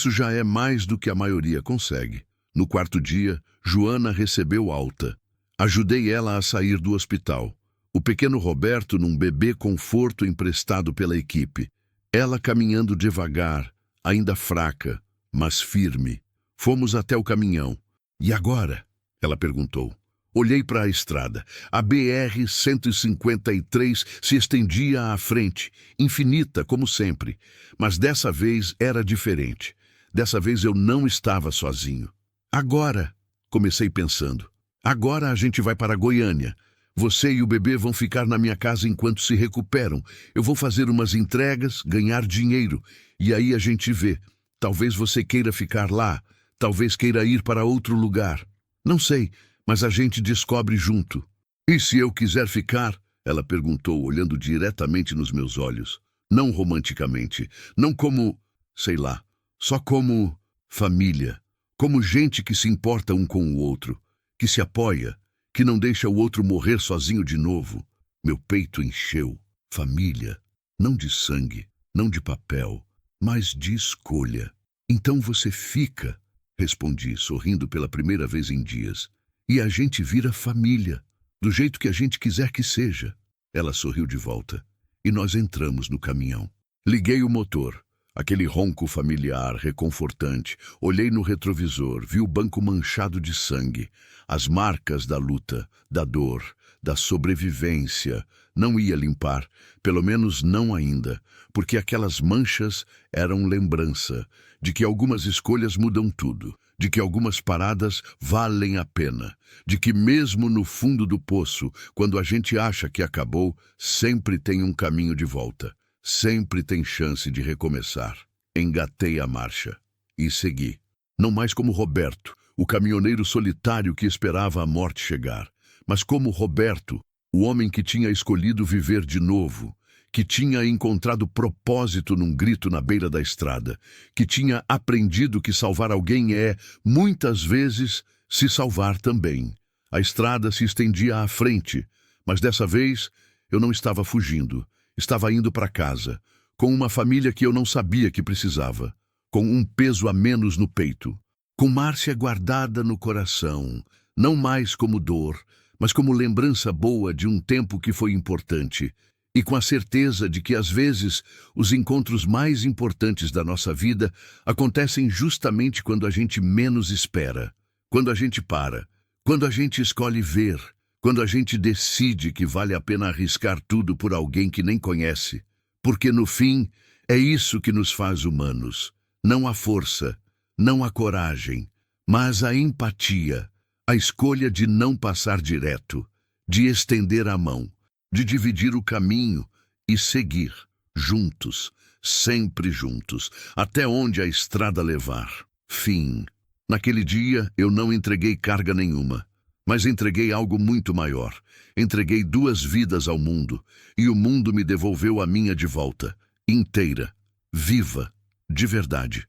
já é mais do que a maioria consegue. No 4º dia, Joana recebeu alta. Ajudei ela a sair do hospital. O pequeno Roberto num bebê conforto emprestado pela equipe. Ela caminhando devagar, ainda fraca, mas firme. Fomos até o caminhão. E agora? Ela perguntou. Olhei para a estrada. A BR-153 se estendia à frente, infinita como sempre. Mas dessa vez era diferente. Dessa vez eu não estava sozinho. Agora, comecei pensando. Agora a gente vai para Goiânia. Você e o bebê vão ficar na minha casa enquanto se recuperam. Eu vou fazer umas entregas, ganhar dinheiro. E aí a gente vê. Talvez você queira ficar lá. Talvez queira ir para outro lugar. Não sei, mas a gente descobre junto. E se eu quiser ficar? Ela perguntou, olhando diretamente nos meus olhos. Não romanticamente, não como, sei lá, só como família. Como gente que se importa um com o outro, que se apoia, que não deixa o outro morrer sozinho de novo. Meu peito encheu. Família, não de sangue, não de papel, mas de escolha. Então você fica, respondi, sorrindo pela primeira vez em dias. E a gente vira família, do jeito que a gente quiser que seja. Ela sorriu de volta, e nós entramos no caminhão. Liguei o motor, aquele ronco familiar, reconfortante. Olhei no retrovisor, vi o banco manchado de sangue, as marcas da luta, da dor, da sobrevivência. Não ia limpar, pelo menos não ainda, porque aquelas manchas eram lembrança de que algumas escolhas mudam tudo, de que algumas paradas valem a pena, de que mesmo no fundo do poço, quando a gente acha que acabou, sempre tem um caminho de volta, sempre tem chance de recomeçar. Engatei a marcha e segui. Não mais como Roberto, o caminhoneiro solitário que esperava a morte chegar, mas como Roberto, o homem que tinha escolhido viver de novo, que tinha encontrado propósito num grito na beira da estrada, que tinha aprendido que salvar alguém é, muitas vezes, se salvar também. A estrada se estendia à frente, mas dessa vez eu não estava fugindo, estava indo para casa, com uma família que eu não sabia que precisava, com um peso a menos no peito, com Márcia guardada no coração, não mais como dor, mas como lembrança boa de um tempo que foi importante, e com a certeza de que, às vezes, os encontros mais importantes da nossa vida acontecem justamente quando a gente menos espera, quando a gente para, quando a gente escolhe ver, quando a gente decide que vale a pena arriscar tudo por alguém que nem conhece, porque, no fim, é isso que nos faz humanos. Não a força, não a coragem, mas a empatia, a escolha de não passar direto, de estender a mão, de dividir o caminho e seguir, juntos, sempre juntos, até onde a estrada levar. Fim. Naquele dia eu não entreguei carga nenhuma, mas entreguei algo muito maior. Entreguei 2 vidas ao mundo, e o mundo me devolveu a minha de volta, inteira, viva, de verdade.